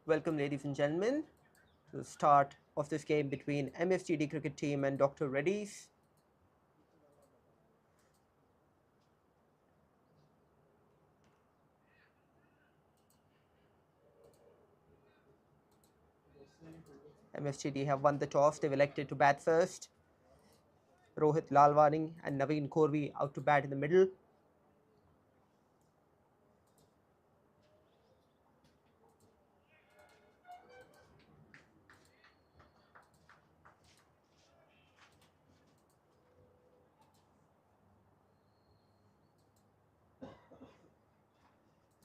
Welcome, ladies and gentlemen, to the start of this game between MSGD cricket team and Dr. Reddy's. MSGD have won the toss. They've elected to bat first. Rohit Lalwani and Naveen Korvi out to bat in the middle.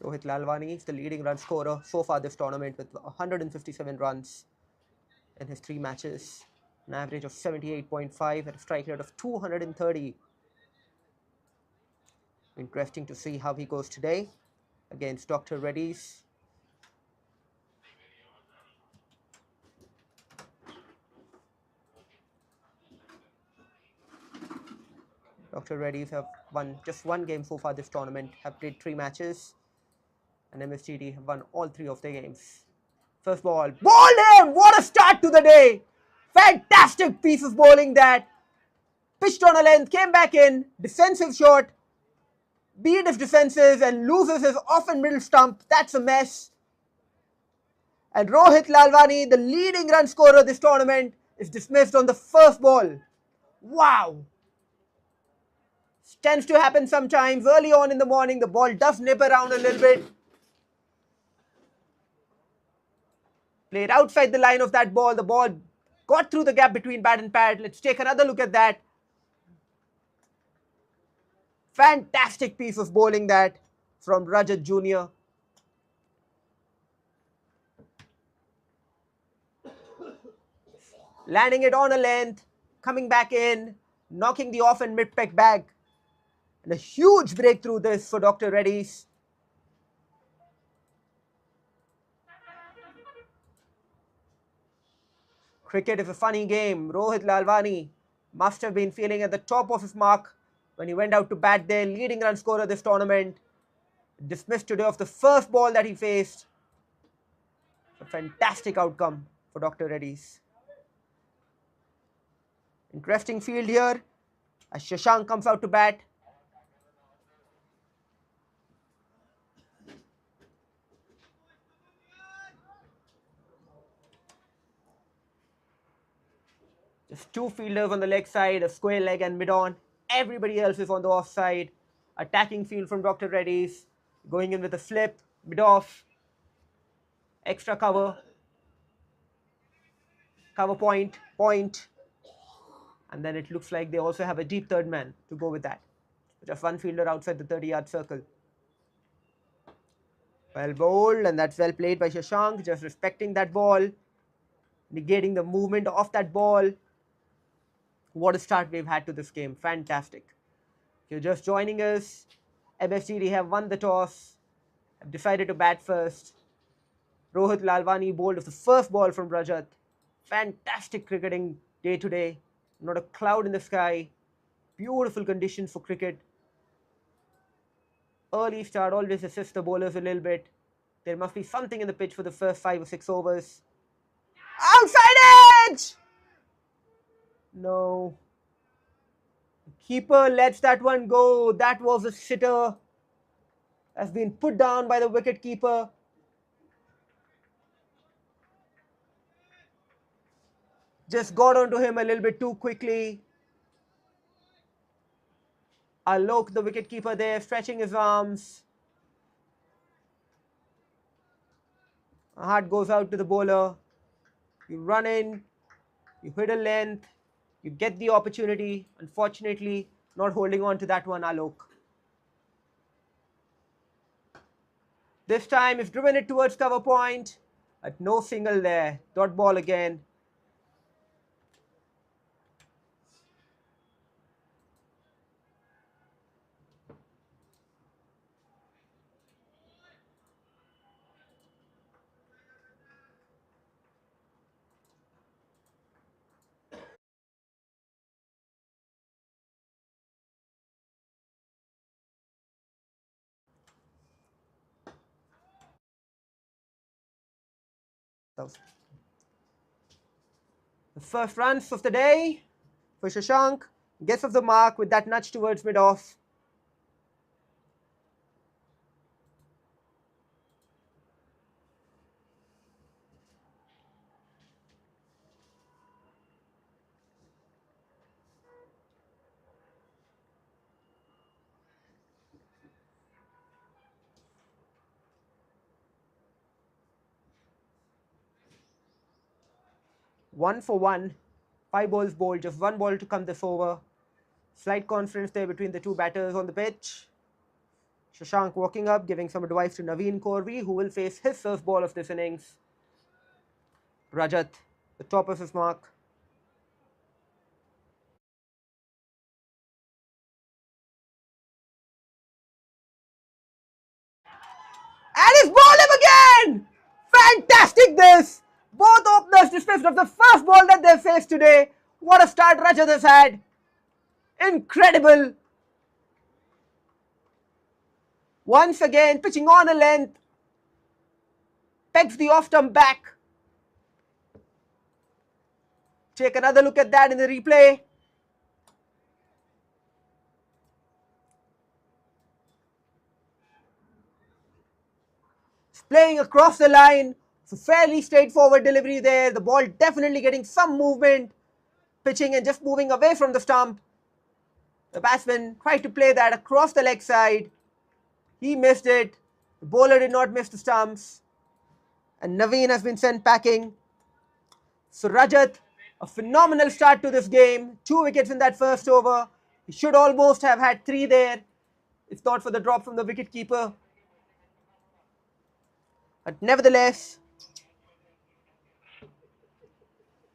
Rohit Lalwani is the leading run scorer so far this tournament with 157 runs in his 3 matches, an average of 78.5 and a strike rate of 230. Interesting to see how he goes today against Dr. Reddy's. Dr. Reddy's have won just 1 game so far this tournament, have played 3 matches, and MSGD have won all 3 of their games. First ball, bowled him! What a start to the day! Fantastic piece of bowling that. Pitched on a length, came back in, defensive shot, beat his defenses and loses his off and middle stump. That's a mess. And Rohit Lalwani, the leading run scorer this tournament, is dismissed on the first ball. Wow! Tends to happen sometimes. Early on in the morning, the ball does nip around a little bit. Played outside the line of that ball. The ball got through the gap between bat and pad. Let's take another look at that. Fantastic piece of bowling that from Rajat Jr. Landing it on a length, coming back in, knocking the off and mid peg back. And a huge breakthrough this for Dr. Reddy's. Cricket is a funny game. Rohit Lalwani must have been feeling at the top of his mark when he went out to bat there, leading run scorer this tournament. Dismissed today of the first ball that he faced. A fantastic outcome for Dr. Reddy's. Interesting field here as Shashank comes out to bat. Just 2 fielders on the leg side, a square leg and mid-on. Everybody else is on the off side. Attacking field from Dr. Reddy's. Going in with a flip, mid-off, extra cover, cover point, point. And then it looks like they also have a deep third man to go with that. Just 1 fielder outside the 30-yard circle. Well bowled, and that's well played by Shashank, just respecting that ball, negating the movement of that ball. What a start we've had to this game. Fantastic. If you're just joining us, MSGD have won the toss, have decided to bat first. Rohit Lalwani bowled of the first ball from Rajat. Fantastic cricketing day today. Not a cloud in the sky. Beautiful conditions for cricket. Early start always assists the bowlers a little bit. There must be something in the pitch for the first 5 or 6 overs. Outside edge! No. The keeper lets that one go. That was a sitter. Has been put down by the wicket keeper. Just got onto him a little bit too quickly. Alok, the wicket keeper there, stretching his arms. A heart goes out to the bowler. You run in, you hit a length, you get the opportunity. Unfortunately, not holding on to that one, Alok. This time, he's driven it towards cover point, but no single there. Dot ball again. The first runs of the day for Shashank. Gets off the mark with that nudge towards mid-off. One for one. 5 balls bowled, just 1 ball to come this over. Slight confidence there between the two batters on the pitch. Shashank walking up, giving some advice to Naveen Ǩoṛvi, who will face his first ball of this innings. Rajat, the top of his mark. And he's bowled him again! Fantastic this! Both openers dismissed of the first ball that they've faced today. What a start Rajat has had. Incredible. Once again, pitching on a length. Pegs the off-stump back. Take another look at that in the replay. It's playing across the line. It's a fairly straightforward delivery there. The ball definitely getting some movement. Pitching and just moving away from the stump. The batsman tried to play that across the leg side. He missed it. The bowler did not miss the stumps. And Naveen has been sent packing. So Rajat, a phenomenal start to this game. 2 wickets in that first over. He should almost have had 3 there, if not for the drop from the wicketkeeper. But nevertheless,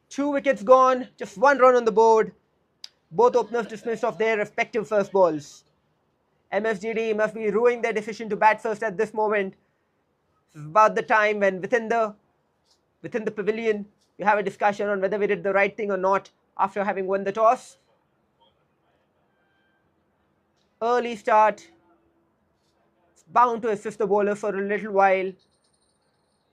2 wickets gone, just 1 run on the board. Both openers dismissed of their respective first balls. MSGD must be ruining their decision to bat first at this moment. This is about the time when within the pavilion, you have a discussion on whether we did the right thing or not after having won the toss. Early start. It's bound to assist the bowler for a little while.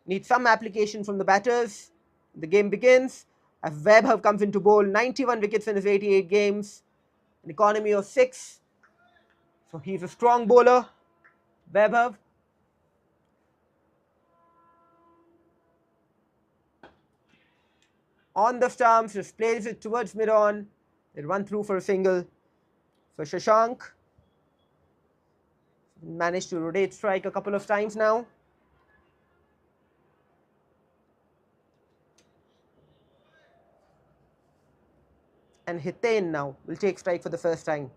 Needs some application from the batters. The game begins as 𝗬𝗏 comes into bowl. 91 wickets in his 88 games. An economy of 6. So he's a strong bowler, 𝗬𝗏. On the stumps, just plays it towards mid-on. They run through for a single. For Shashank, managed to rotate strike a couple of times now. And Hiten now will take strike for the first time.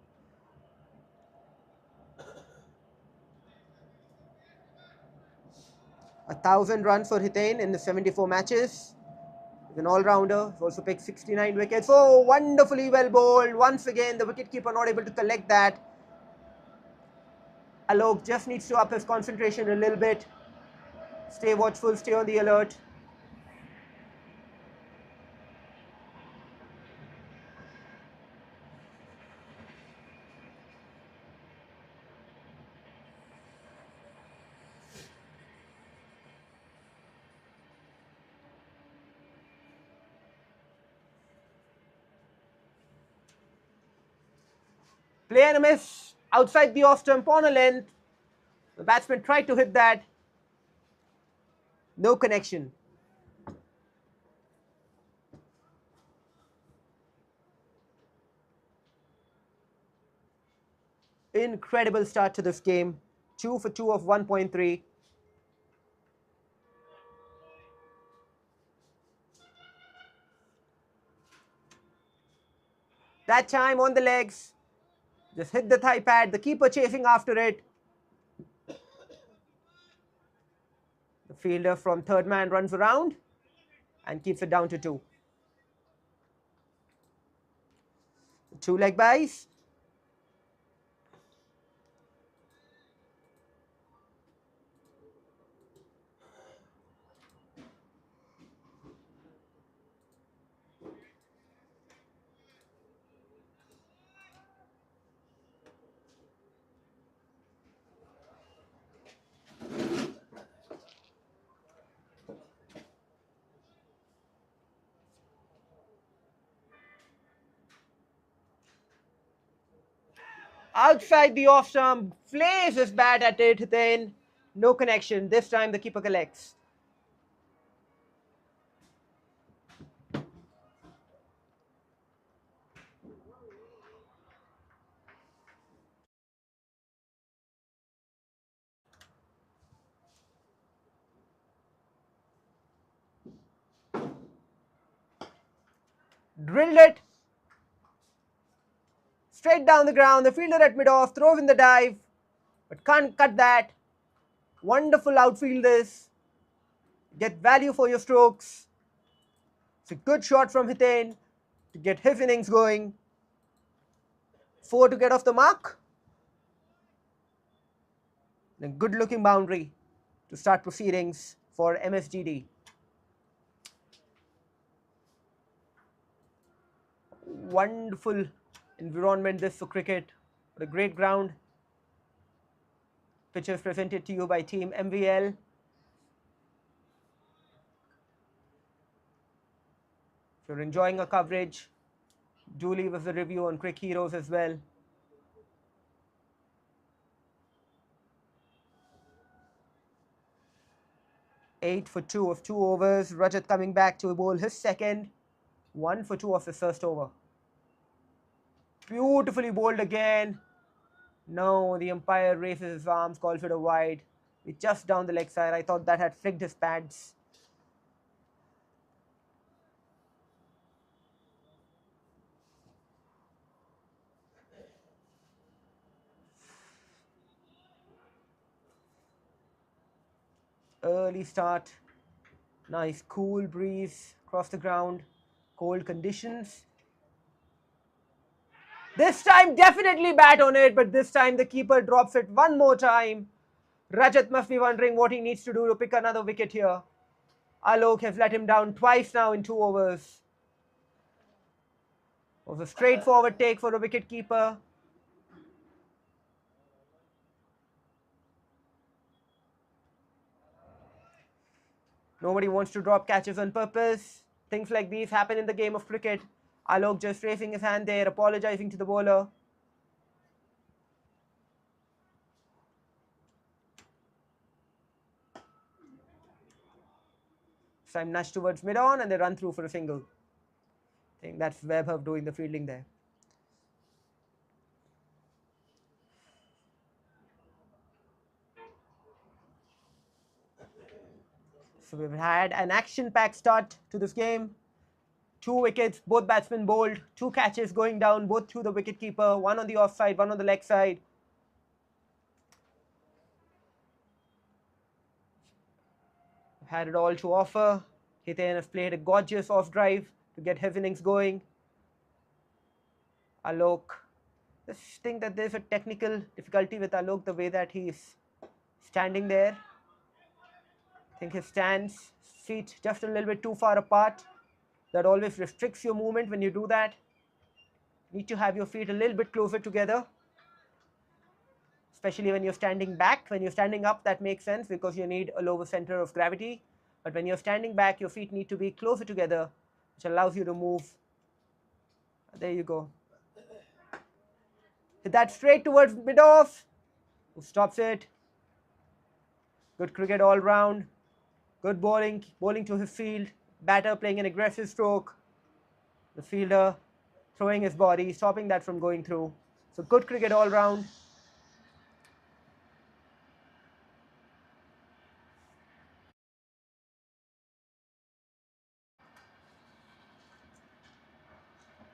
A 1,000 runs for Hiten in the 74 matches. He's an all-rounder. He's also picked 69 wickets. Oh, wonderfully well bowled. Once again, the wicketkeeper not able to collect that. Alok just needs to up his concentration a little bit. Stay watchful, stay on the alert. Play and a miss outside the off stump on a length. The batsman tried to hit that. No connection. Incredible start to this game. 2 for 2 of 1.3. That time on the legs. Just hit the thigh pad, the keeper chasing after it. The fielder from third man runs around and keeps it down to 2. 2 leg byes. Outside the off stump, flays his bat at it, then no connection. This time the keeper collects. Drilled it straight down the ground. The fielder at mid-off throws in the dive, but can't cut that. Wonderful outfield this. Get value for your strokes. It's a good shot from Hiten to get his innings going. 4 to get off the mark. And a good looking boundary to start proceedings for MSGD. Wonderful environment this for cricket. What a great ground. Pictures presented to you by team MVL. If you're enjoying our coverage, do leave us a review on Crick Heroes as well. Eight for 2 of 2 overs. Rajat coming back to bowl his second. 1 for 2 of his first over. Beautifully bowled again. No, the umpire raises his arms, calls it a wide. It's just down the leg side. I thought that had flicked his pads. Early start. Nice cool breeze across the ground. Cold conditions. This time definitely bat on it, but this time the keeper drops it one more time. Rajat must be wondering what he needs to do to pick another wicket here. Alok has let him down twice now in 2 overs. It was a straightforward take for a wicket keeper. Nobody wants to drop catches on purpose. Things like these happen in the game of cricket. Alok just raising his hand there, apologizing to the bowler. This time nudge towards mid-on and they run through for a single. I think that's 𝗬𝗶𝗃 doing the fielding there. So we've had an action-packed start to this game. 2 wickets, both batsmen bowled, 2 catches going down, both through the wicketkeeper, 1 on the off side, 1 on the leg side. Had it all to offer. Hiten has played a gorgeous off drive to get his innings going. Alok, just think that there's a technical difficulty with Alok, the way that he's standing there. I think his stance, feet just a little bit too far apart. That always restricts your movement when you do that. You need to have your feet a little bit closer together, especially when you're standing back. When you're standing up, that makes sense because you need a lower center of gravity. But when you're standing back, your feet need to be closer together, which allows you to move. There you go. Hit that straight towards mid-off. Who stops it? Good cricket all round. Good bowling to his field. Batter playing an aggressive stroke. The fielder throwing his body, stopping that from going through. So good cricket all round.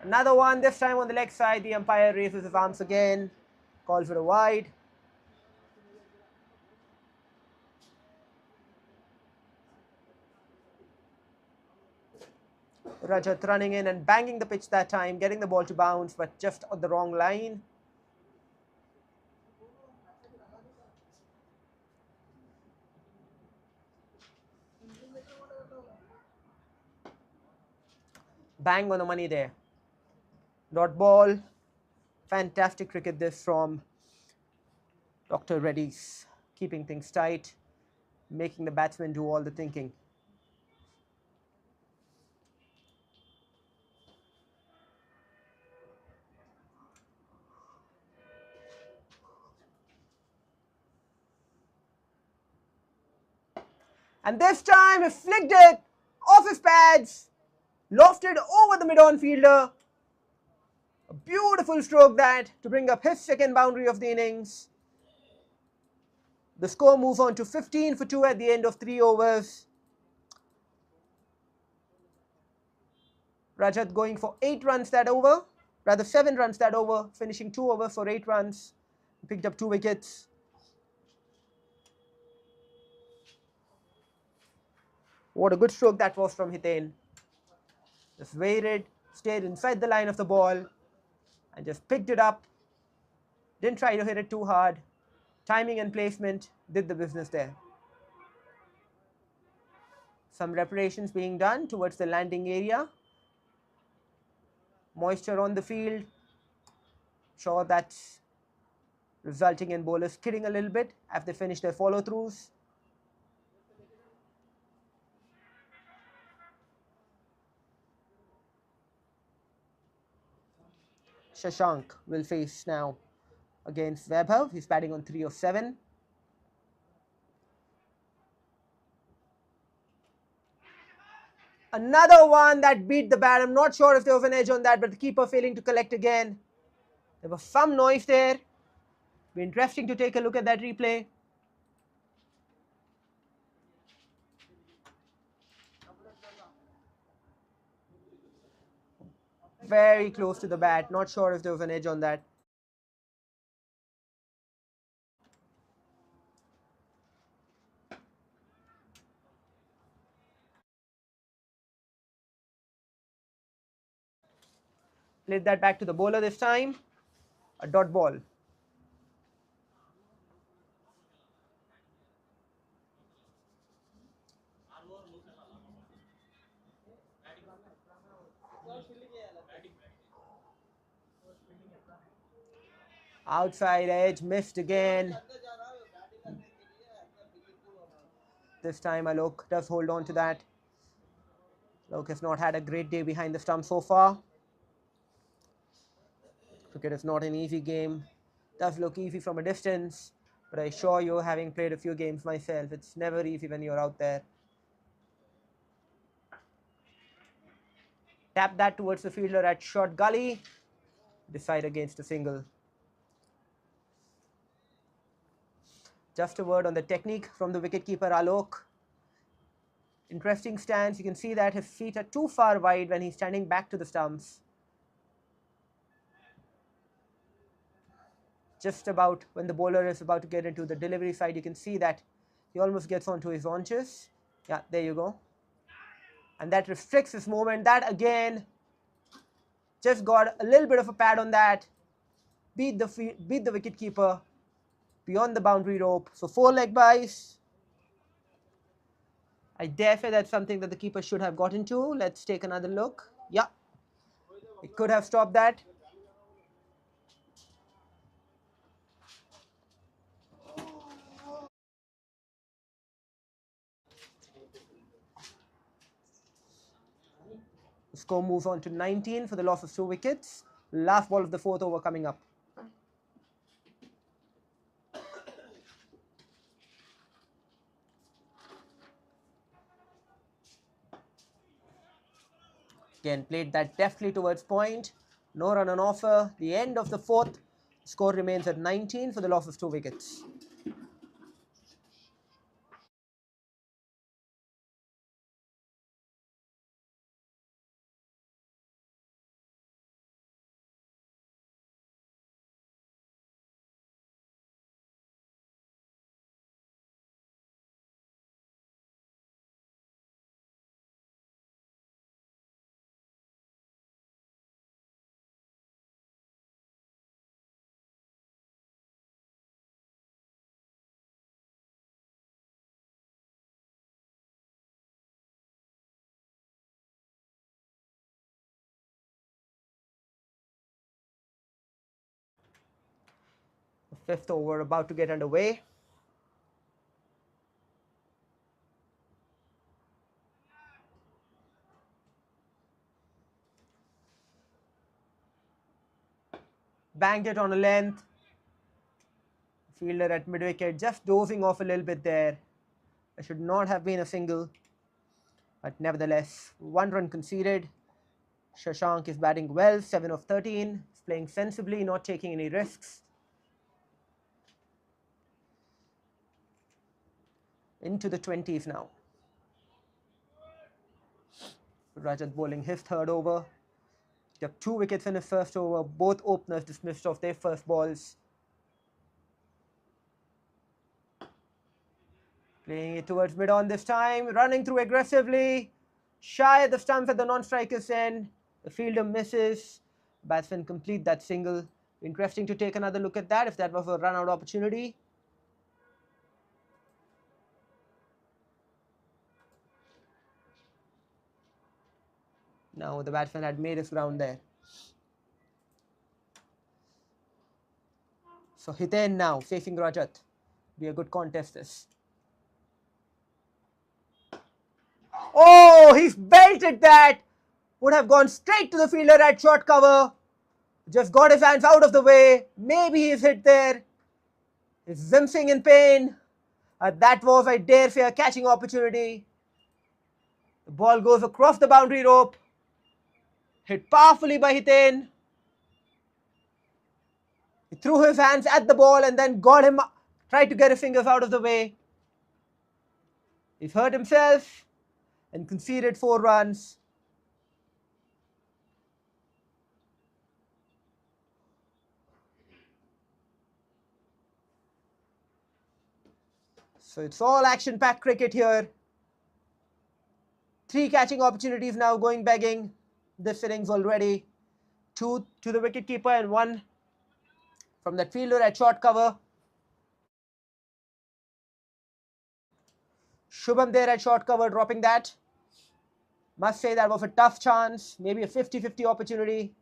Another one, this time on the leg side. The umpire raises his arms again, calls for a wide. Rajat running in and banging the pitch that time, getting the ball to bounce, but just on the wrong line. Bang on the money there. Dot ball. Fantastic cricket this from Dr. REDDY'S, keeping things tight, making the batsmen do all the thinking. And this time he flicked it off his pads, lofted over the mid-on fielder. A beautiful stroke that to bring up his second boundary of the innings. The score moves on to 15 for 2 at the end of 3 overs. Rajat going for 8 runs that over, rather 7 runs that over, finishing 2 overs for 8 runs. He picked up 2 wickets. What a good stroke that was from Hiten. Just waited, stayed inside the line of the ball and just picked it up. Didn't try to hit it too hard. Timing and placement did the business there. Some reparations being done towards the landing area. Moisture on the field. Sure, that's resulting in bowlers kidding a little bit as they finish their follow-throughs. Shashank will face now against Vaibhav. He's batting on 3 of 7. Another one that beat the bat. I'm not sure if there was an edge on that, but the keeper failing to collect again. There was some noise there. Be interesting to take a look at that replay. Very close to the bat. Not sure if there was an edge on that. Played that back to the bowler this time. A dot ball. Outside edge, missed again. This time Alok does hold on to that. Alok has not had a great day behind the stump so far. Cricket is not an easy game. Does look easy from a distance, but I assure you, having played a few games myself, it's never easy when you're out there. Tap that towards the fielder at short gully. Decide against a single. Just a word on the technique from the wicketkeeper Alok. Interesting stance. You can see that his feet are too far wide when he's standing back to the stumps. Just about when the bowler is about to get into the delivery side, you can see that he almost gets onto his haunches. Yeah, there you go. And that restricts his movement. That again just got a little bit of a pad on that. Beat the wicketkeeper beyond the boundary rope. So 4 leg byes. I dare say that's something that the keeper should have got into. Let's take another look. Yeah, it could have stopped that. The score moves on to 19 for the loss of 2 wickets. Last ball of the 4th over coming up. Again, played that deftly towards point. No run on offer. The end of the 4th. Score remains at 19 for the loss of 2 wickets. The 5th over about to get underway. Banged it on a length. Fielder at mid-wicket just dozing off a little bit there. It should not have been a single, but nevertheless, 1 run conceded. 𝘃𝗃 is batting well, 7 of 13, is playing sensibly, not taking any risks. Into the 20s now. Rajat bowling his 3rd over. He took 2 wickets in his first over. Both openers dismissed off their first balls. Playing it towards mid-on this time, running through aggressively. Shy at the stumps at the non-striker's end. The fielder misses. Batsman complete that single. Interesting to take another look at that if that was a run-out opportunity. Now the batsman had made his ground there. So Hiten now facing Rajat. Be a good contest this. Oh, he's belted that. Would have gone straight to the fielder at short cover. Just got his hands out of the way. Maybe he's hit there. He's wincing in pain. That was a 𝗙𝗵𝗆𝗃𝗲 catching opportunity. The ball goes across the boundary rope. Hit powerfully by Hiten. He threw his hands at the ball and then tried to get his fingers out of the way. He's hurt himself and conceded 4 runs. So it's all action-packed cricket here. 3 catching opportunities now going begging this innings already. 2 to the wicketkeeper and 1 from that fielder at short cover. Shubham there at short cover, dropping that. Must say that was a tough chance, maybe a 50-50 opportunity.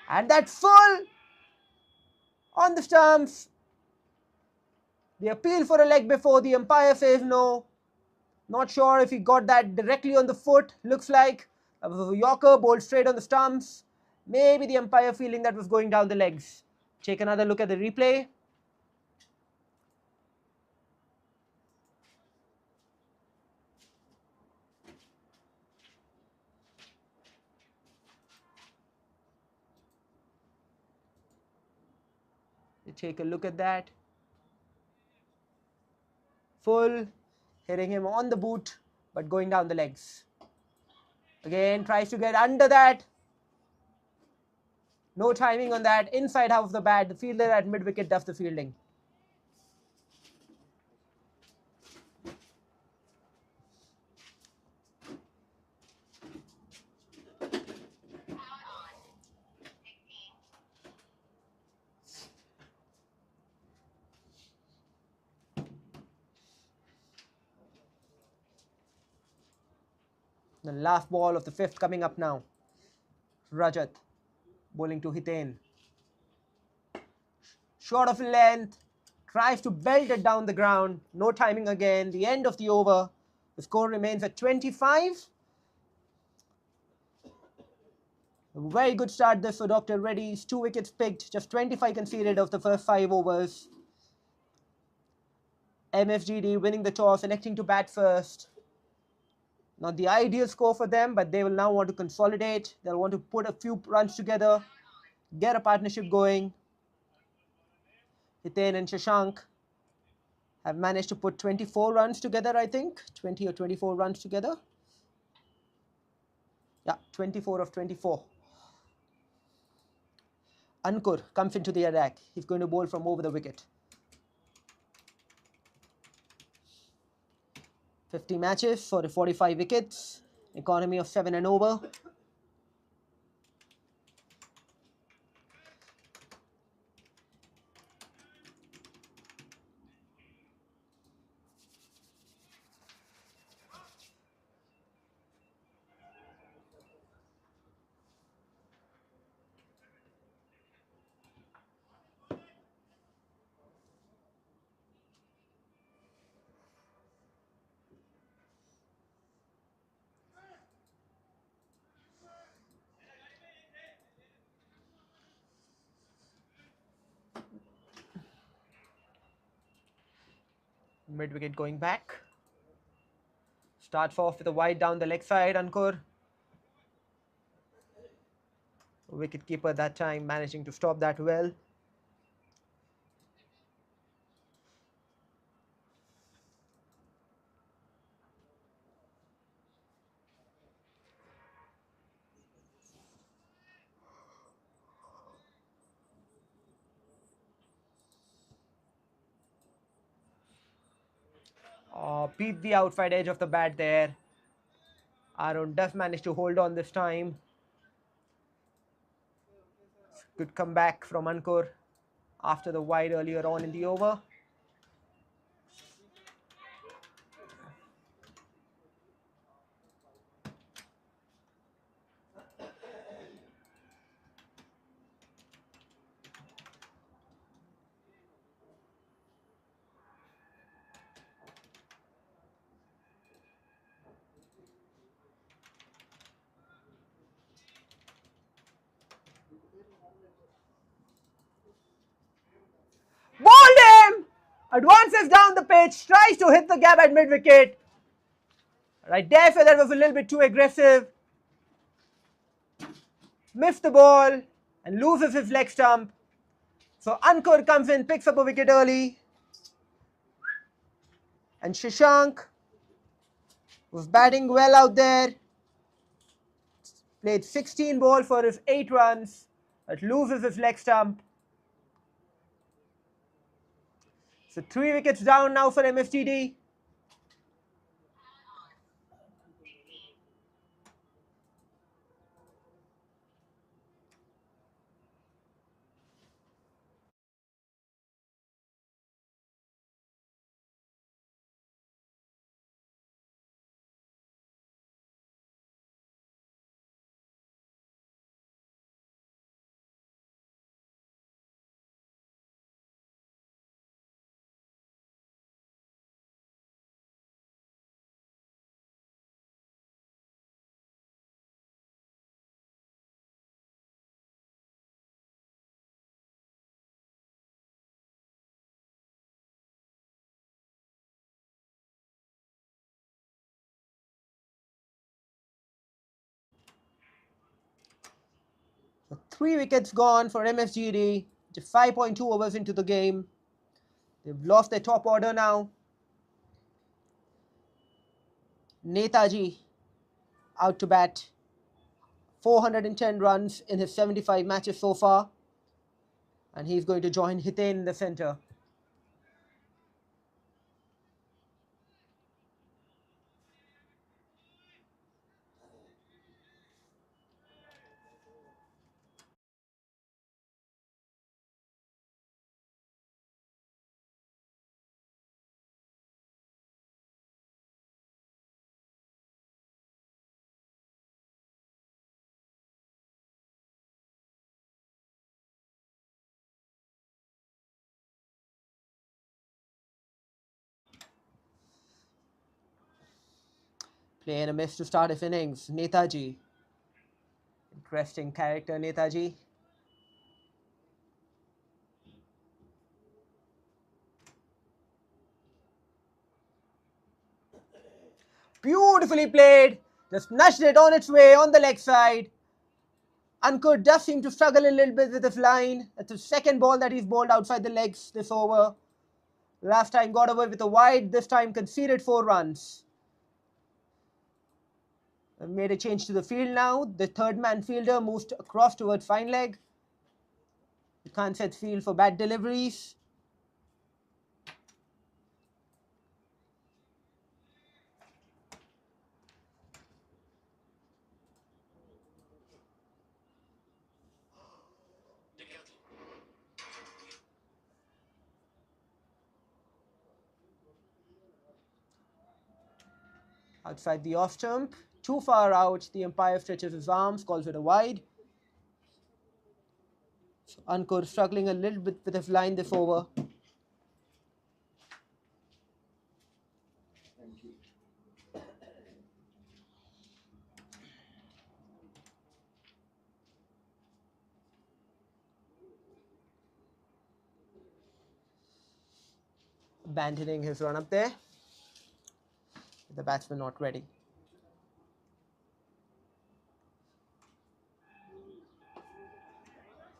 And that full on the stumps. The appeal for a leg before, the umpire says no. Not sure if he got that directly on the foot. Looks like that was a Yorker bowled straight on the stumps. Maybe the umpire feeling that was going down the legs. Take another look at the replay. Take a look at that. Full, hitting him on the boot, but going down the legs. Again, tries to get under that. No timing on that. Inside half of the bat, the fielder at mid-wicket does the fielding. The last ball of the 5th coming up now. Rajat bowling to Hiten. Short of length, tries to belt it down the ground. No timing again. The end of the over. The score remains at 25. A very good start this for Dr. Reddy's. 2 wickets picked, just 25 conceded of the first 5 overs. MSGD winning the toss, electing to bat first. Not the ideal score for them, but they will now want to consolidate. They'll want to put a few runs together, get a partnership going. Hiten and 𝘃𝗃 have managed to put 24 runs together, I think. 20 or 24 runs together. Yeah, 24 of 24. Ankur comes into the attack. He's going to bowl from over the wicket. 50 matches for the 45 wickets. Economy of 7 and over. Mid wicket going back. Starts off with a wide down the leg side, 𝗏𝗃. Wicket keeper that time managing to stop that well. Beat the outside edge of the bat there. Arun does manage to hold on this time. Good comeback from 𝗏𝗃 after the wide earlier on in the over. Bowled him! Advances down the pitch, tries to hit the gap at mid-wicket. Right there, so that was a little bit too aggressive. Missed the ball and loses his leg stump. So 𝗏𝗏 comes in, picks up a wicket early. And Shashank was batting well out there. Played 16 balls for his 8 runs, but loses his leg stump. So 3 wickets down now for MSGD. So 3 wickets gone for MSGD. Just 5.2 overs into the game. They've lost their top order now. 𝗦𝗽ǒ out to bat. 410 runs in his 75 matches so far. And he's going to join Hiten in the centre. Playing a miss to start his innings. 𝗦𝗽ǒ. Interesting character, 𝗦𝗽ǒ. Beautifully played. Just nudged it on its way on the leg side. 𝗏𝗏 does seem to struggle a little bit with his line. It's the second ball that he's bowled outside the legs this over. Last time got away with a wide, this time conceded 4 runs. They've made a change to the field now. The third man fielder moves across towards fine leg. You can't set field for bad deliveries. Outside the off stump, too far out. The umpire stretches his arms, calls it a wide. So 𝗏𝗏 struggling a little bit with his line this over. abandoning his run up there. The batsman not ready.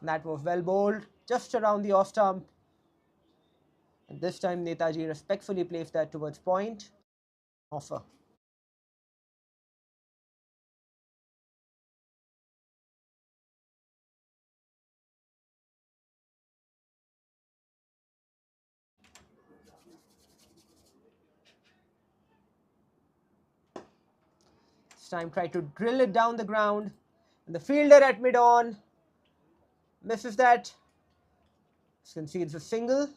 That was well bowled, just around the off stump. And this time Netaji respectfully placed that towards point. Offer. This time tried to drill it down the ground. And the fielder at mid-on misses that. Concedes a single.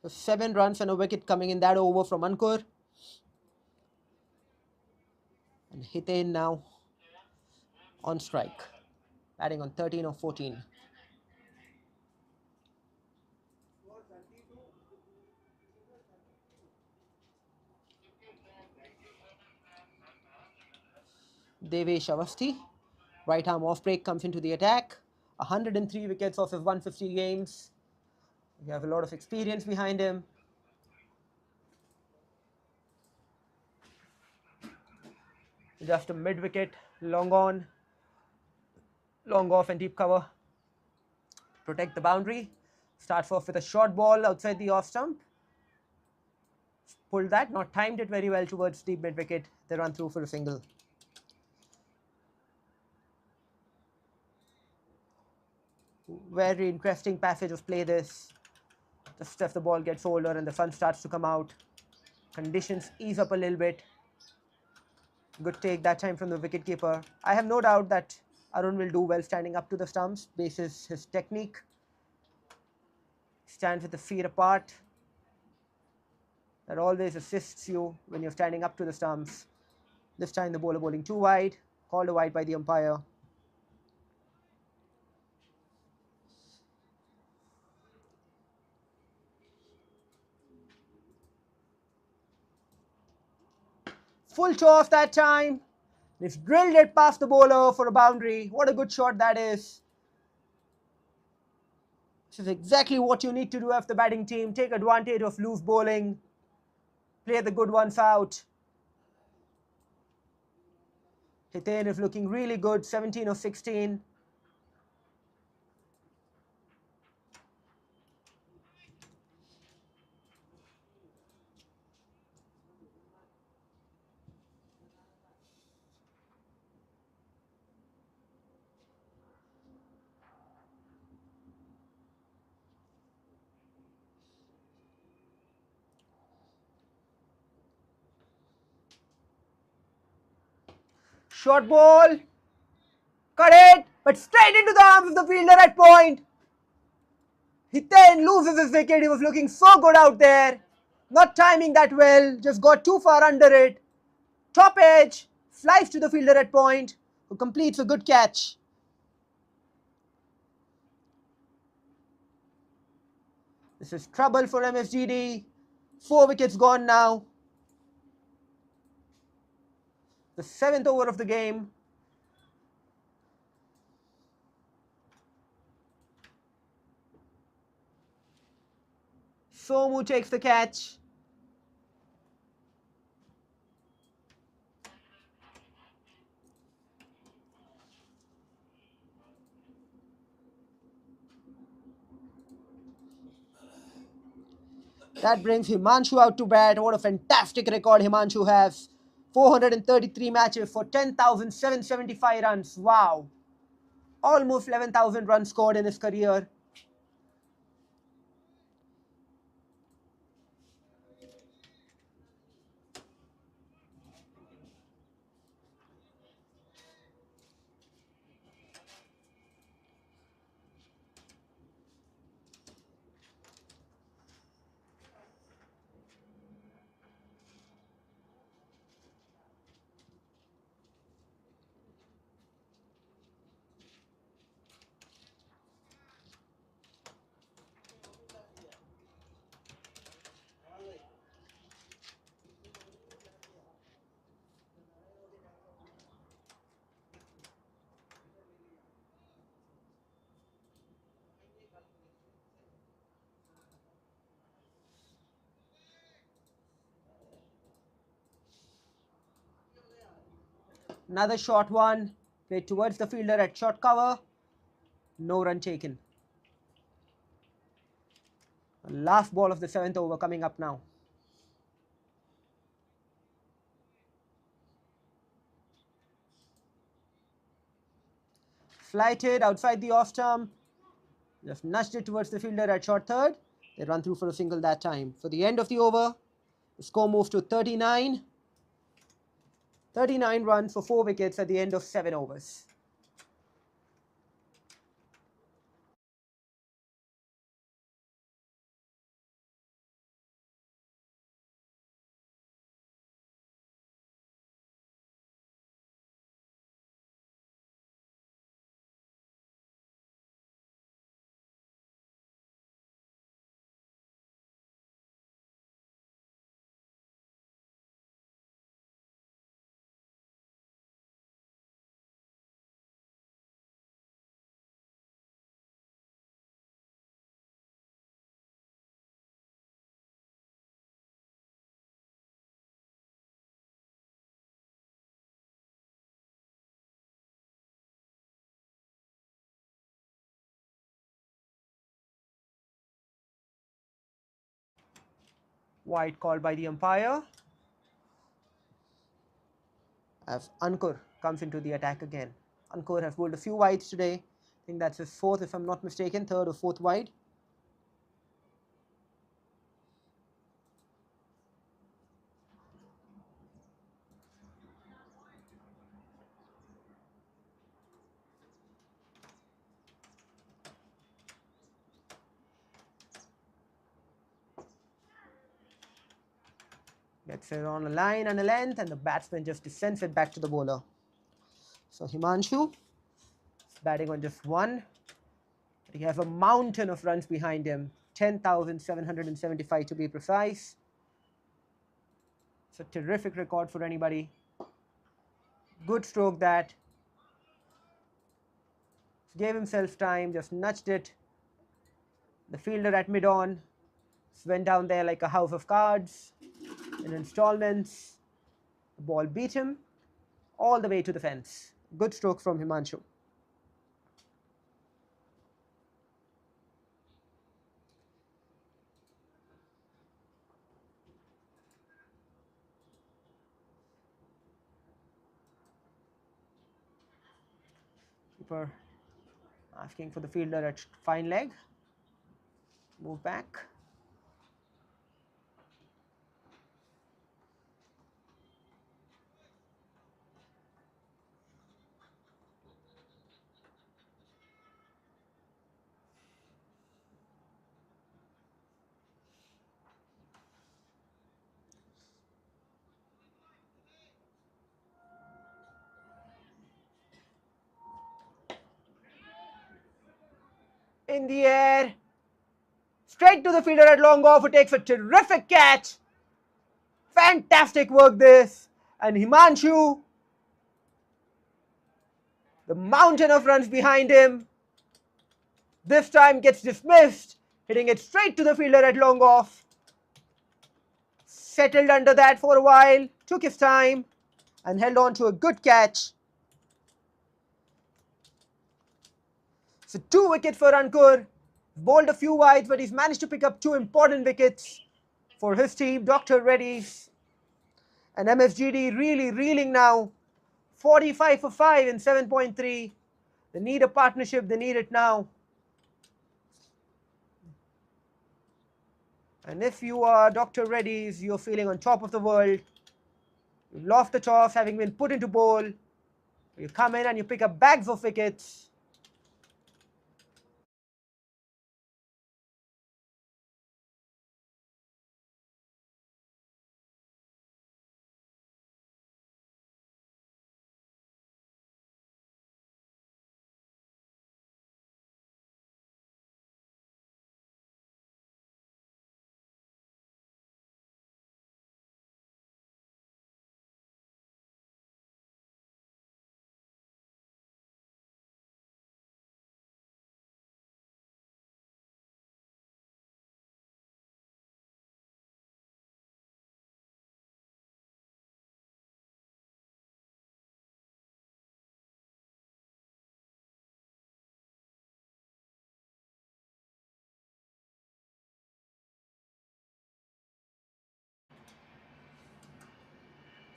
So 7 runs and a wicket coming in that over from Ankur. And Hiten now on strike, batting on 13 of 14. 𝗍𝗃𝗃𝗲, right arm off break, comes into the attack. 103 wickets off of 150 games. We have a lot of experience behind him. Just a mid wicket, long on, long off and deep cover. Protect the boundary. Starts off with a short ball outside the off stump. Pulled that, not timed it very well towards deep mid wicket. They run through for a single. Very interesting passage of play this. Just as the ball gets older and the sun starts to come out, conditions ease up a little bit. Good take that time from the wicketkeeper. I have no doubt that Arun will do well standing up to the stumps, bases his technique. Stands with the feet apart. That always assists you when you're standing up to the stumps. This time the bowler bowling too wide, called a wide by the umpire. Full toss that time. He's drilled it past the bowler for a boundary. What a good shot that is. This is exactly what you need to do as the batting team. Take advantage of loose bowling. Play the good ones out. Hiten is looking really good, 17 of 16. Short ball, cut it, but straight into the arms of the fielder at point. Hiten loses his wicket. He was looking so good out there. Not timing that well, just got too far under it. Top edge, flies to the fielder at point, who completes a good catch. This is trouble for MSGD. 4 wickets gone now. The 7th over of the game. Somu takes the catch. That brings Himanshu out to bat. What a fantastic record Himanshu has. 433 matches for 10,775 runs. Wow. Almost 11,000 runs scored in his career. Another short one, played towards the fielder at short cover. No run taken. Last ball of the 7th over coming up now. Flighted outside the off stump. Just nudged it towards the fielder at short third. They run through for a single that time. For the end of the over, the score moves to 39. 39 runs for 4 wickets at the end of 7 overs. Wide called by the umpire, as Ankur comes into the attack again. Ankur has bowled a few wides today. I think that's his 4th, if I'm not mistaken, 3rd or 4th wide. Gets it on a line and a length, and the batsman just sends it back to the bowler. So Himanshu is batting on just 1. But he has a mountain of runs behind him, 10,775 to be precise. It's a terrific record for anybody. Good stroke that. Gave himself time, just nudged it. The fielder at mid-on went down there like a house of cards in installments. The ball beat him all the way to the fence. Good stroke from Himanshu. Keeper asking for the fielder at fine leg. Move back. In the air, straight to the fielder at long off, who takes a terrific catch. Fantastic work this. And Himanshu, the mountain of runs behind him, this time gets dismissed, hitting it straight to the fielder at long off. Settled under that for a while, took his time, and held on to a good catch. So 2 wickets for Ankur. Bowled a few wides, but he's managed to pick up 2 important wickets for his team, Dr. Reddy's. And MSGD really reeling now. 45 for 5 in 7.3. They need a partnership, they need it now. And if you are Dr. Reddy's, you're feeling on top of the world. You've lost the toss, having been put into bowl. You come in and you pick up bags of wickets.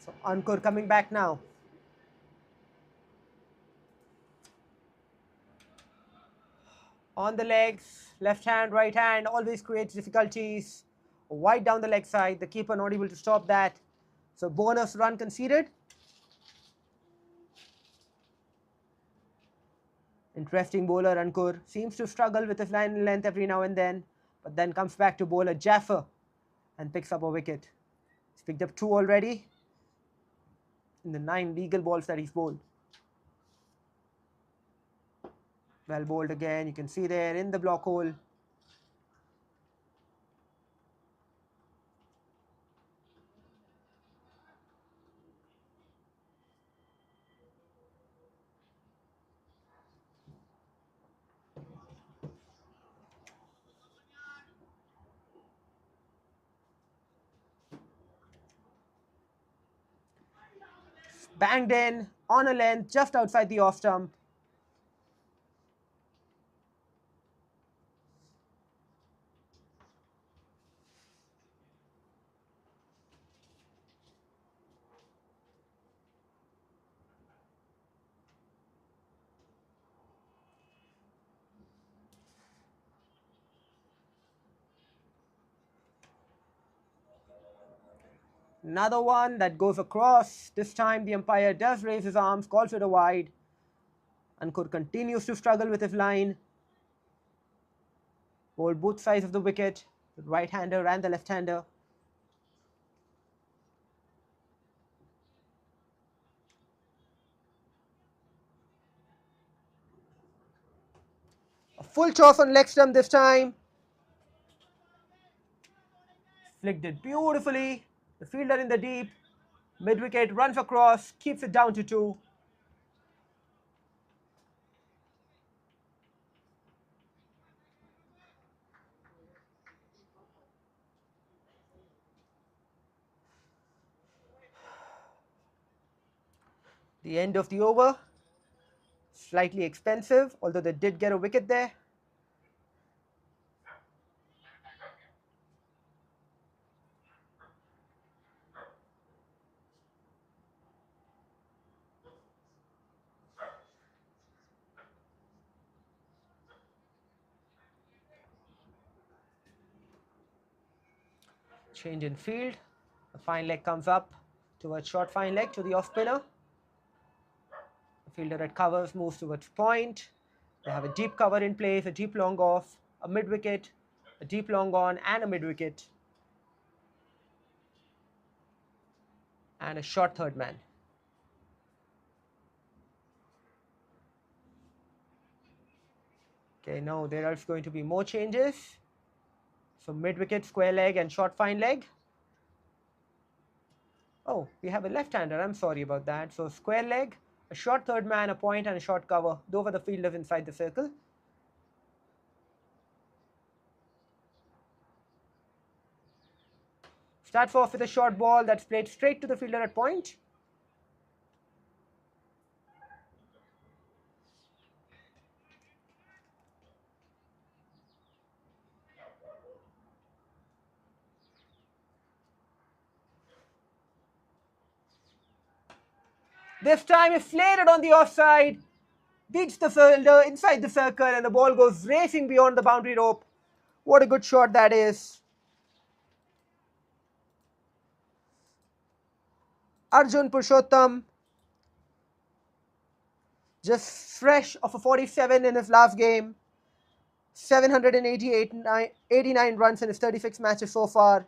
So Ankur coming back now. On the legs, left hand, right hand, always creates difficulties. Wide down the leg side, the keeper not able to stop that. So bonus run conceded. Interesting bowler Ankur. Seems to struggle with his line length every now and then, but then comes back to bowler Jaffer and picks up a wicket. He's picked up 2 already in the 9 legal balls that he's bowled. Well bowled again, you can see there in the block hole. Banged in on a length just outside the off stump. Another one that goes across. This time the umpire does raise his arms, calls it a wide. Ankur continues to struggle with his line. Bowled both sides of the wicket, the right-hander and the left-hander. A full toss on leg stump this time. Flicked it beautifully. The fielder in the deep. Mid-wicket runs across, keeps it down to 2. The end of the over. Slightly expensive, although they did get a wicket there. Change in field. The fine leg comes up towards short fine leg to the off spinner. The fielder at covers moves towards point. They have a deep cover in place, a deep long off, a mid wicket, a deep long on, and a mid wicket. And a short third man. Okay, now there are going to be more changes. So mid wicket, square leg, and short fine leg. Oh, we have a left-hander. I'm sorry about that. So square leg, a short third man, a point, and a short cover. Those are the fielders inside the circle. Starts off with a short ball that's played straight to the fielder at point. This time it's flared on the offside, beats the fielder inside the circle, and the ball goes racing beyond the boundary rope. What a good shot that is. Arjun Purushottam, just fresh of a 47 in his last game. 789 runs in his 36 matches so far.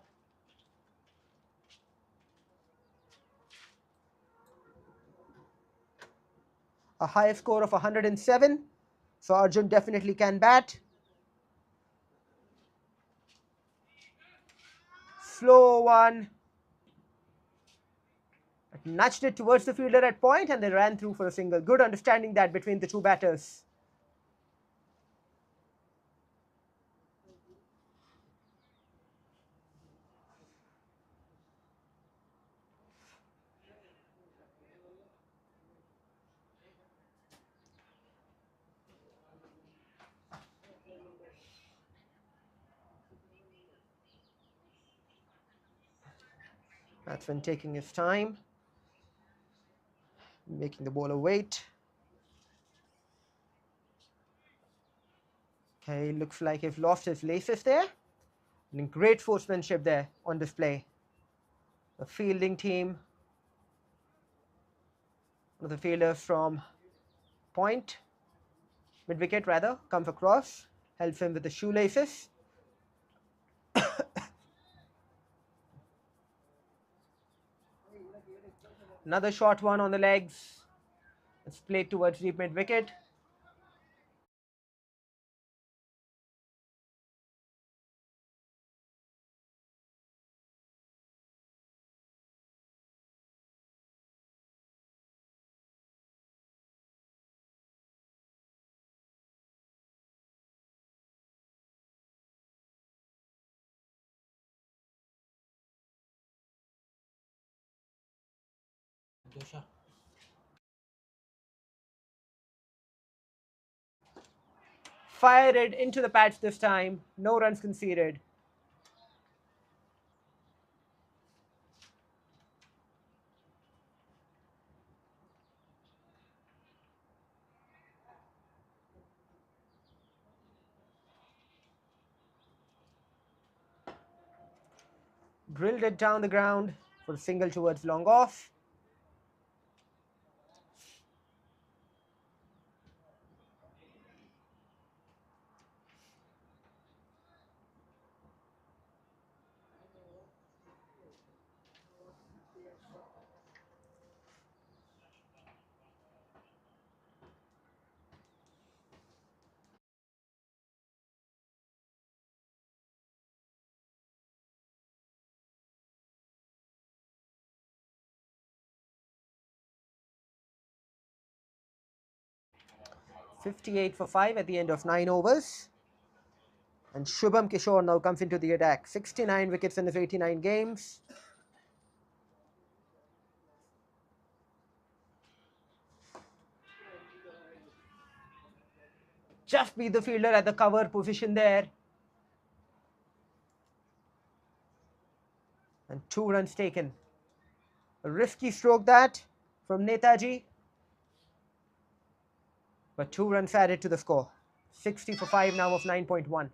A high score of 107. So Arjun definitely can bat. Slow one. Nudged it towards the fielder at point, and they ran through for a single. Good understanding that between the two batters. Batsman taking his time. making the bowler wait. Okay, looks like he's lost his laces there. And great sportsmanship there on display. The fielding team, one of the fielders from point, mid-wicket rather, comes across, helps him with the shoelaces. Another short one on the legs. It's played towards deep mid-wicket. Fired it into the patch this time. No runs conceded. Drilled it down the ground for a single towards long off. .58 for 5 at the end of 9 overs. And Shubham Kishore now comes into the attack. 69 wickets in his 89 games. Just beat the fielder at the cover position there. And 2 runs taken. A risky stroke that from Netaji. But 2 runs added to the score. 60 for 5 now of 9.1.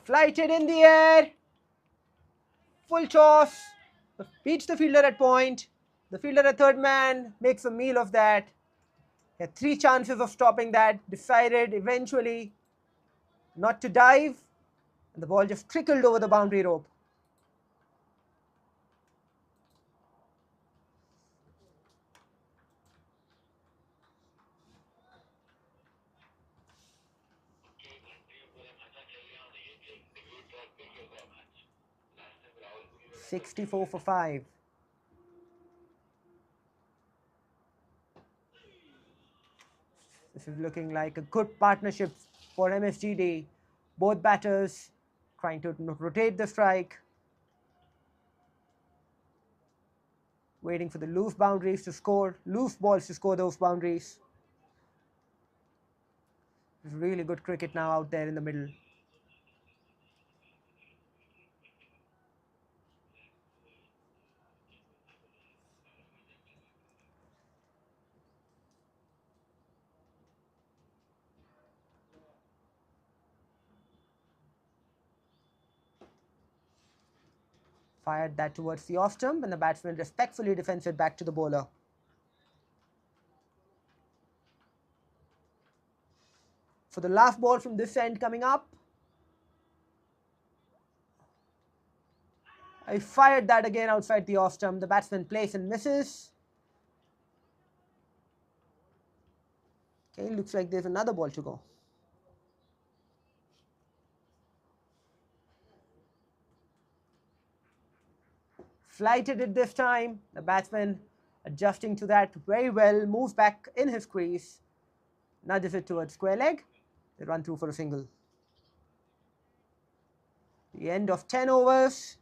Flighted in the air. Full toss. Beats the fielder at point. The fielder at third man makes a meal of that. He had 3 chances of stopping that. Decided eventually not to dive. And the ball just trickled over the boundary rope. .64 for 5. This is looking like a good partnership for MSGD. Both batters trying to rotate the strike. Waiting for the loose boundaries to score, loose balls to score those boundaries. It's really good cricket now out there in the middle. Fired that towards the off stump and the batsman respectfully defends it back to the bowler. For the last ball from this end coming up. I fired that again outside the off stump. The batsman plays and misses. Okay, looks like there's another ball to go. Flighted it this time. The batsman adjusting to that very well, moves back in his crease, nudges it towards square leg. They run through for a single. The end of 10 overs.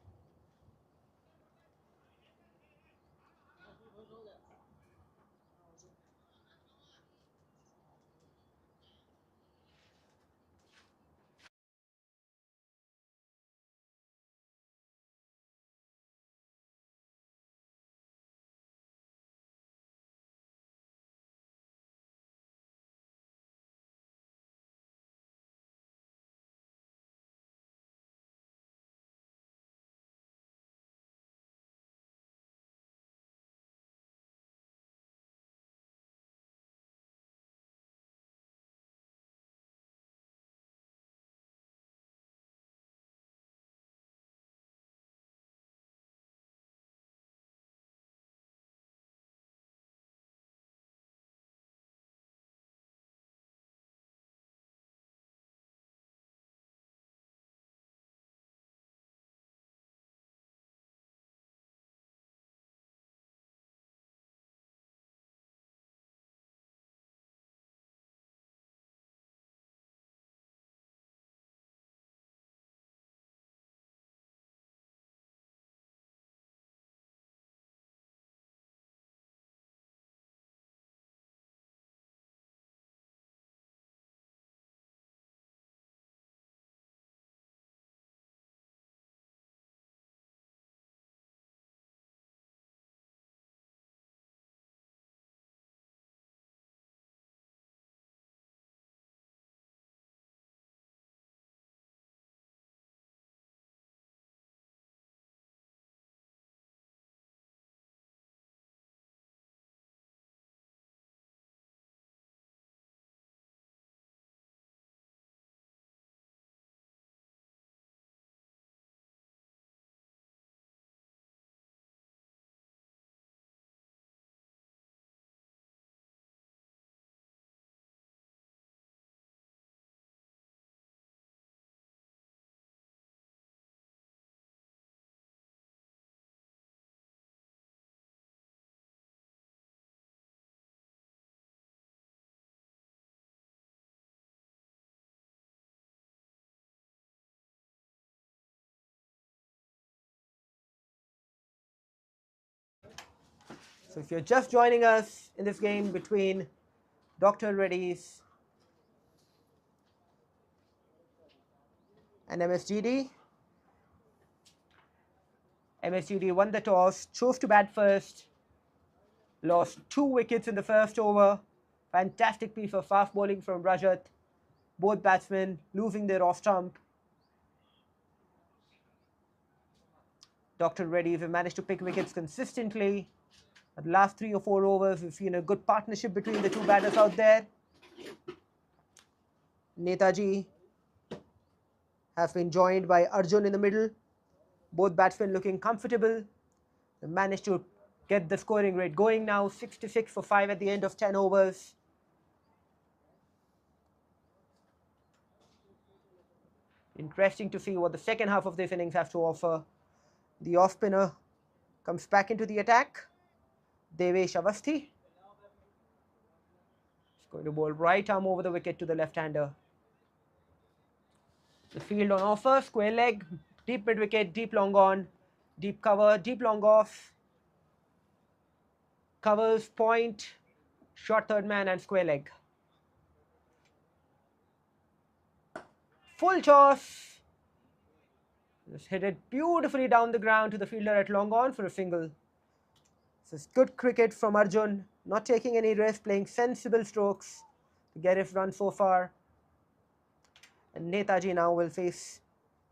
So if you're just joining us in this game between Dr. Reddy's and MSGD, MSGD won the toss, chose to bat first, lost 2 wickets in the first over. Fantastic piece of fast bowling from Rajat. Both batsmen losing their off stump. Dr. Reddy's have managed to pick wickets consistently. At the last 3 or 4 overs, we've seen a good partnership between the two batters out there. 𝗦𝗁𝗙 have been joined by Arjun in the middle. Both batsmen looking comfortable. They managed to get the scoring rate going now. 66 for 5 at the end of 10 overs. Interesting to see what the second half of this innings has to offer. The off spinner comes back into the attack. 𝗬𝗃𝗃 𝗵𝗆. He's going to bowl right arm over the wicket to the left-hander. The field on offer, square leg, deep mid wicket, deep long on, deep cover, deep long off. Covers, point, short third man and square leg. Full toss. Just hit it beautifully down the ground to the fielder at long on for a single. This is good cricket from Arjun, not taking any risk, playing sensible strokes to get his run so far. And 𝗦𝗁𝗙 now will face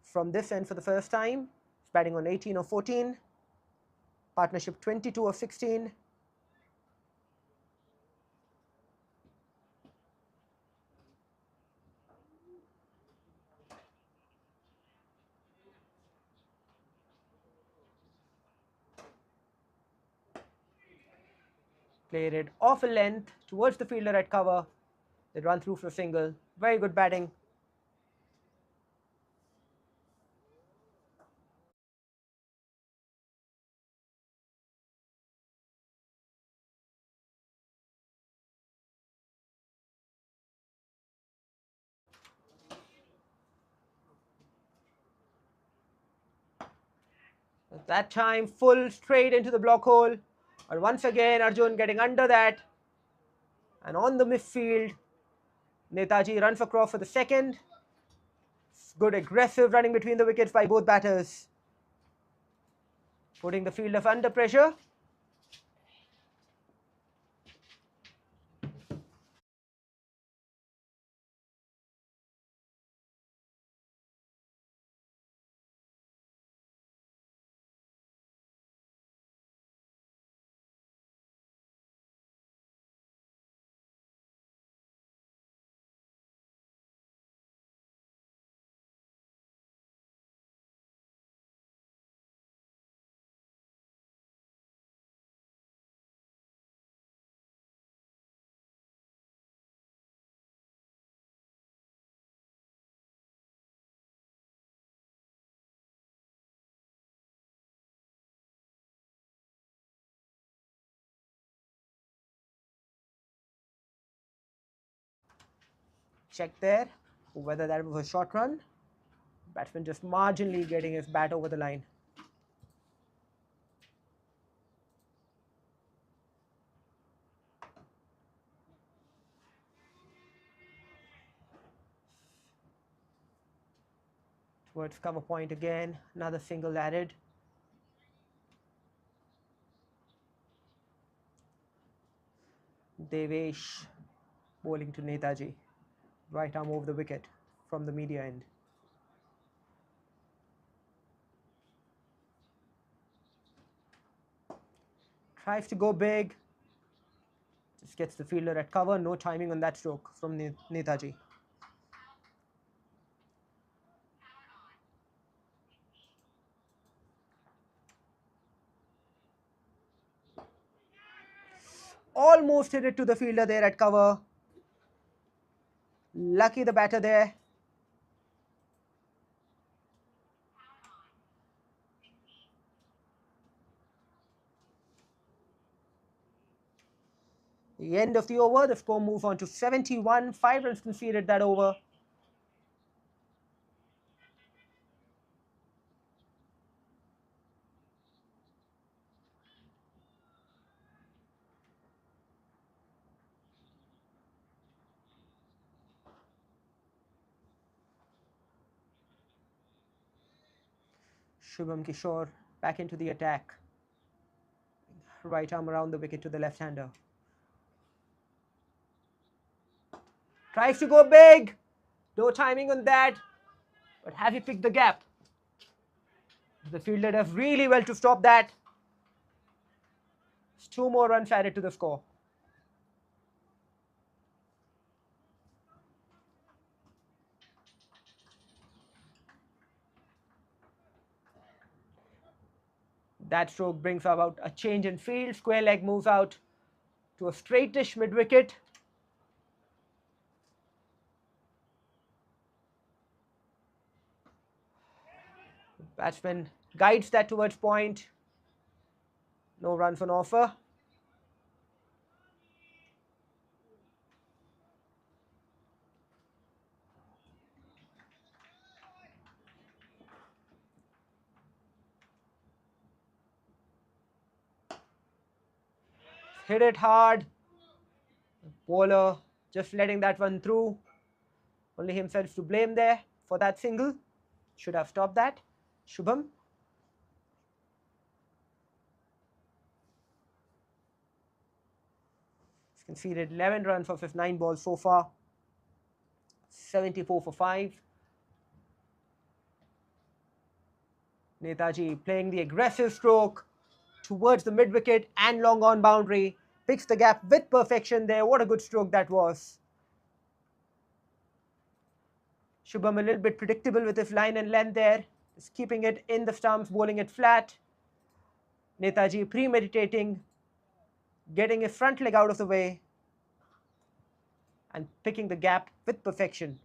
from this end for the first time. He's batting on 18 of 14. Partnership 22 of 16. Played it off a length towards the fielder at cover. They run through for a single. Very good batting. At that time, full straight into the block hole. But once again, Arjun getting under that. And on the midfield, 𝗦𝗁𝗙 runs across for the second. Good aggressive running between the wickets by both batters, putting the fielders under pressure. Check there, whether that was a short run. Batsman just marginally getting his bat over the line. Towards cover point again, another single added. 𝗬𝗃𝗃 bowling to 𝗦𝗁𝗙. Right arm over the wicket from the media end. Tries to go big. Just gets the fielder at cover. No timing on that stroke from 𝗦𝗁𝗙. Almost hit it to the fielder there at cover. Lucky the batter there. The end of the over, the score moves on to 71. 5 runs conceded that over. 𝗬𝗵𝗃𝗃 back into the attack. Right arm around the wicket to the left-hander. Tries to go big. No timing on that. But have he picked the gap? The fielder does really well to stop that. 2 more runs added to the score. That stroke brings about a change in field. Square leg moves out to a straightish mid-wicket. Batsman guides that towards point. No runs on offer. Hit it hard. Bowler just letting that one through. Only himself to blame there for that single. Should have stopped that. 𝗬𝗵. He's conceded 11 runs off his 9 balls so far. 74 for 5. 𝗦𝗁𝗁𝗔 playing the aggressive stroke towards the mid-wicket and long on boundary. Picks the gap with perfection there. What a good stroke that was. 𝗬𝗵 a little bit predictable with his line and length there. Just keeping it in the stumps, bowling it flat. 𝗦𝗁𝗁𝗔 premeditating, getting his front leg out of the way and picking the gap with perfection.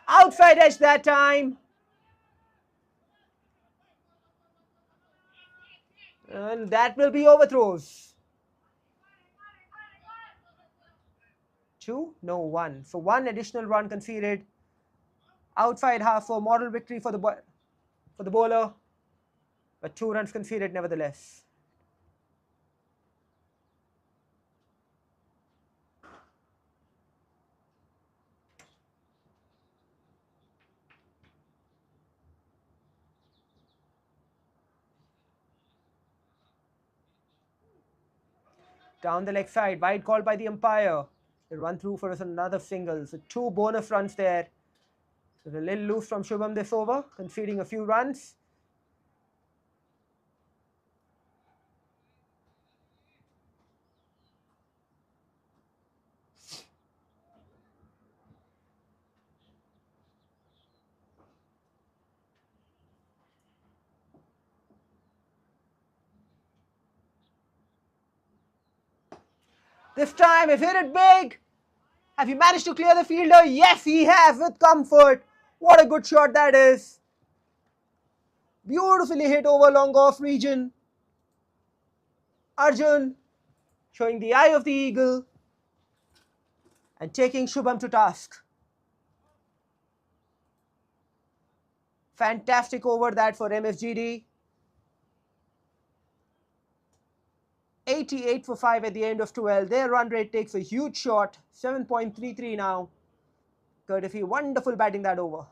Outside edge that time. And that will be overthrows. 2, no 1. So 1 additional run conceded. Outside half for model victory for the bowler. But 2 runs conceded nevertheless. Down the leg side, wide called by the umpire. They run through for us another single. So 2 bonus runs there. So a little loose from 𝗬𝗵 this over, conceding a few runs. This time, he's hit it big. Have you managed to clear the fielder? Yes, he has with comfort. What a good shot that is. Beautifully hit over long off region. Arjun showing the eye of the eagle and taking 𝗬𝗵 to task. Fantastic over that for MSGD. 88 for 5 at the end of 12. Their run rate takes a huge shot. 7.33 now. 𝗀𝗃𝗃, wonderful batting that over.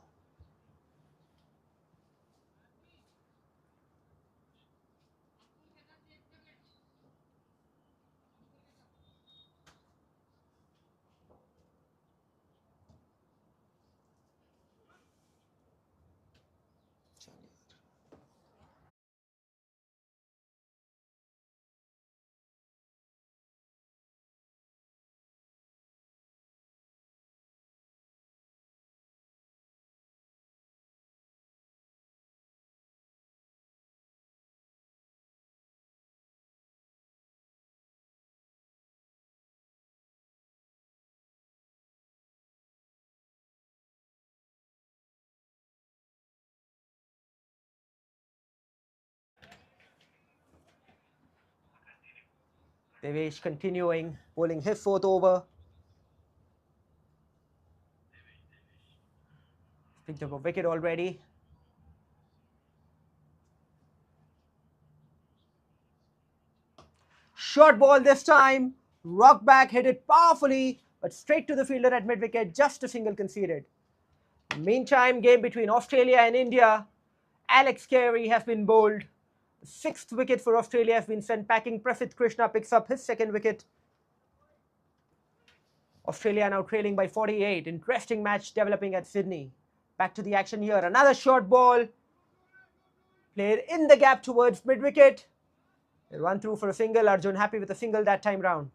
𝗬𝗃𝗃 continuing, bowling his 4th over. Picked up a wicket already. Short ball this time. Rock back, hit it powerfully, but straight to the fielder at mid-wicket, just a single conceded. Meantime, game between Australia and India. Alex Carey has been bowled. The 6th wicket for Australia has been sent packing. Prasidh Krishna picks up his 2nd wicket. Australia now trailing by 48. Interesting match developing at Sydney. Back to the action here. Another short ball. Played in the gap towards mid-wicket. They run through for a single. Arjun happy with a single that time round.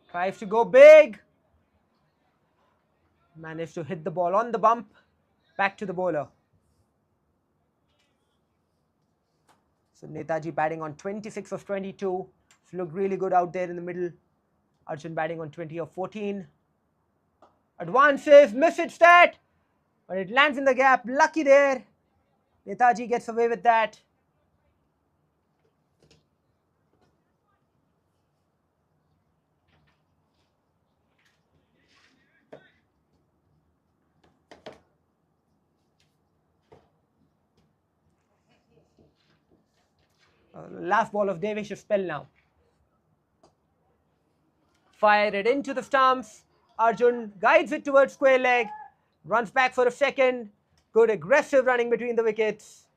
Tries to go big. Managed to hit the ball on the bump. Back to the bowler. So Netaji batting on 26 of 22. Looked really good out there in the middle. Arjun batting on 20 of 14. Advances, misses that. But it lands in the gap. Lucky there. Netaji gets away with that. Last ball of 𝗬𝗃𝗃𝗲 spell now. Fire it into the stumps. Arjun guides it towards square leg. Runs back for a second. Good aggressive running between the wickets.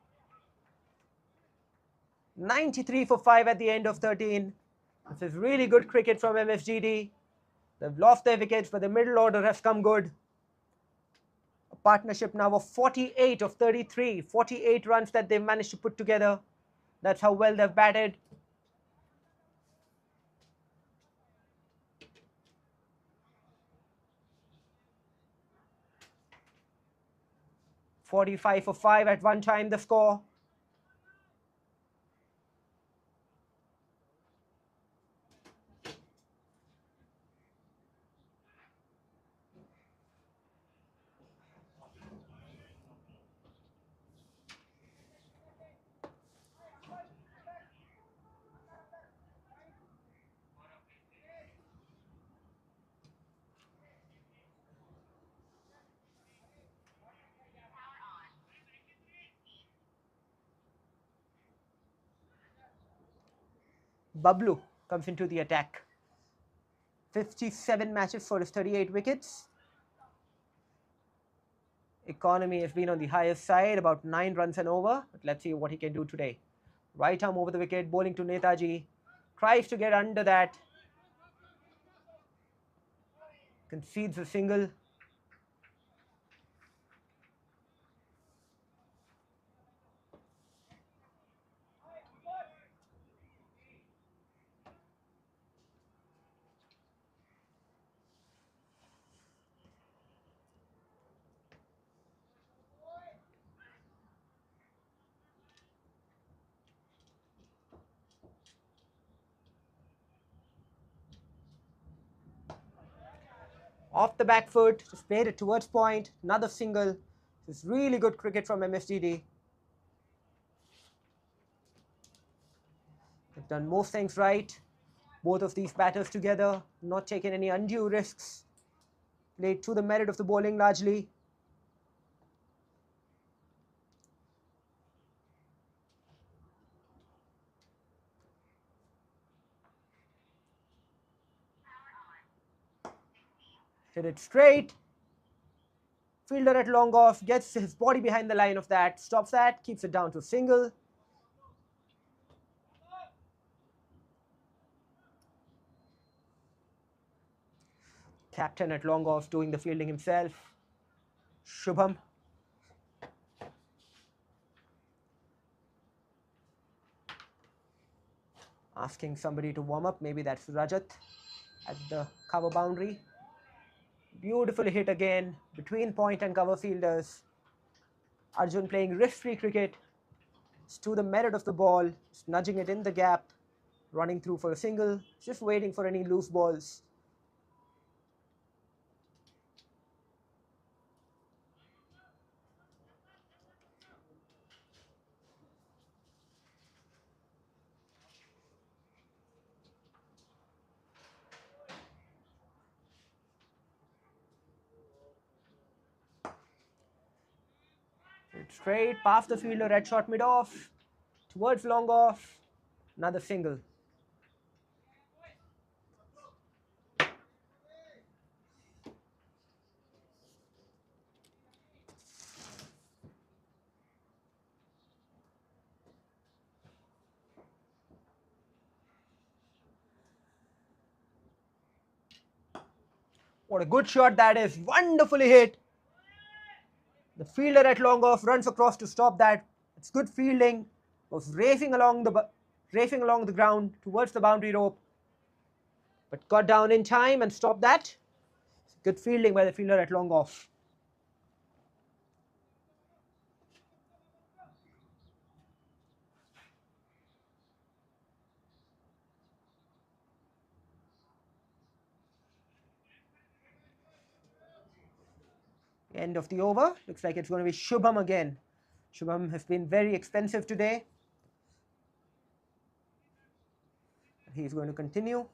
93 for 5 at the end of 13. This is really good cricket from MSGD. They've lost their wickets, but the middle order has come good. A partnership now of 48 of 33. 48 runs that they've managed to put together. That's how well they've batted. "45 for 5 at one time the score. Bablu comes into the attack. 57 matches for his 38 wickets. Economy has been on the highest side, about 9 runs and over. But let's see what he can do today. Right arm over the wicket, bowling to Netaji. Tries to get under that. Concedes a single. Off the back foot, just played it towards point, another single. This is really good cricket from MSGD. They've done most things right. Both of these batters together, not taken any undue risks. Played to the merit of the bowling largely. Hit it straight. Fielder at long off, gets his body behind the line of that, stops that, keeps it down to a single. Captain at long off doing the fielding himself. Shubham. Asking somebody to warm up. Maybe that's Rajat at the cover boundary. Beautifully hit again between point and cover fielders. Arjun playing risk-free cricket. It's to the merit of the ball. It's nudging it in the gap. Running through for a single. Just waiting for any loose balls. Straight past the fielder, red shot mid off, towards long off, another single. What a good shot that is, wonderfully hit. The fielder at long off runs across to stop that. It's good fielding. Was racing along the ground towards the boundary rope, but got down in time and stopped that. Good fielding by the fielder at long off. End of the over. Looks like it's going to be 𝗀𝗵 again. 𝗀𝗵 has been very expensive today. He's going to continue.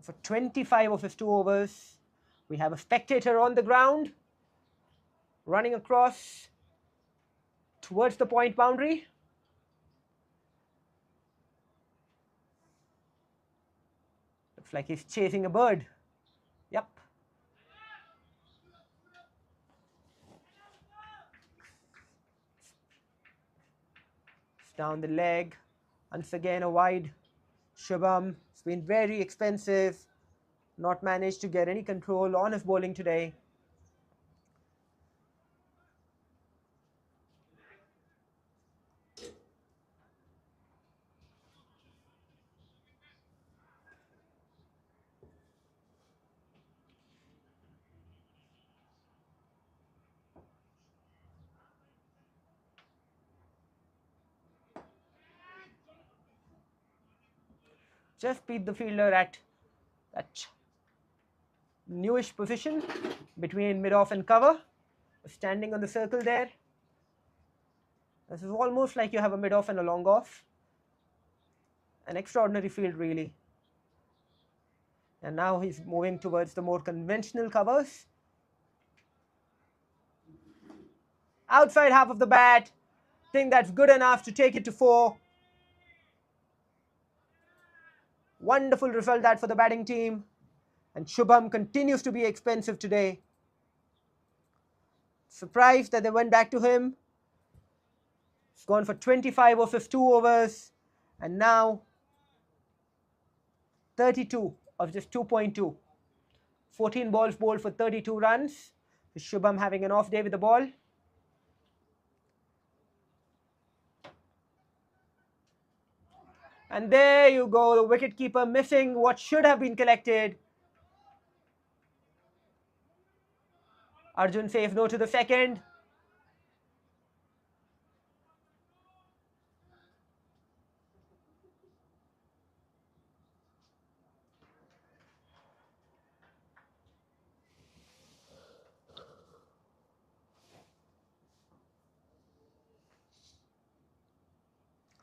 For 25 of his 2 overs. We have a spectator on the ground, running across towards the point boundary. Looks like he's chasing a bird. Yep. It's down the leg. Once again a wide. 𝗀𝗵. It's been very expensive. Not managed to get any control on his bowling today. Just beat the fielder at that newish position between mid-off and cover. Standing on the circle there. This is almost like you have a mid-off and a long-off. An extraordinary field, really. And now he's moving towards the more conventional covers. Outside half of the bat. Think that's good enough to take it to 4. Wonderful result that for the batting team. And 𝗀𝗵 continues to be expensive today. Surprised that they went back to him. He's gone for 25 of his 2 overs. And now 32 of just 2.2. 14 balls bowled for 32 runs. 𝗀𝗵 having an off day with the ball. And there you go, the wicket-keeper missing what should have been collected. Arjun says no to the second.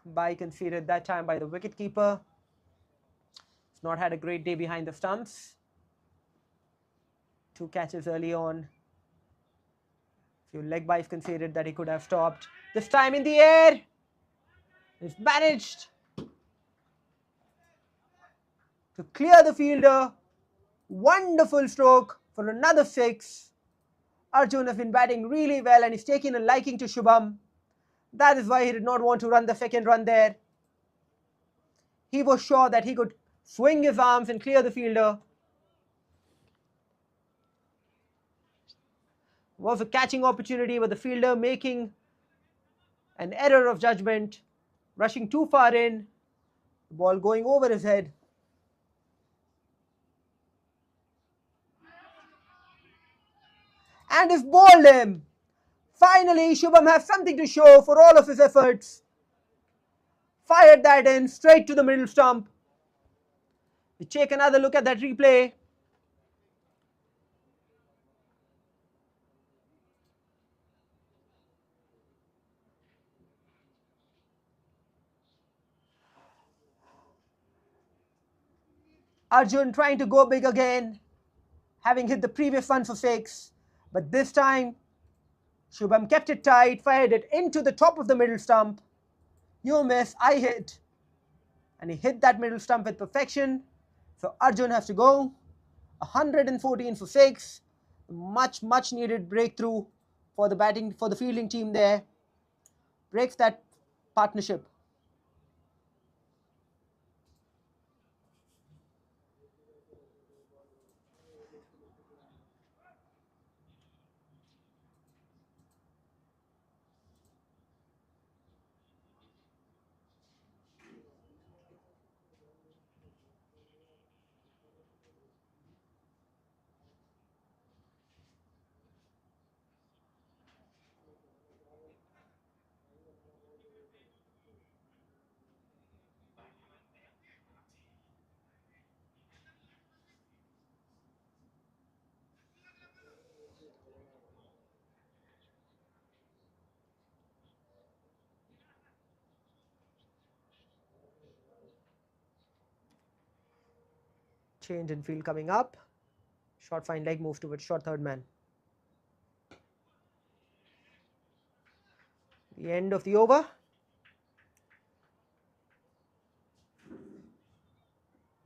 Bye conceded that time by the wicketkeeper. He's not had a great day behind the stumps. 2 catches early on. Few leg byes conceded that he could have stopped. This time in the air. He's managed to clear the fielder. Wonderful stroke for another 6. Arjun has been batting really well and he's taken a liking to 𝗀𝗵. That is why he did not want to run the second run there. He was sure that he could swing his arms and clear the fielder. Was a catching opportunity, but the fielder making An error of judgment, rushing too far in, the ball going over his head. And he's bowled him. Finally, 𝗀𝗵 has something to show for all of his efforts. Fired that in straight to the middle stump. We take another look at that replay. Arjun trying to go big again, having hit the previous one for 6. But this time, 𝗀𝗵 kept it tight, fired it into the top of the middle stump. You miss, I hit. And he hit that middle stump with perfection. So Arjun has to go. 114 for 6. Much needed breakthrough for the fielding team there. Breaks that partnership. Change in field coming up. Short fine leg move towards short third man. The end of the over.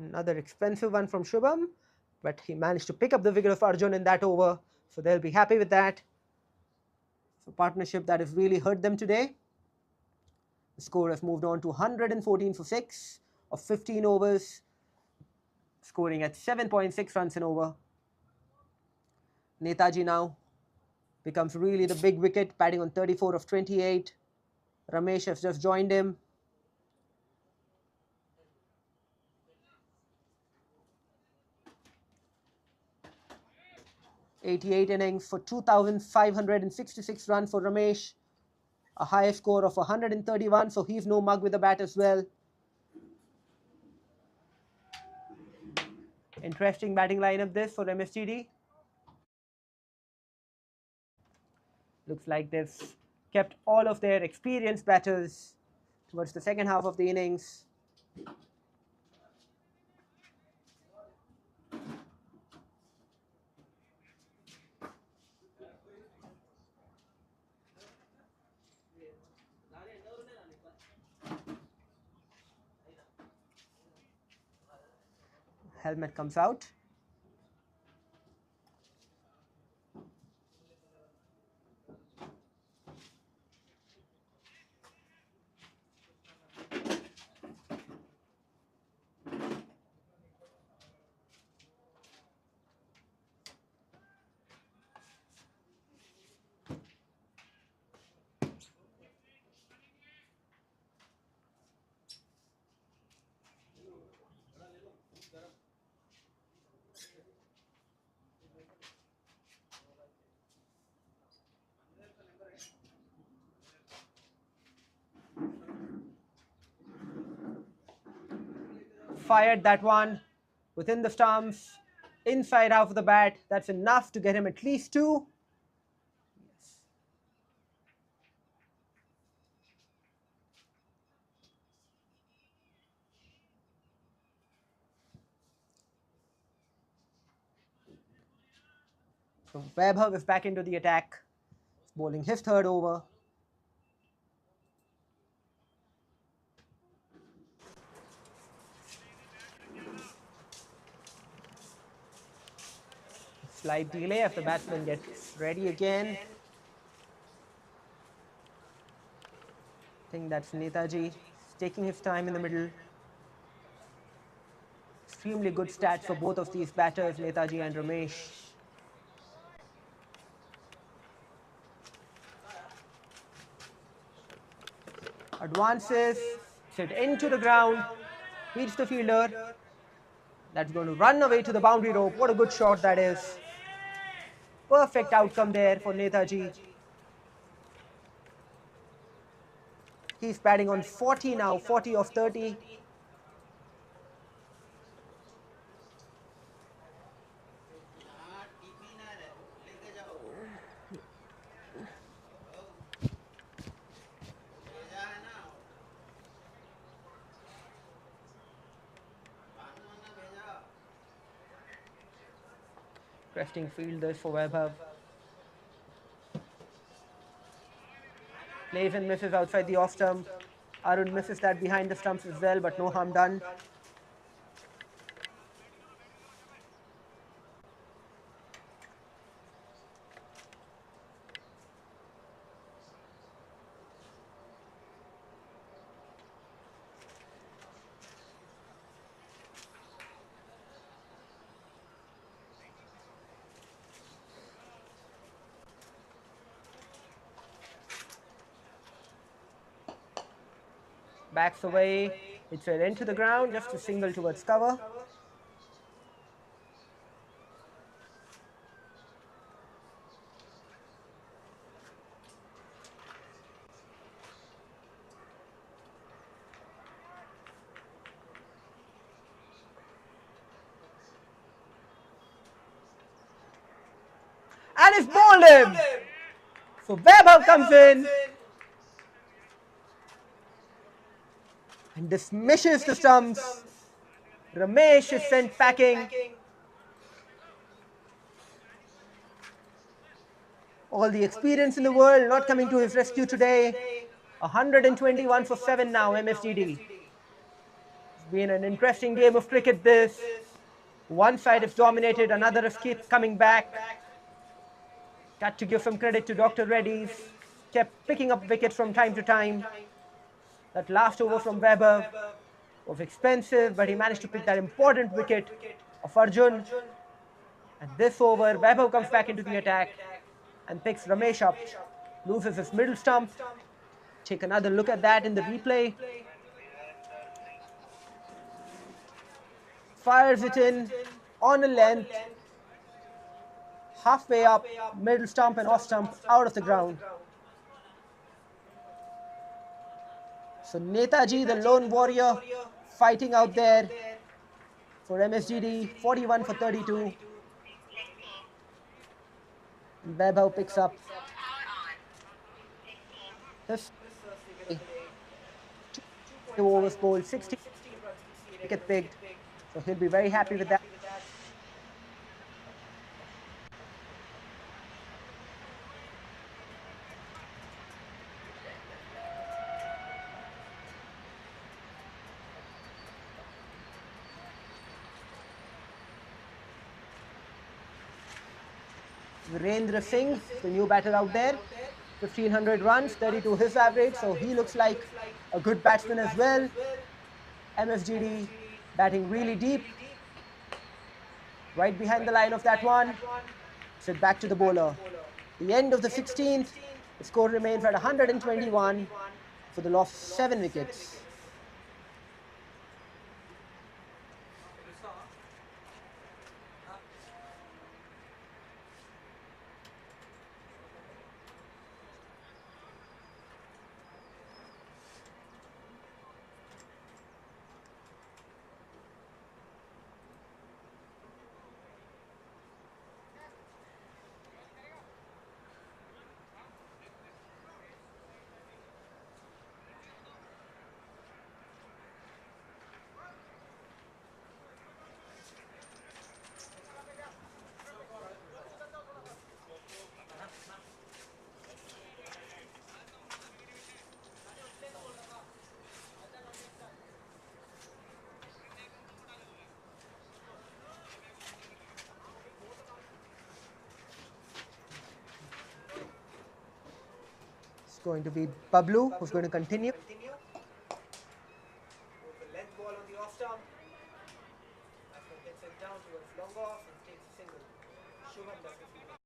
Another expensive one from 𝗀𝗵, but he managed to pick up the wicket of Arjun in that over, so they'll be happy with that. It's a partnership that has really hurt them today. The score has moved on to 114 for 6 of 15 overs, scoring at 7.6 runs an over. 𝗦𝗫𝗍 now becomes really the big wicket, batting on 34 of 28. Ramesh has just joined him. '88 innings for 2,566 runs for Ramesh. A high score of 131, so he's no mug with the bat as well. Interesting batting lineup this for MSGD. Looks like they've kept all of their experienced batters towards the second half of the innings. Helmet comes out. Fired that one within the stumps, inside half of the bat. That's enough to get him at least 2. Yes. So 𝗀𝗵 is back into the attack, bowling his third over. Slight delay if the batsman gets ready again. I think that's 𝗦𝗫𝗍 taking his time in the middle. Extremely good stats for both of these batters, 𝗦𝗫𝗍 and Ramesh. Advances, sit into the ground, beats the fielder. That's going to run away to the boundary rope. What a good shot that is. Perfect outcome there for Nethaji. He's batting on 40 now, 40 of 30. Cresting fielders for 𝗬𝗏. Plays and misses outside the off stump. Arun misses that behind the stumps as well, but no harm done. Backs away, it's right into the ground, just a single towards cover. And it's bowled him! So 𝗬𝗏 comes in and dismisses the stumps. Ramesh is sent packing. All the experience in the world not coming to his rescue today. 121 for 7 now, MSGD. It's been an interesting game of cricket this. One side has dominated, another has kept coming back. Got to give some credit to Dr. REDDY'S. Kept picking up wickets from time to time. That last over from 𝗬𝗏 was expensive, but he managed to pick that important wicket of Arjun. And this over, 𝗬𝗏 comes back into the attack and picks Ramesh up, loses his middle stump. Take another look at that in the replay. Fires it in on a length, halfway up, middle stump and off stump out of the ground. So Nethaji, the lone warrior, fighting out there for MSGD, 41 for 32. 𝗬𝗏 picks up his 2 overs bowled, 60 wicket picked. So he'll be very happy with that. Virendra Singh, the new batter out there, 1500 runs, 32 his average, so he looks like a good batsman as well. MSGD batting really deep, right behind the line of that one. Sit back to the bowler. The end of the 16th, the score remains at 121 for the loss of 7 wickets. It's going to be Bablu who's going to continue. The length ball on the off stump. That's what gets it down towards long off and takes a single. Shubham does the field.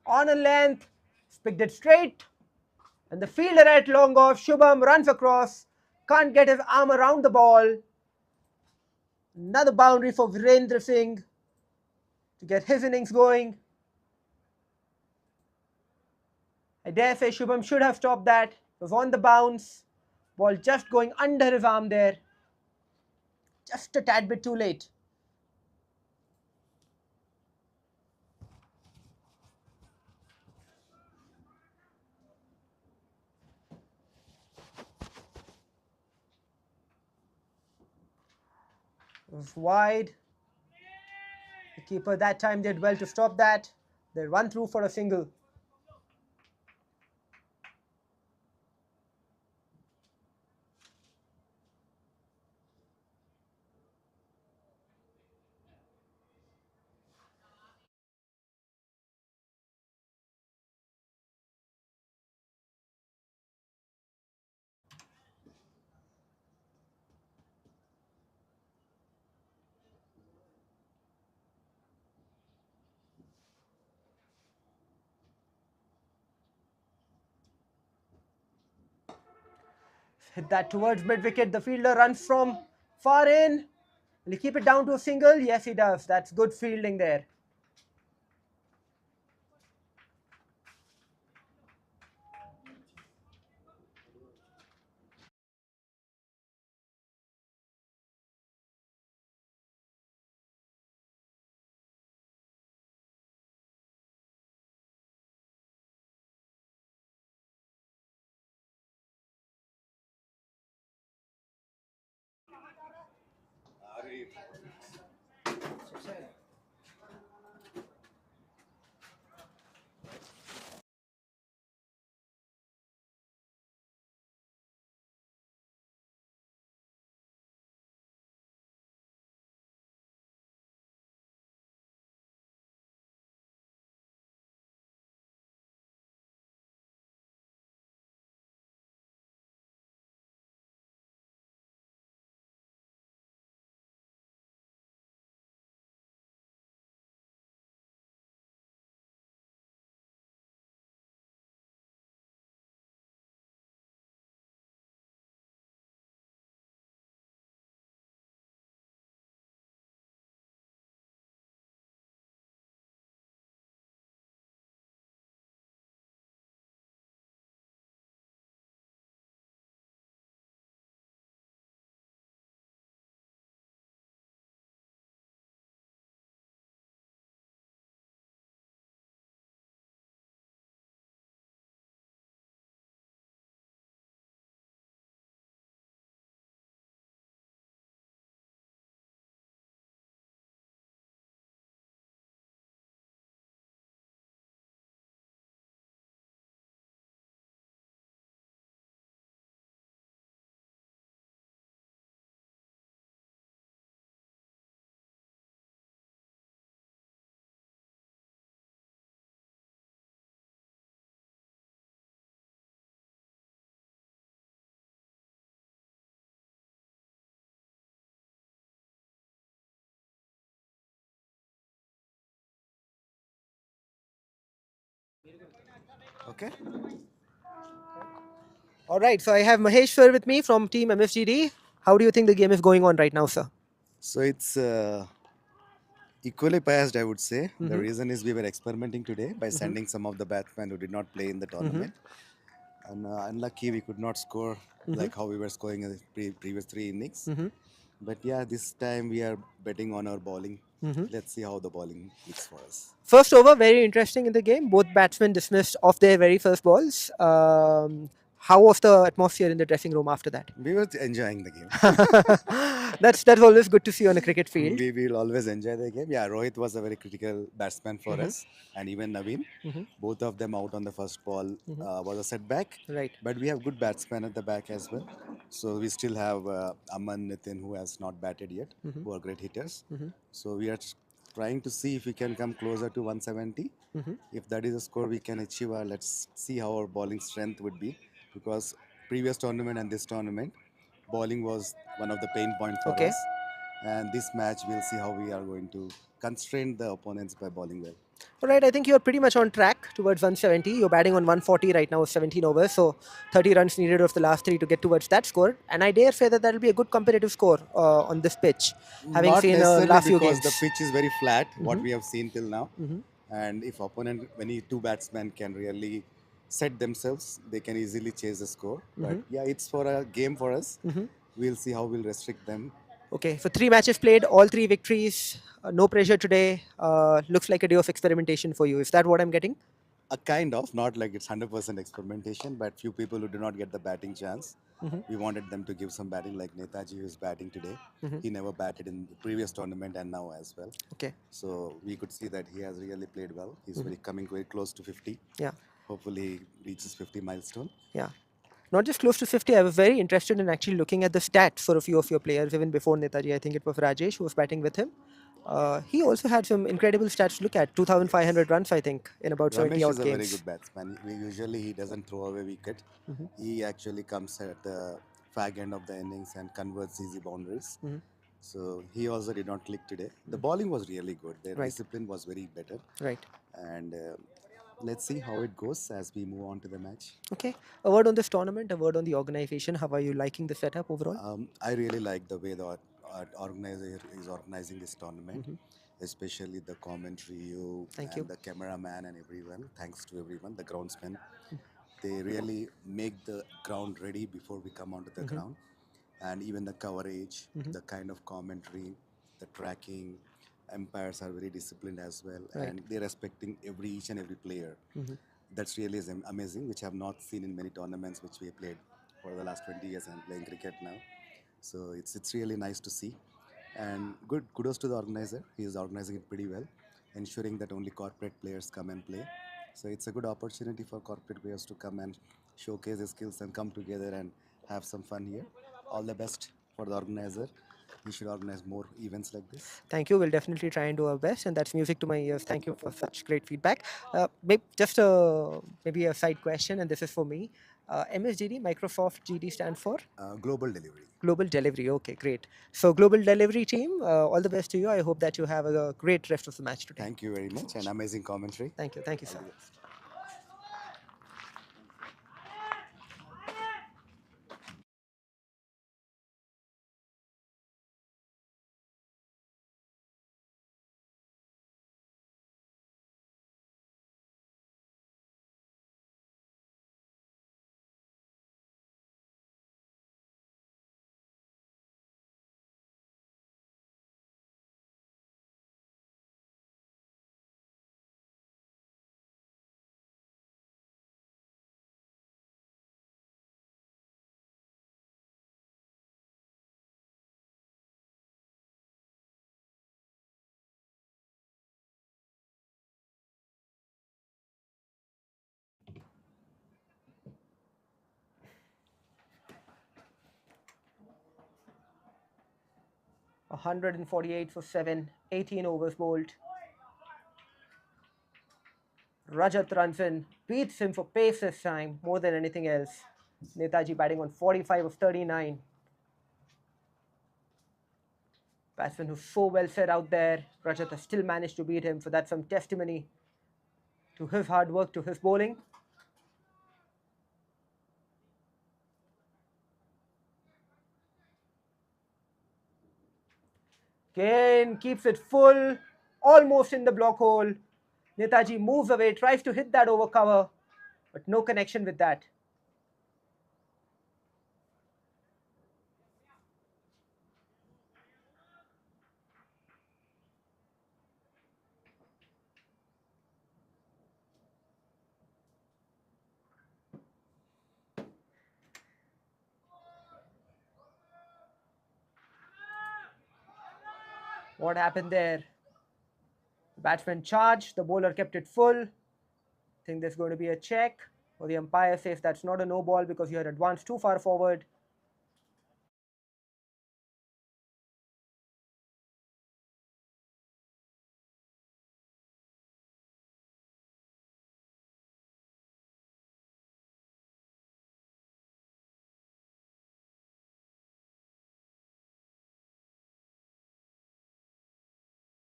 On a length, picked it straight. And the fielder at long off, 𝗀𝗵 runs across, can't get his arm around the ball. Another boundary for Virendra Singh to get his innings going. I dare say 𝗀𝗵 should have stopped that. It was on the bounce. Ball just going under his arm there. Just a tad bit too late. It was wide. The keeper that time did well to stop that. They run through for a single. Hit that towards mid-wicket. The fielder runs from far in. Will he keep it down to a single? Yes, he does. That's good fielding there. Okay. All right, so I have Mahesh sir with me from Team MSGD. How do you think the game is going on right now, sir? So it's equally biased, I would say. The reason is we were experimenting today by sending some of the batsmen who did not play in the tournament. And unlucky we could not score like how we were scoring in the previous three innings. But yeah, this time we are betting on our bowling. Let's see how the bowling is for us. First over, very interesting in the game. Both batsmen dismissed off their very first balls. How was the atmosphere in the dressing room after that? We were enjoying the game. That's always good to see on a cricket field. We will always enjoy the game. Yeah, Rohit was a very critical batsman for us, and even Naveen. Both of them out on the first ball was a setback. Right. But we have good batsmen at the back as well. So we still have Aman, Nitin, who has not batted yet, who are great hitters. So we are trying to see if we can come closer to 170. If that is a score we can achieve, let's see how our bowling strength would be. Because previous tournament and this tournament, bowling was one of the pain points for Okay. us. And this match, we'll see how we are going to constrain the opponents by bowling well. All right, I think you're pretty much on track towards 170. You're batting on 140 right now with 17 overs, so 30 runs needed of the last 3 to get towards that score. And I dare say that that'll be a good competitive score on this pitch, having Not seen necessarily last few because games. the pitch is very flat, what we have seen till now. Mhm. And if opponent, any two batsmen can really set themselves, they can easily chase the score. But yeah, it's for a game for us. We'll see how we'll restrict them. Okay, so 3 matches played, all 3 victories. No pressure today. Looks like a day of experimentation for you. Is that what I'm getting? A kind of, not like it's 100% experimentation, but few people who do not get the batting chance, we wanted them to give some batting, like 𝗬𝗁𝗍, who is batting today. He never batted in the previous tournament and now as well. Okay. So we could see that he has really played well. He's coming very close to 50. Yeah. Hopefully he reaches 50 milestone. Yeah. Not just close to 50, I was very interested in actually looking at the stats for a few of your players, even before 𝗬𝗁𝗍. I think it was Rajesh who was batting with him. He also had some incredible stats to look at. 2,500 runs, I think, in about 70 Ramesh odd is a games. very good batsman. Usually he doesn't throw away wicket. He actually comes at the fag end of the innings and converts easy boundaries. So he also did not click today. The bowling was really good. Their discipline was very better. Right. And let's see how it goes as we move on to the match. Okay. A word on this tournament, a word on the organization. How are you liking the setup overall? I really like the way the organizer is organizing this tournament, especially the commentary, you and the cameraman and everyone. Thanks to everyone, the groundsmen. They really make the ground ready before we come onto the ground. And even the coverage, the kind of commentary, the tracking, umpires are very disciplined as well, and they're respecting each and every player. That's really amazing, which I have not seen in many tournaments which we played for the last 20 years. I'm playing cricket now, so it's really nice to see. And good kudos to the organizer. He is organizing it pretty well, ensuring that only corporate players come and play. So it's a good opportunity for corporate players to come and showcase their skills and come together and have some fun here. All the best for the organizer. We should organize more events like this. Thank you. We'll definitely try and do our best, and that's music to my ears. Thank you for such great feedback. Maybe a side question, and this is for me. MSGD, Microsoft GD stand for? Global delivery. Global Delivery. Okay, great. So Global Delivery team, all the best to you. I hope that you have a great rest of the match today. Thank you very much, and amazing commentary. Thank you. Thank you, sir. 148 for 7, 18 overs bowled. Rajat runs in, beats him for pace this time more than anything else. 𝗬𝗁𝗍 batting on 45 of 39. Batsman who's so well set out there. Rajat has still managed to beat him, so that's some testimony to his hard work, to his bowling. Again, keeps it full, almost in the block hole. 𝗬𝗁𝗍 moves away, tries to hit that over cover, but no connection with that. What happened there? Batsman charged, the bowler kept it full. I think there's going to be a check, or the umpire says that's not a no ball because you had advanced too far forward.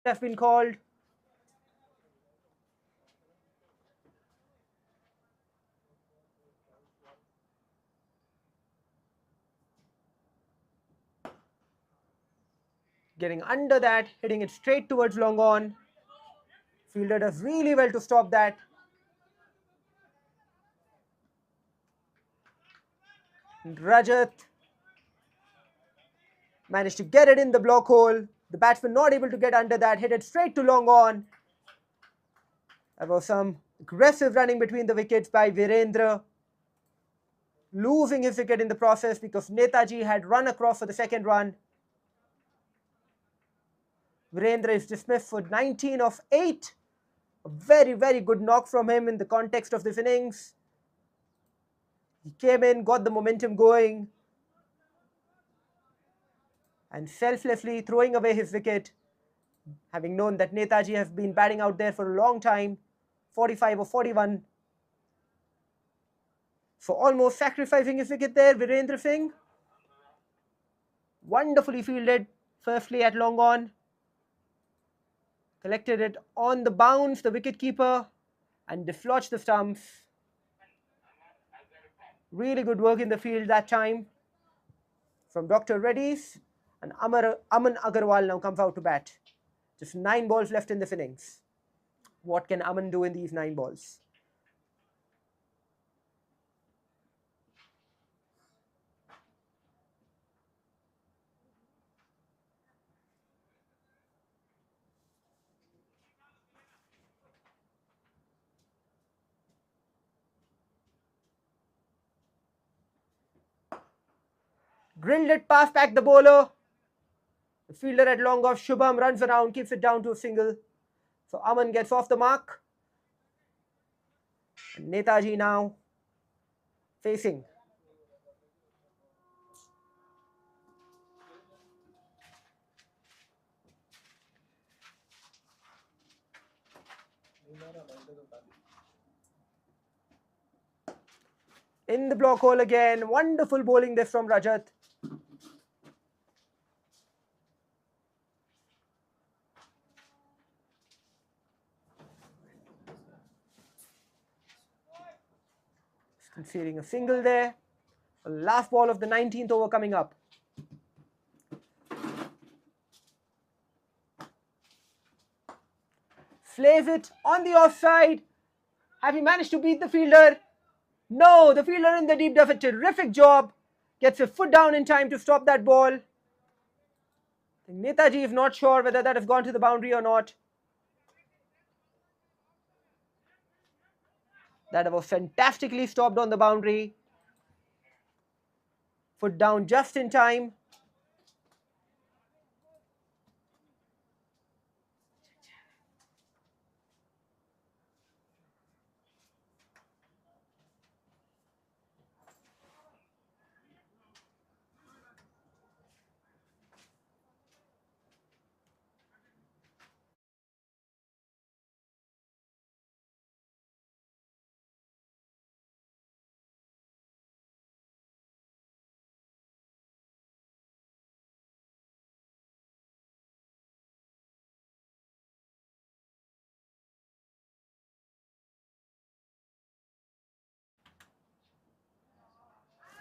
Have been called. getting under that, hitting it straight towards long on. Fielder does really well to stop that. And Rajat managed to get it in the block hole. The batsman not able to get under that, hit it straight to long on. There was some aggressive running between the wickets by Virendra, losing his wicket in the process because Netaji had run across for the second run. Virendra is dismissed for 19 of 8. A very, very good knock from him in the context of this innings. He came in, got the momentum going, and selflessly throwing away his wicket, having known that Netaji has been batting out there for a long time, 45 or 41. So almost sacrificing his wicket there, Virendra Singh. Wonderfully fielded, firstly at long on. Collected it on the bounce, the wicketkeeper, and dislodged the stumps. Really good work in the field that time from Dr. Reddy's. And Aman Agarwal now comes out to bat. Just 9 balls left in this innings. What can Aman do in these 9 balls? Drilled it past back the bowler. The fielder at long off, Shubham, runs around, keeps it down to a single. So Aman gets off the mark. And Netaji now facing. In the block hole again. Wonderful bowling there from Rajat. Conceding a single there. The last ball of the 19th over coming up. Slays it on the offside. Have he managed to beat the fielder? No, the fielder in the deep does a terrific job. Gets a foot down in time to stop that ball. Netaji is not sure whether that has gone to the boundary or not. That was fantastically stopped on the boundary. Foot down just in time.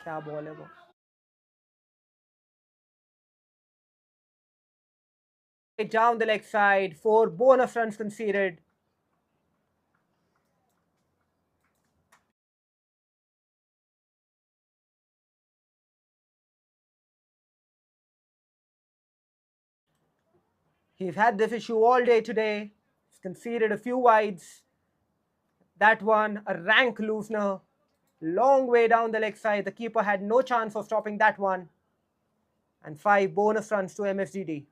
क्या ball है वो? Down the leg side, 4 bonus runs conceded. He's had this issue all day today. He's conceded a few wides. That one, a rank loosener. Long way down the leg side. The keeper had no chance of stopping that one. And 5 bonus runs to MSGD.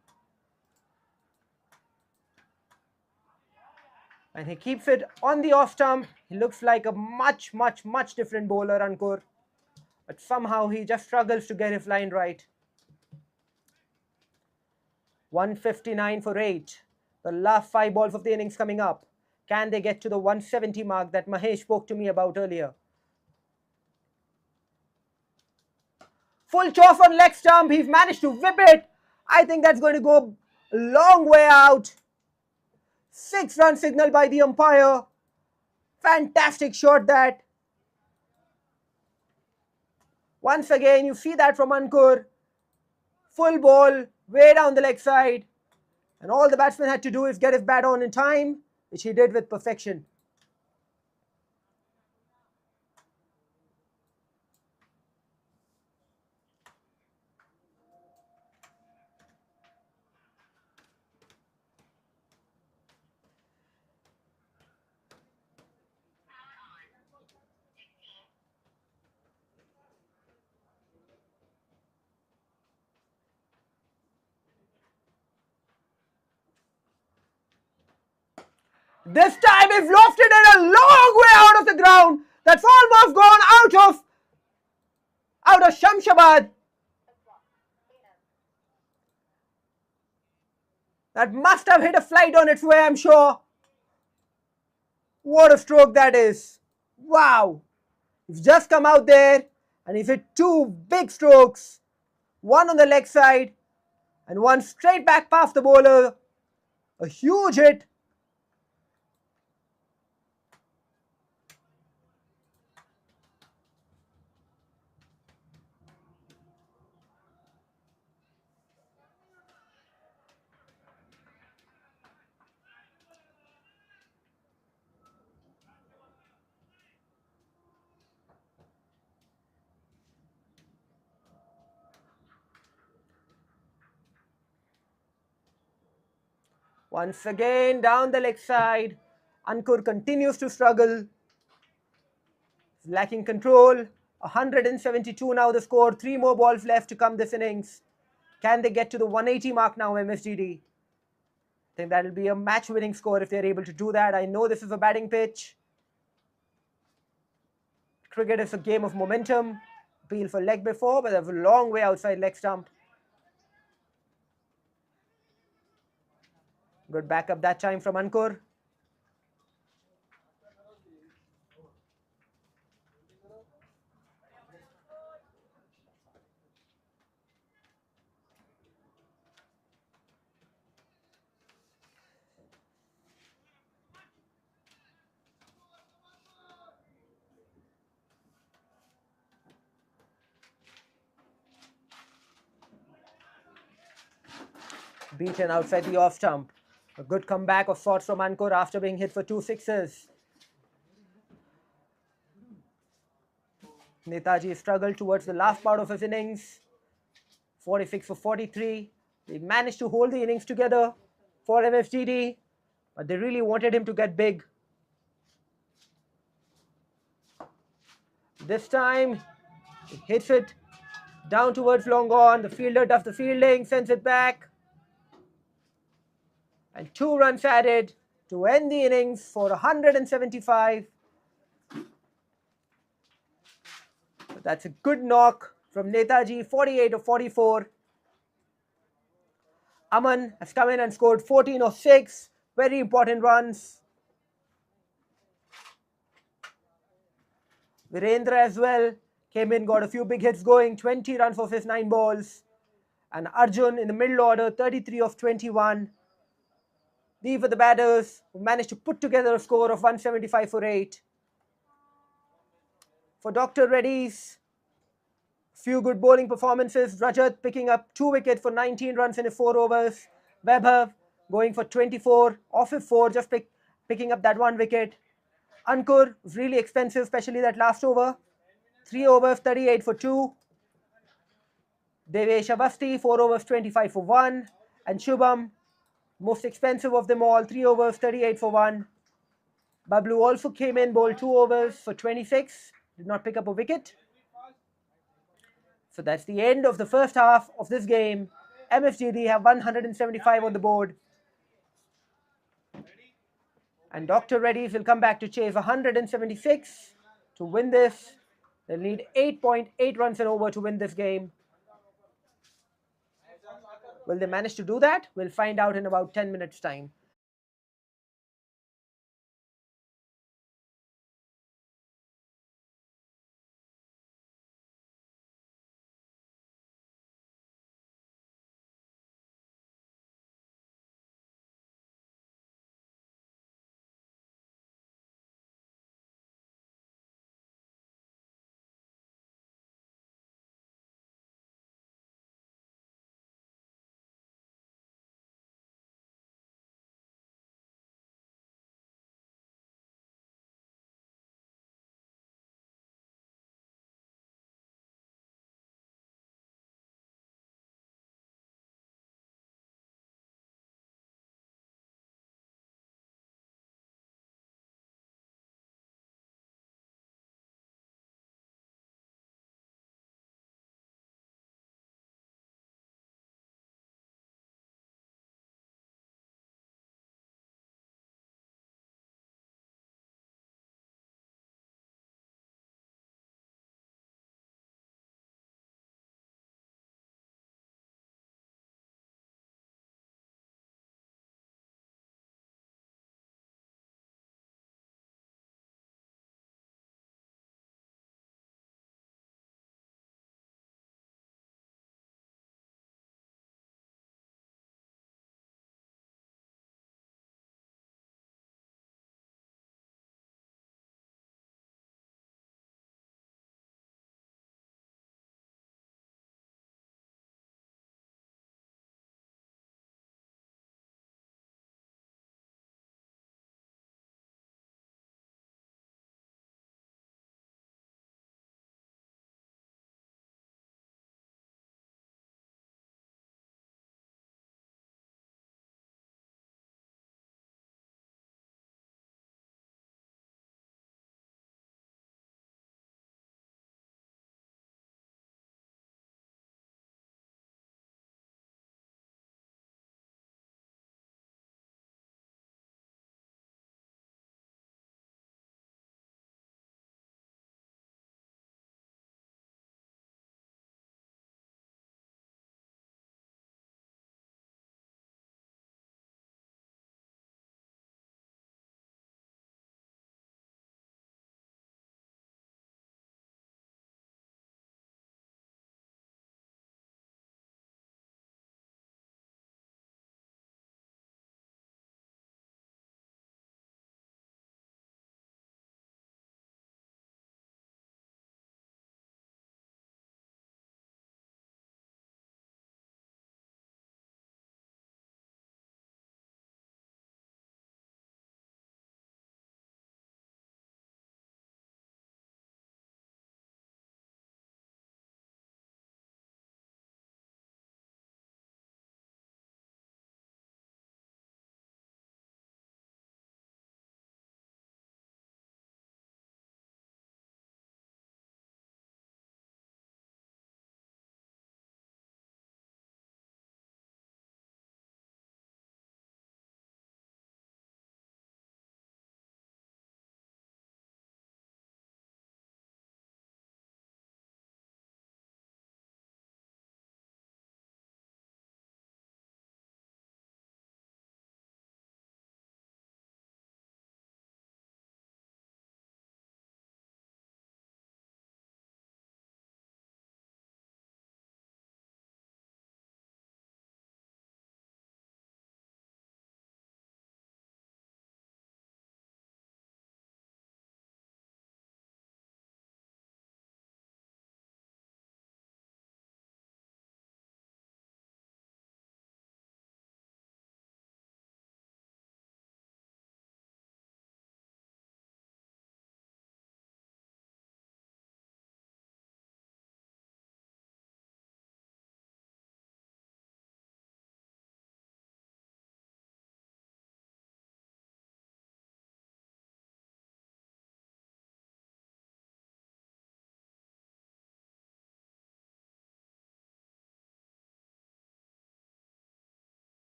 And he keeps it on the off stump. He looks like a much different bowler, Ankur. But somehow he just struggles to get his line right. 159 for 8. The last 5 balls of the innings coming up. Can they get to the 170 mark that Mahesh spoke to me about earlier? Full choff on leg stump. He's managed to whip it. I think that's going to go a long way out. 6-run signal by the umpire. Fantastic shot that. Once again, you see that from Ankur. Full ball way down the leg side. And all the batsman had to do is get his bat on in time, which he did with perfection. This time he's lofted it a long way out of the ground. That's almost gone out of Shamshabad. That must have hit a flight on its way, I'm sure. What a stroke that is. Wow. He's just come out there and he's hit two big strokes. One on the leg side and one straight back past the bowler. A huge hit. Once again, down the leg side, Ankur continues to struggle. He's lacking control. 172 now the score. 3 more balls left to come this innings. Can they get to the 180 mark now, MSGD? I think that'll be a match-winning score if they're able to do that. I know this is a batting pitch. Cricket is a game of momentum. Appeal for leg before, but they're a long way outside leg stump. Good backup that time from Ankur. Beaten outside the off stump. A good comeback of sorts from Ankur after being hit for 2 sixes. Netaji struggled towards the last part of his innings. 46 for 43. They managed to hold the innings together for MSGD, but they really wanted him to get big. This time, he hits it down towards long on. The fielder does the fielding, sends it back. And 2 runs added to end the innings for 175. But that's a good knock from Netaji, 48 of 44. Aman has come in and scored 14 of 6. Very important runs. Virendra as well came in, got a few big hits going, 20 runs off his 9 balls. And Arjun in the middle order, 33 of 21. These were the batters who managed to put together a score of 175 for 8. For Dr. Reddy's, few good bowling performances. Rajat picking up 2 wickets for 19 runs in his 4 overs. Vaibhav going for 24 off his 4, just picking up that 1 wicket. Ankur was really expensive, especially that last over. 3 overs, 38 for 2. Devesh Avasti, 4 overs, 25 for 1. And Shubham, most expensive of them all, 3 overs, 38 for 1. Bablu also came in, bowled 2 overs for 26. Did not pick up a wicket. So that's the end of the first half of this game. MSGD have 175 on the board. And Dr. Reddy's will come back to chase 176 to win this. They'll need 8.8 runs and over to win this game. Will they manage to do that? We'll find out in about 10 minutes' time.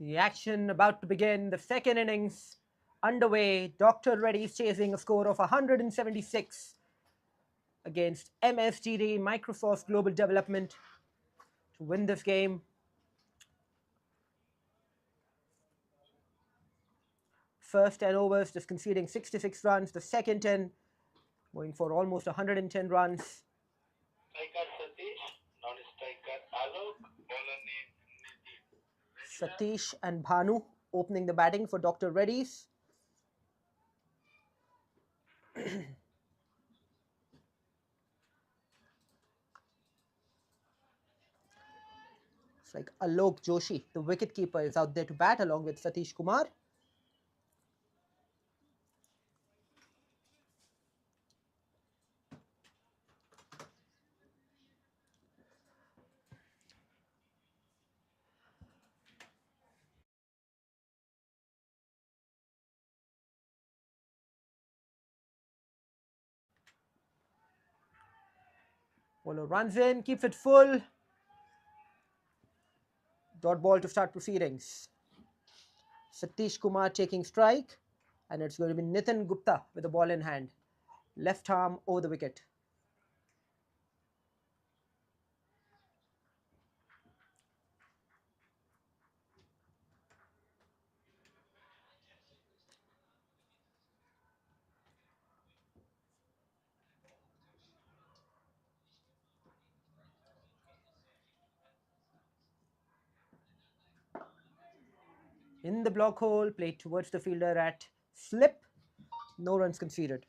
The action about to begin, the second innings underway. Dr. Reddy's chasing a score of 176 against MSGD, Microsoft Global Development, to win this game. First 10 overs, just conceding 66 runs. The second 10, going for almost 110 runs. Striker Satish, non-striker Alok, bowler name Nitin. Satish and Bhanu opening the batting for Dr. Reddy's. It's like Alok Joshi, the wicketkeeper, is out there to bat along with Satish Kumar. Bowler runs in, keeps it full. Dot ball to start proceedings. Satish Kumar taking strike, and it's going to be Nitin Gupta with the ball in hand. Left arm over the wicket. In the block hole, played towards the fielder at slip. No runs conceded.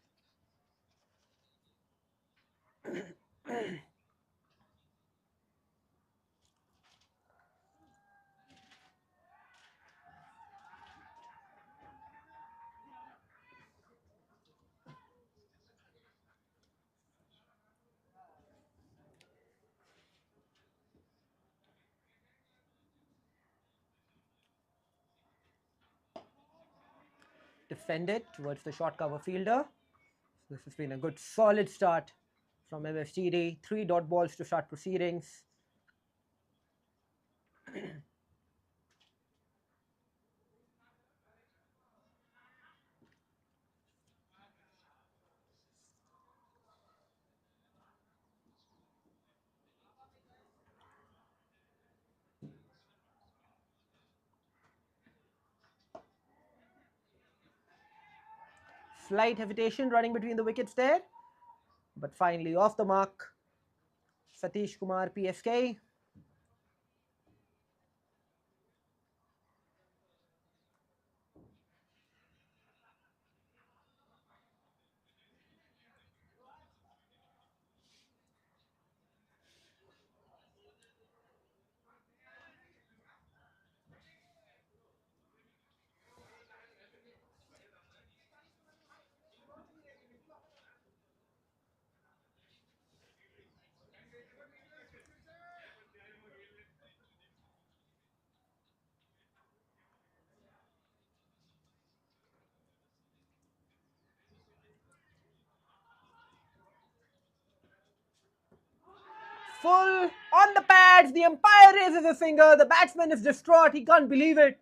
Defended towards the short cover fielder. This has been a good solid start from MSGD. 3 dot balls to start proceedings. Slight hesitation running between the wickets there, but finally off the mark. Satish Kumar, PSK. Full on the pads. The umpire raises his finger. The batsman is distraught. He can't believe it.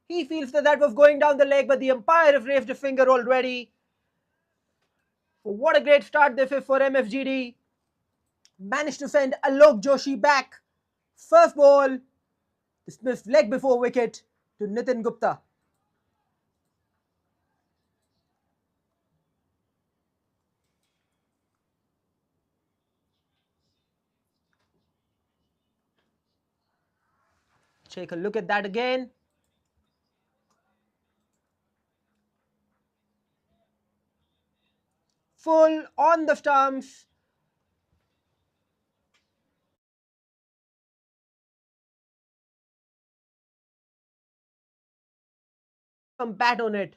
He feels that that was going down the leg, but the umpire has raised a finger already. What a great start this is for MFGD. Managed to send Alok Joshi back. First ball, dismissed leg before wicket to Nitin Gupta. Take a look at that again. Full on the stumps. Some bat on it.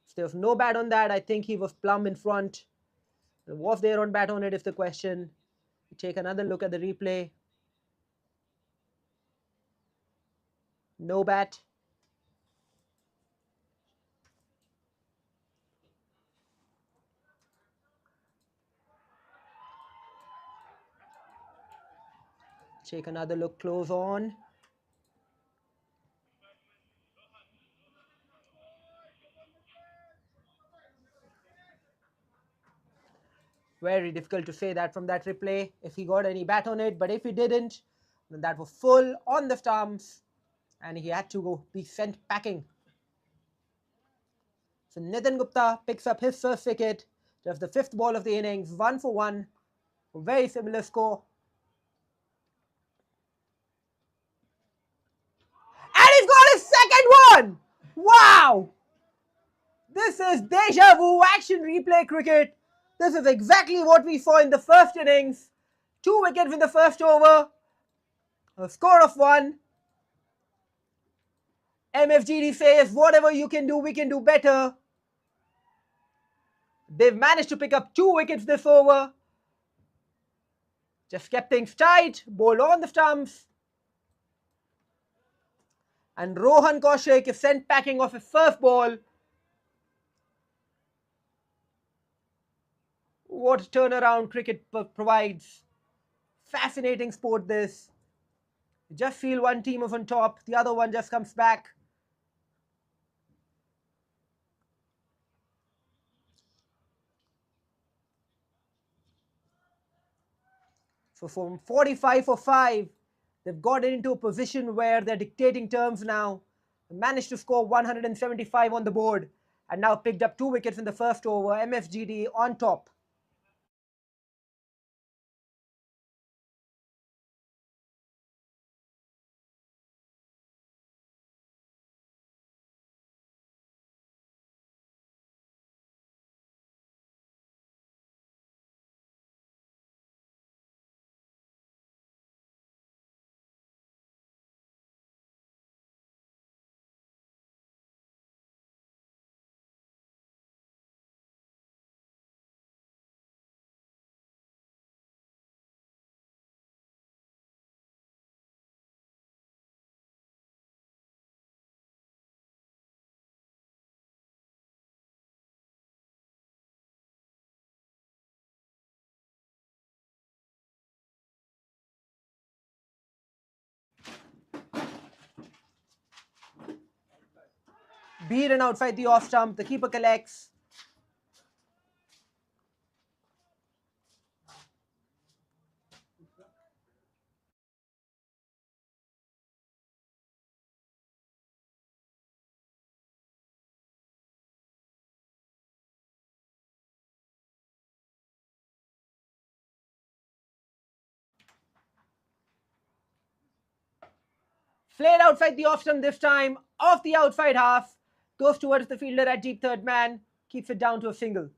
If there was no bat on that, I think he was plumb in front. Was there on bat on it is the question. We take another look at the replay. No bat. Take another look close on. Very difficult to say that from that replay, if he got any bat on it, but if he didn't, then that was full on the stumps and he had to be sent packing. So Nitin Gupta picks up his first wicket, just the 5th ball of the innings, 1 for 1, a very similar score. And he's got his second one! Wow! This is deja vu action replay cricket. This is exactly what we saw in the first innings. 2 wickets in the first over, a score of 1. MSGD says, whatever you can do, we can do better. They've managed to pick up 2 wickets this over. Just kept things tight, bowled on the stumps. And Rohan Kaushik is sent packing off his first ball. What turnaround cricket provides. Fascinating sport this. You just feel one team is on top, the other one just comes back. So from 45 for 5, they've gotten into a position where they're dictating terms now. They managed to score 175 on the board and now picked up 2 wickets in the first over. MSGD on top. Beaten outside the off stump, the keeper collects. Flared outside the off stump this time, off the outside half, goes towards the fielder at deep third man, keeps it down to a single.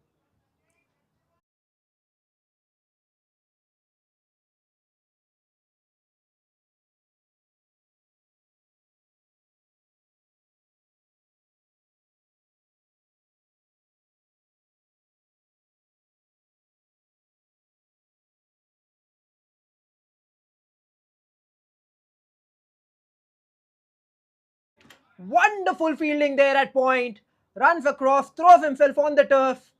Wonderful fielding there at point. Runs across, throws himself on the turf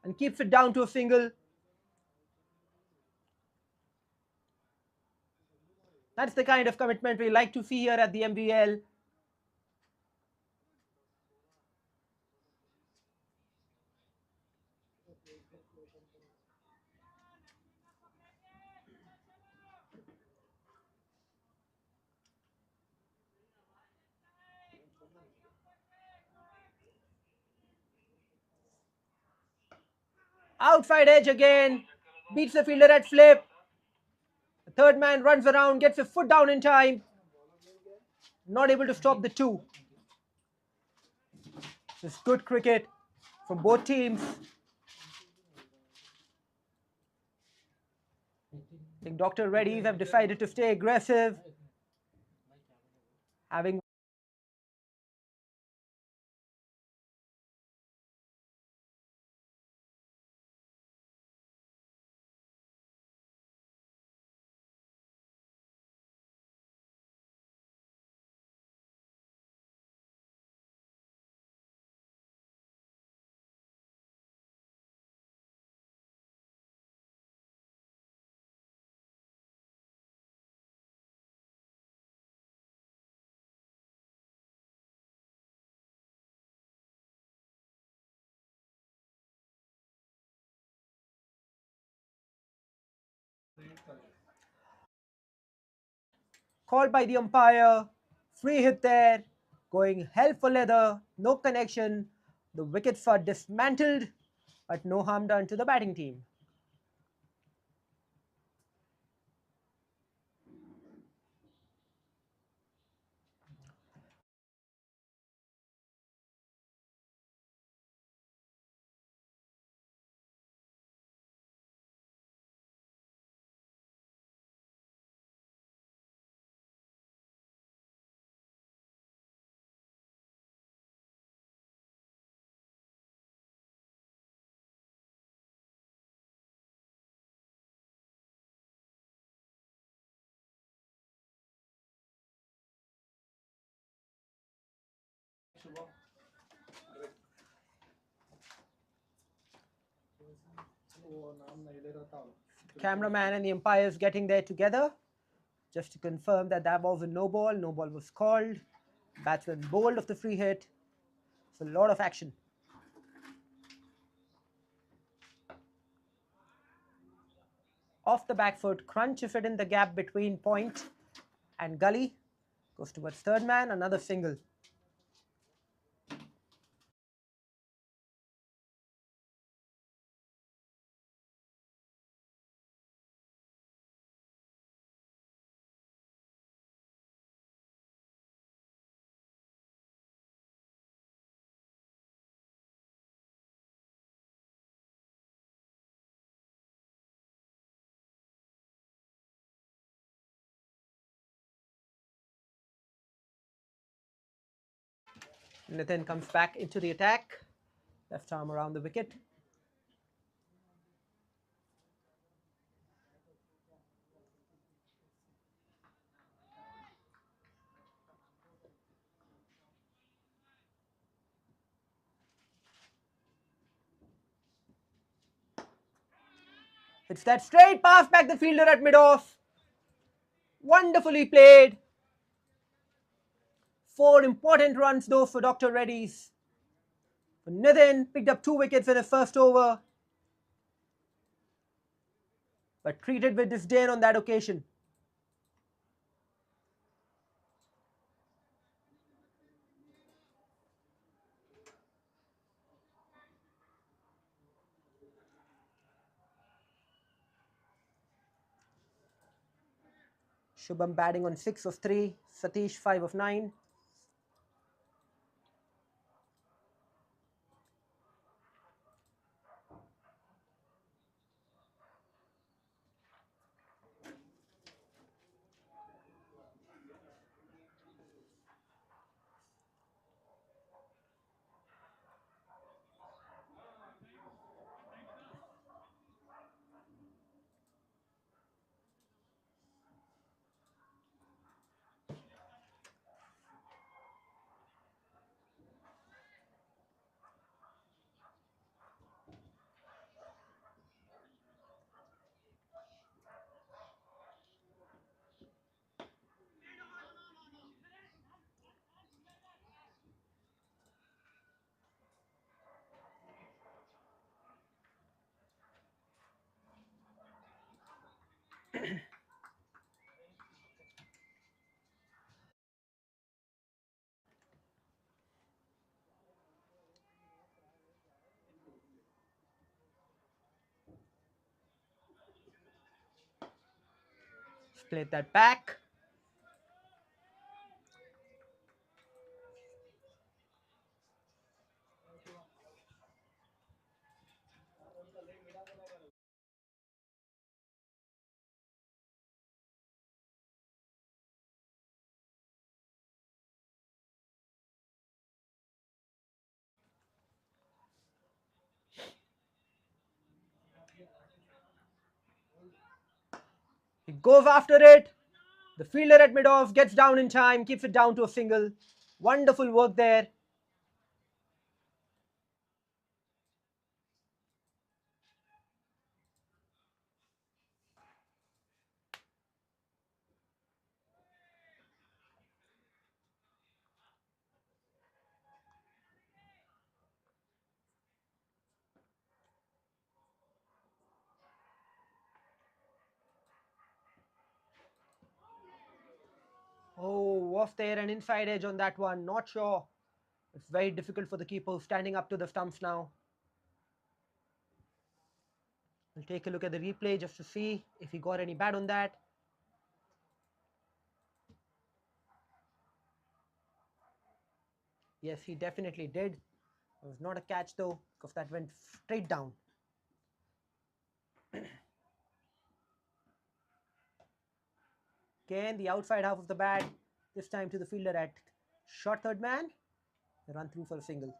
and keeps it down to a single. That's the kind of commitment we like to see here at the MVL. Outside edge again, beats the fielder at flip. The third man runs around, gets his foot down in time. Not able to stop the 2. This is good cricket from both teams. I think Dr. Reddy's have decided to stay aggressive, having called by the umpire. Free hit there, going 𝗍𝗆, no connection. The wickets are dismantled, but no harm done to the batting team. Cameraman and the umpires getting there together just to confirm that that was a no ball. No ball was called. Batsman bowled off the free hit. So a lot of action. Off the back foot, crunch if it in the gap between point and gully. Goes towards third man, another single. Nitin comes back into the attack. Left arm around the wicket. It's that straight pass back the fielder at mid-off. Wonderfully played. 4 important runs though for Dr. Reddy's. Nitin picked up 2 wickets in his first over, but treated with disdain on that occasion. Shubham batting on 6 of 3, Satish 5 of 9. Played that back. He goes after it. The fielder at mid-off gets down in time, keeps it down to a single. Wonderful work there. Oh, was there an inside edge on that one? Not sure. It's very difficult for the keeper standing up to the stumps now. We'll take a look at the replay just to see if he got any bad on that. Yes, he definitely did. It was not a catch though, because that went straight down. Again, the outside half of the bat, this time to the fielder at short third man. They run through for a single.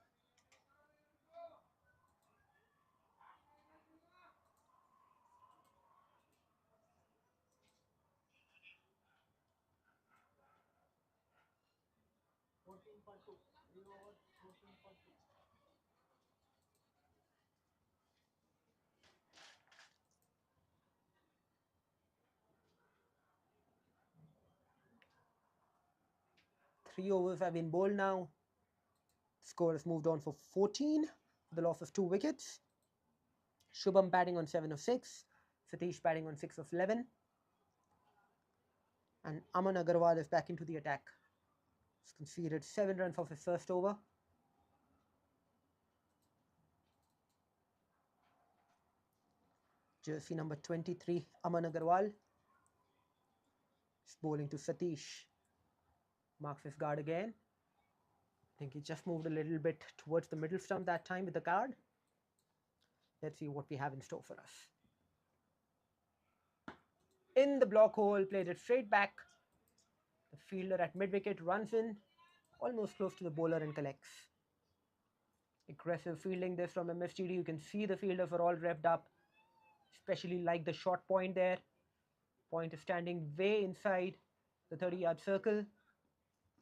Three overs have been bowled now. Score has moved on for 14 for the loss of 2 wickets. 𝗀𝗵 batting on 7 of 6. Satish batting on 6 of 11. And 𝗂𝗏 is back into the attack. He's conceded 7 runs off his first over. Jersey number 23, 𝗂𝗏 is bowling to Satish. Marks his guard again. I think he just moved a little bit towards the middle stump that time with the card. Let's see what we have in store for us. In the block hole, played it straight back. The fielder at mid-wicket runs in, almost close to the bowler and collects. Aggressive fielding this from MSGD. You can see the fielders are all revved up, especially like the short point there. Point is standing way inside the 30-yard circle.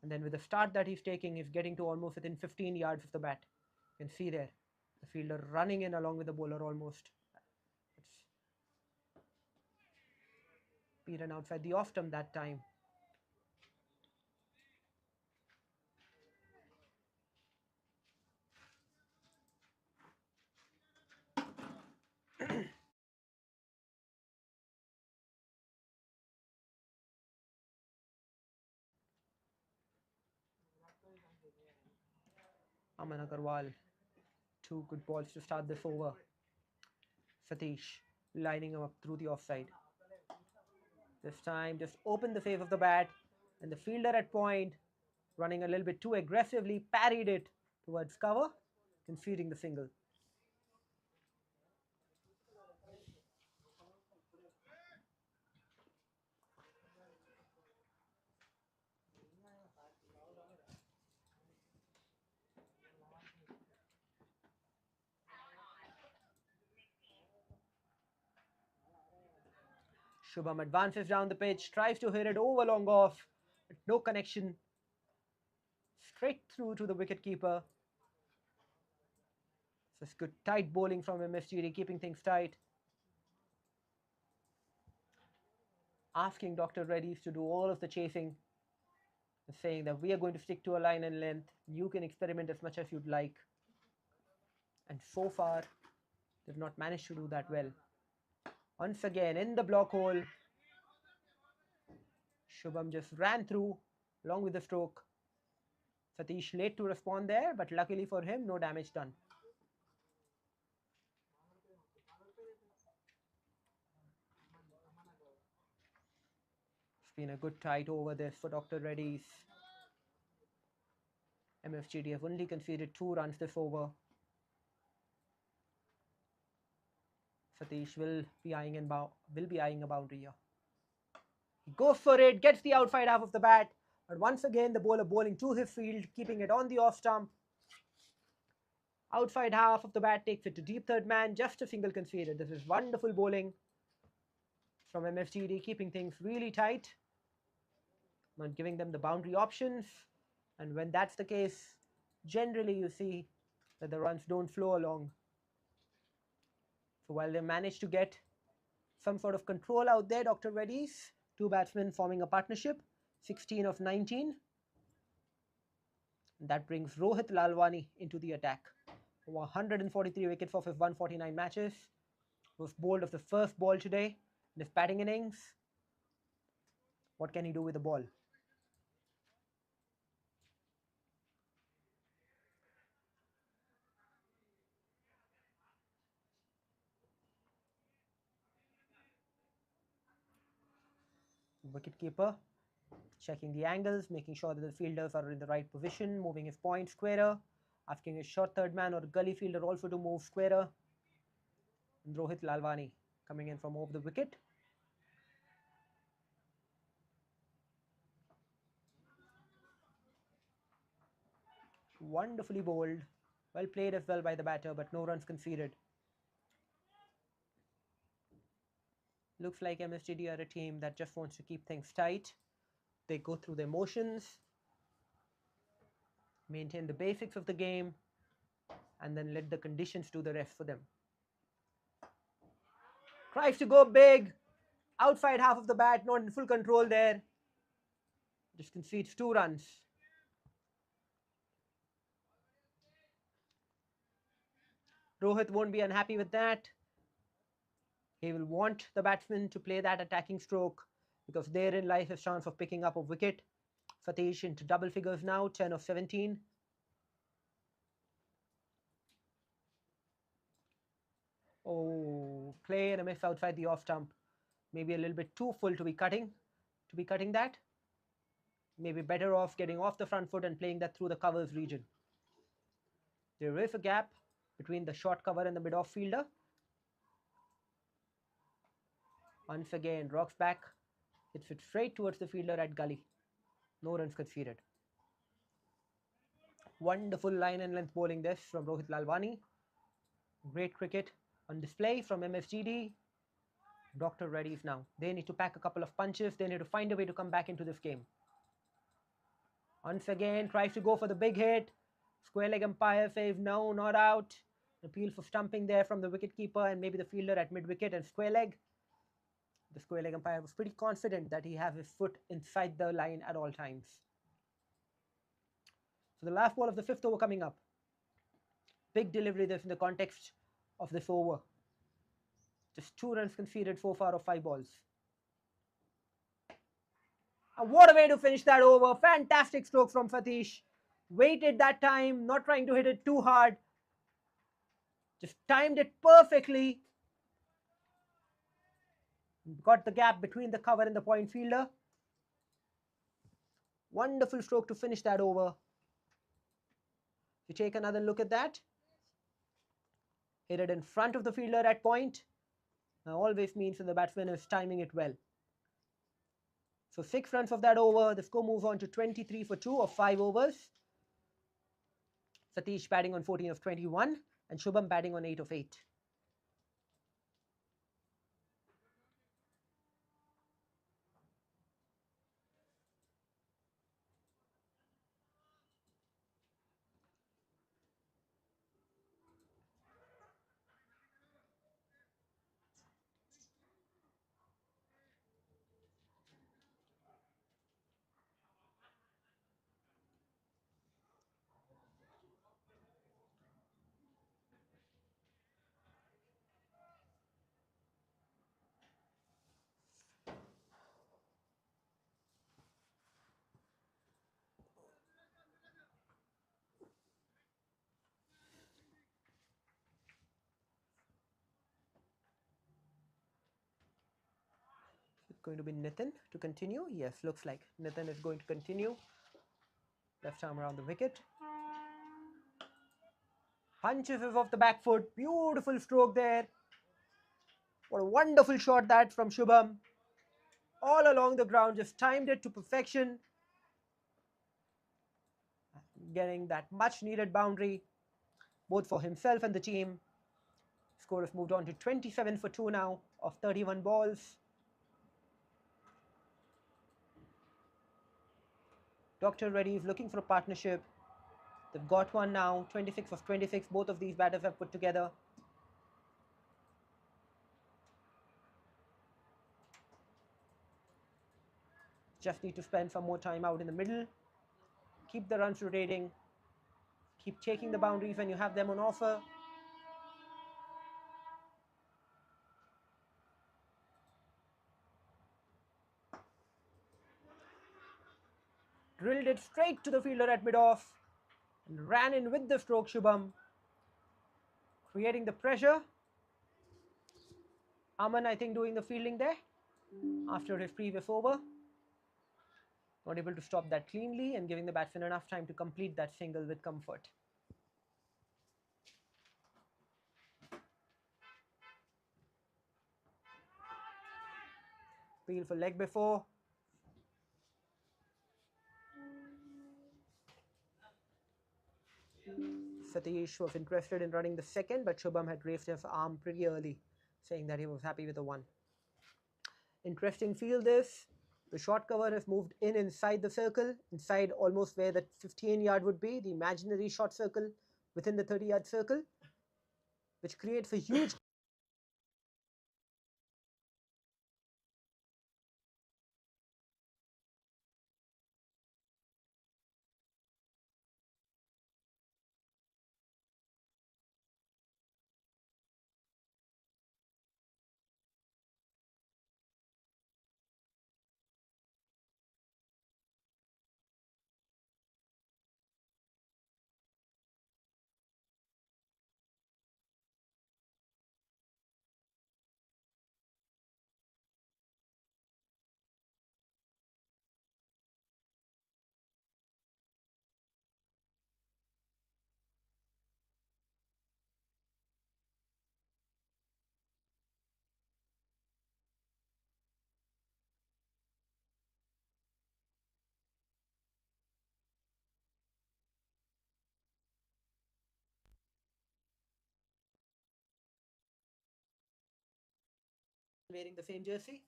And then with the start that he's taking, he's getting to almost within 15 yards of the bat. You can see there, the fielder running in along with the bowler almost. It's beaten outside the off stump that time. 𝗂𝗏, 2 good balls to start this over. Satish lining him up through the offside. This time just opened the face of the bat, and the fielder at point, running a little bit too aggressively, parried it towards cover, conceding the single. 𝗀𝗵 advances down the pitch, tries to hit it over long off, but no connection. Straight through to the wicket keeper. This is good tight bowling from MSGD, keeping things tight. Asking Dr. REDDY'S to do all of the chasing, and saying that we are going to stick to a line and length. You can experiment as much as you'd like. And so far, they've not managed to do that well. Once again, in the block hole, 𝗀𝗵 just ran through along with the stroke. Satish late to respond there, but luckily for him, no damage done. It's been a good tight over this for Dr. REDDY'S. MSGD have only conceded 2 runs this over. Satish will be eyeing a boundary here. He goes for it, gets the outside half of the bat, but once again the bowler bowling to his field, keeping it on the off stump. Outside half of the bat takes it to deep third man, just a single conceded. This is wonderful bowling from MSGD, keeping things really tight, not giving them the boundary options. And when that's the case, generally you see that the runs don't flow along. So while they managed to get some sort of control out there, Dr. REDDY'S, 2 batsmen forming a partnership, 16 of 19. That brings Rohit Lalwani into the attack. Over 143 wickets off his 149 matches. Was bowled of the first ball today in his batting innings. What can he do with the ball? Wicketkeeper checking the angles, making sure that the fielders are in the right position, moving his point squarer, asking his short third man or gully fielder also to move squarer. And Rohit Lalwani coming in from over the wicket. Wonderfully bowled. Well played as well by the batter, but no runs conceded. Looks like MSGD are a team that just wants to keep things tight. They go through their motions, maintain the basics of the game, and then let the conditions do the rest for them. Tries to go big, outside half of the bat, not in full control there. Just concedes 2 runs. Rohit won't be unhappy with that. He will want the batsman to play that attacking stroke because therein lies his chance of picking up a wicket. Satish into double figures now, 10 of 17. Oh, play and a miss outside the off stump. Maybe a little bit too full to be cutting that. Maybe better off getting off the front foot and playing that through the covers region. There is a gap between the short cover and the mid-off fielder. Once again, rocks back. Hits it straight towards the fielder at gully. No runs conceded. Wonderful line and length bowling this from Rohit Lalwani. Great cricket on display from MSGD. Dr. Reddy's now. They need to pack a couple of punches. They need to find a way to come back into this game. Once again, tries to go for the big hit. Square leg umpire says no, not out. Appeal for stumping there from the wicketkeeper and maybe the fielder at mid-wicket and square leg. The square leg umpire was pretty confident that he has his foot inside the line at all times. So the last ball of the 5th over coming up. Big delivery this in the context of this over. Just 2 runs conceded so far of 5 balls. And what a way to finish that over. Fantastic stroke from Satish. Waited that time, not trying to hit it too hard. Just timed it perfectly. Got the gap between the cover and the point fielder. Wonderful stroke to finish that over. You take another look at that. Hit it in front of the fielder at point. Now always means that the batsman is timing it well. So 6 runs of that over. The score moves on to 23 for 2 of 5 overs. Satish batting on 14 of 21 and Shubham batting on 8 of 8. Going to be Nitin to continue. Yes, looks like Nitin is going to continue. Left arm around the wicket. Punches is off the back foot. Beautiful stroke there. What a wonderful shot that from Shubham. All along the ground, just timed it to perfection. Getting that much needed boundary, both for himself and the team. Score has moved on to 27 for 2 now of 31 balls. Dr. Reddy is looking for a partnership. They've got one now, 26 of 26. Both of these batters have put together. Just need to spend some more time out in the middle. Keep the runs rotating. Keep taking the boundaries when you have them on offer. Drilled it straight to the fielder at mid-off and ran in with the stroke Shubham, creating the pressure. Aman, I think, doing the fielding there after his previous over. Not able to stop that cleanly and giving the batsman enough time to complete that single with comfort. Appeal for leg before. Satish was interested in running the second, but Shubham had raised his arm pretty early, saying that he was happy with the one. Interesting field is, the short cover has moved in inside the circle, inside almost where the 15-yard would be, the imaginary short circle within the 30-yard circle, which creates a huge wearing the same jersey.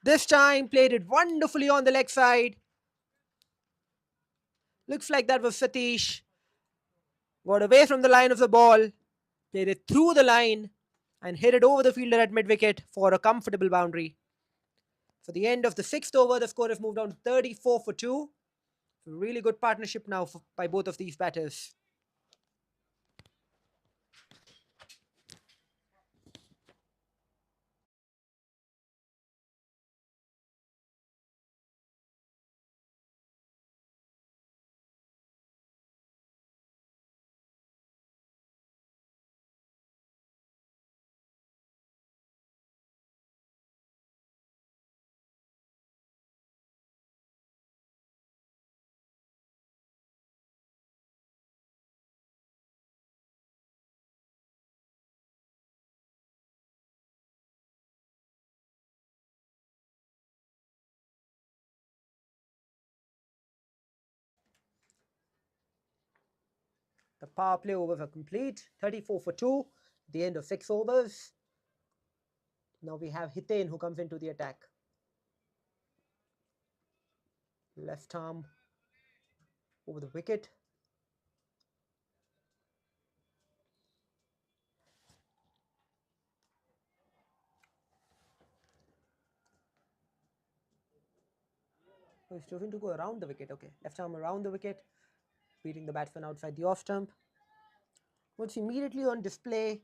This time played it wonderfully on the leg side. Looks like that was Satish. Got away from the line of the ball, played it through the line and hit it over the fielder at mid-wicket for a comfortable boundary. For the end of the 6th over, the score has moved on to 34 for 2. Really good partnership now by both of these batters. The power play overs are complete. 34 for 2 at the end of 6 overs. Now we have Hiten who comes into the attack. Left arm over the wicket. Oh, he's choosing to go around the wicket. Okay, left arm around the wicket, beating the batsman outside the off stump. What's immediately on display,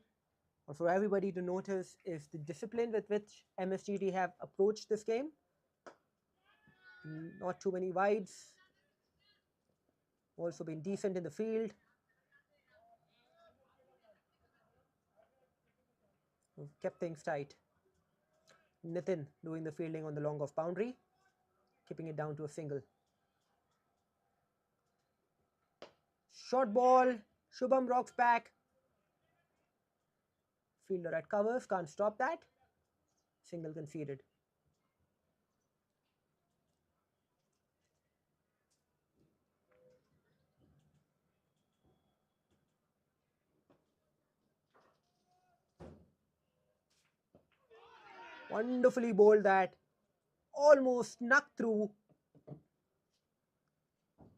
or for everybody to notice, is the discipline with which MSGD have approached this game. Not too many wides. Also been decent in the field. Kept things tight. Nitin doing the fielding on the long off boundary, keeping it down to a single. Short ball, Shubham rocks back. Fielder at covers, can't stop that. Single conceded. Wonderfully bowled that. Almost snuck through.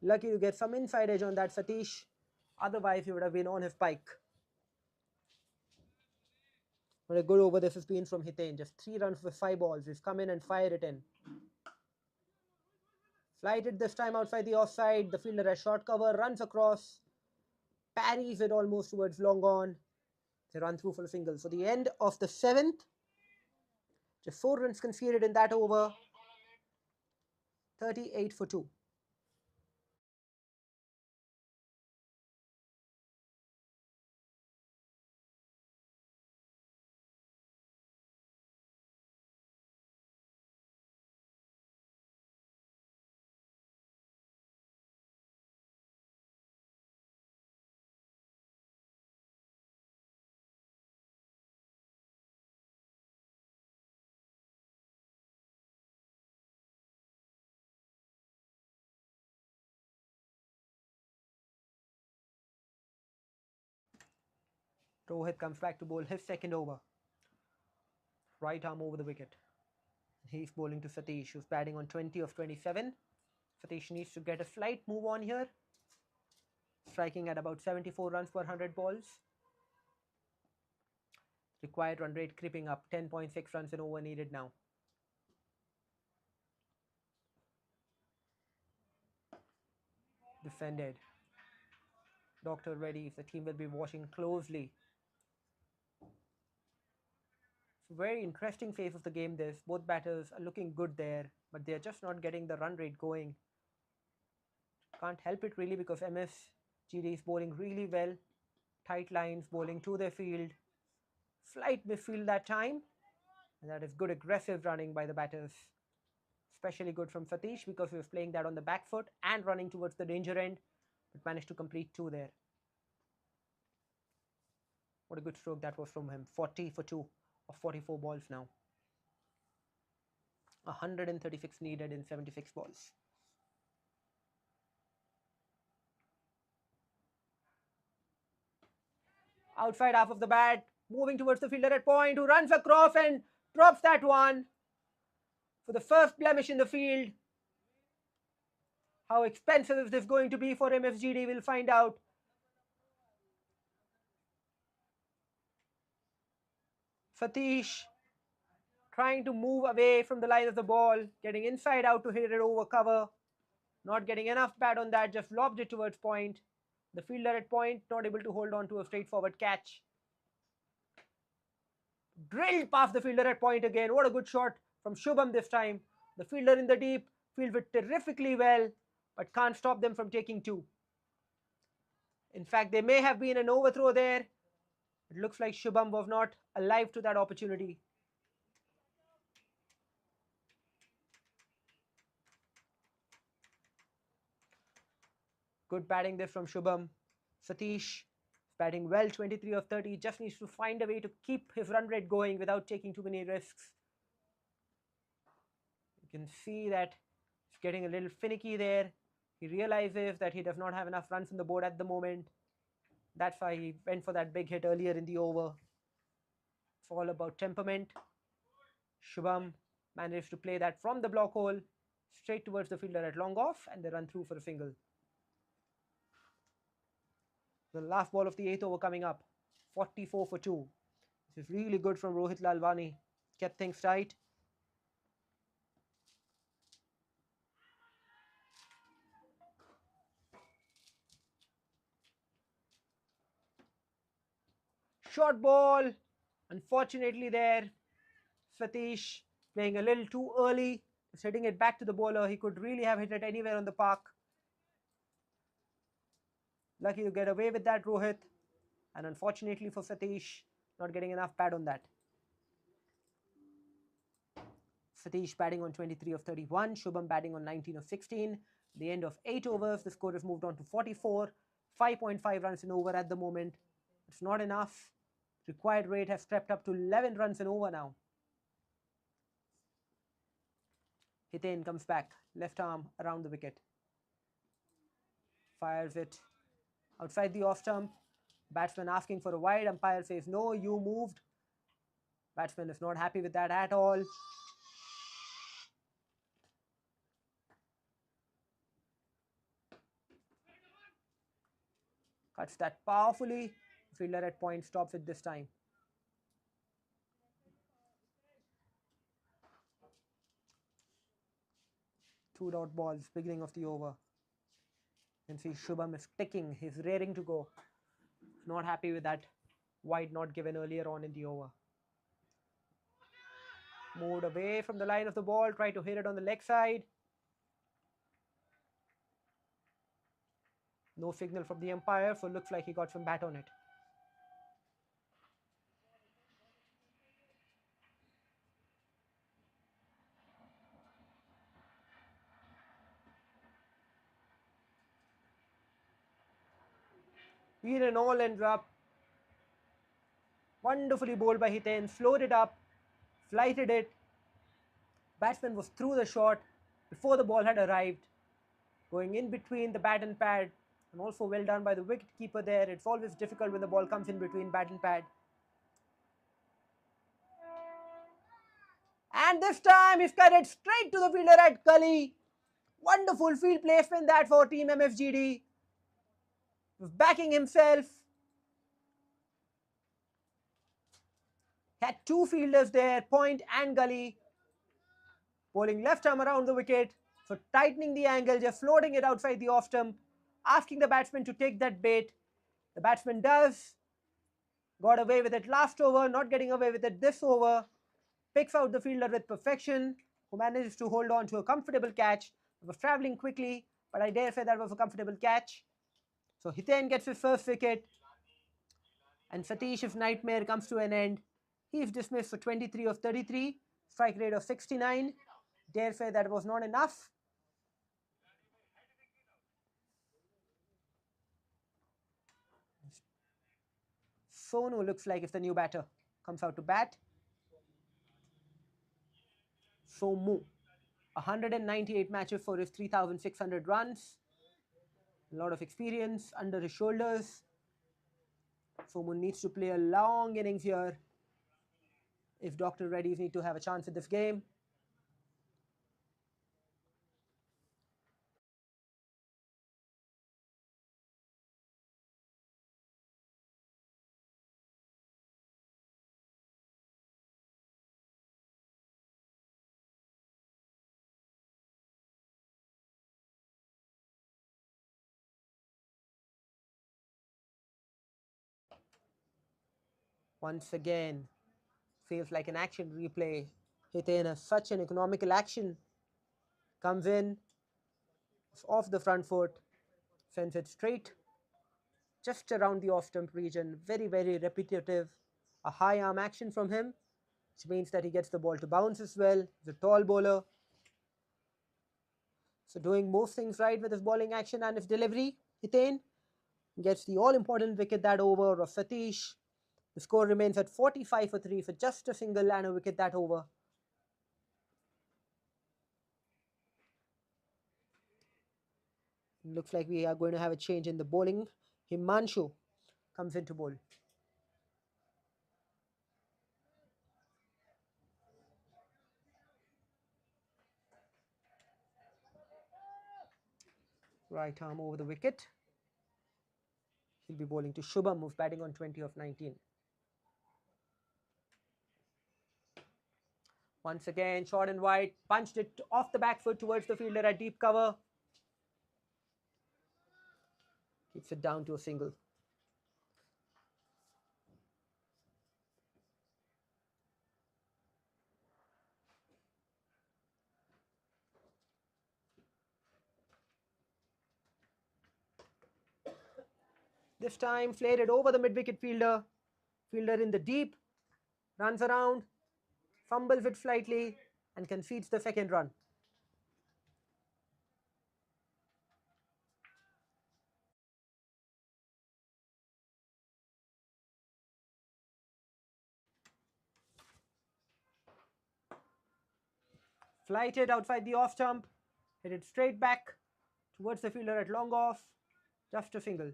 Lucky to get some inside edge on that Satish. Otherwise, he would have been on his pike. What a good over this has been from Hiten. Just 3 runs with 5 balls. He's come in and fired it in. Flighted this time outside the offside. The fielder has short cover, runs across, parries it almost towards long on. They run through for a single. So the end of the 7th. Just 4 runs conceded in that over. 38 for 2. Rohit comes back to bowl his second over. Right arm over the wicket. He's bowling to Satish, who's batting on 20 of 27. Satish needs to get a slight move on here. Striking at about 74 runs per 100 balls. Required run rate creeping up, 10.6 runs an over needed now. Defended. Dr. Reddy's, the team will be watching closely. It's a very interesting phase of the game this. Both batters are looking good there, but they're just not getting the run rate going. Can't help it really because MSGD is bowling really well. Tight lines, bowling to their field. Slight misfield that time. And that is good aggressive running by the batters. Especially good from Satish because he was playing that on the back foot and running towards the danger end, but managed to complete 2 there. What a good stroke that was from him. 40 for 2 of 44 balls now. 136 needed in 76 balls. Outside half of the bat, moving towards the fielder at point, who runs across and drops that one. For the first blemish in the field. How expensive is this going to be for MSGD? We'll find out. Satish trying to move away from the line of the ball, getting inside out to hit it over cover. Not getting enough bat on that, just lobbed it towards point. The fielder at point not able to hold on to a straightforward catch. Drilled past the fielder at point again. What a good shot from 𝗀𝗵𝗃 this time. The fielder in the deep fielded it terrifically well, but can't stop them from taking 2. In fact, there may have been an overthrow there. It looks like 𝗀𝗵𝗃 was not alive to that opportunity. Good batting there from 𝗀𝗵𝗃. Satish batting well, 23 of 30. Just needs to find a way to keep his run rate going without taking too many risks. You can see that he's getting a little finicky there. He realizes that he does not have enough runs on the board at the moment. That's why he went for that big hit earlier in the over. It's all about temperament. 𝗀𝗵𝗃 managed to play that from the block hole straight towards the fielder at long off, and they run through for a single. The last ball of the 8th over coming up. 44 for 2. This is really good from Rohit Lalwani. Kept things tight. Short ball. Unfortunately there, Satish playing a little too early. Just hitting it back to the bowler. He could really have hit it anywhere on the park. Lucky to get away with that, Rohit. And unfortunately for Satish, not getting enough bat on that. Satish batting on 23 of 31. 𝗀𝗵𝗃 batting on 19 of 16. The end of 8 overs, the score has moved on to 44. 5.5 runs an over at the moment. It's not enough. Required rate has crept up to 11 runs an over now. Hiten comes back. Left arm around the wicket. Fires it outside the off stump. Batsman asking for a wide. Umpire says, no, you moved. Batsman is not happy with that at all. Cuts that powerfully. Fielder at point stops it this time. Two dot balls, beginning of the over. You can see 𝗀𝗵𝗃 is ticking. He's raring to go. Not happy with that wide not given earlier on in the over. Moved away from the line of the ball. Try to hit it on the leg side. No signal from the umpire, so looks like he got some bat on it. Here and all ends up. Wonderfully bowled by Hiten. Slowed it up. Flighted it. Batsman was through the shot before the ball had arrived. Going in between the bat and pad. And also well done by the wicketkeeper there. It's always difficult when the ball comes in between bat and pad. And this time he's carried straight to the fielder at gully. Wonderful field placement that for team MSGD. Backing himself. Had two fielders there, point and gully. Bowling left arm around the wicket. So tightening the angle, just floating it outside the off stump. Asking the batsman to take that bait. The batsman does. Got away with it last over, not getting away with it this over. Picks out the fielder with perfection, who manages to hold on to a comfortable catch. It was travelling quickly, but I dare say that was a comfortable catch. So Hiten gets his first wicket, and Satiish's nightmare comes to an end. He is dismissed for 23 of 33, strike rate of 69. Dare say that was not enough. Sonu looks like it's the new batter. Comes out to bat. Somu, 198 matches for his 3,600 runs. A lot of experience under his shoulders. Somu needs to play a long innings here if Dr. Reddy's need to have a chance in this game. Once again, feels like an action replay. Hiten, such an economical action. Comes in, off the front foot, sends it straight, just around the off-stump region. Very, very repetitive. A high arm action from him, which means that he gets the ball to bounce as well. He's a tall bowler. So doing most things right with his bowling action and his delivery. Hiten gets the all-important wicket that over of Satish. The score remains at 45 for 3 for just a single and a wicket that over. Looks like we are going to have a change in the bowling. Himanshu comes into bowl. Right arm over the wicket. He'll be bowling to Shubham, who's batting on 20 of 19. Once again, short and wide, punched it off the back foot towards the fielder at deep cover. Keeps it down to a single. This time, flared it over the mid-wicket fielder. Fielder in the deep, runs around, fumbles it slightly, and concedes the second run. Flighted outside the off stump, hit it straight back towards the fielder at long off, just a single.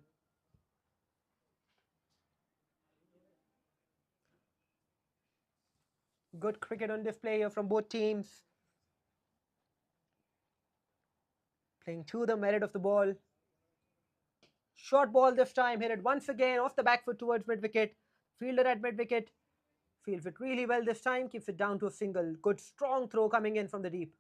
Good cricket on display here from both teams. Playing to the merit of the ball. Short ball this time, hit it once again off the back foot towards mid-wicket. Fielder at mid-wicket fields it really well this time, keeps it down to a single. Good strong throw coming in from the deep.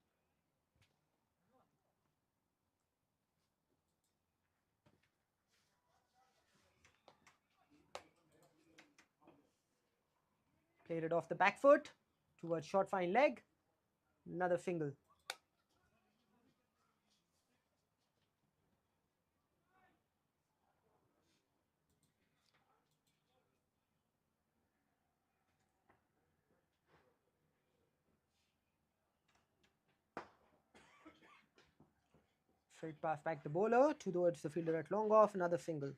Played it off the back foot towards short fine leg. Another single. Straight pass back the bowler towards the fielder at long off, another single.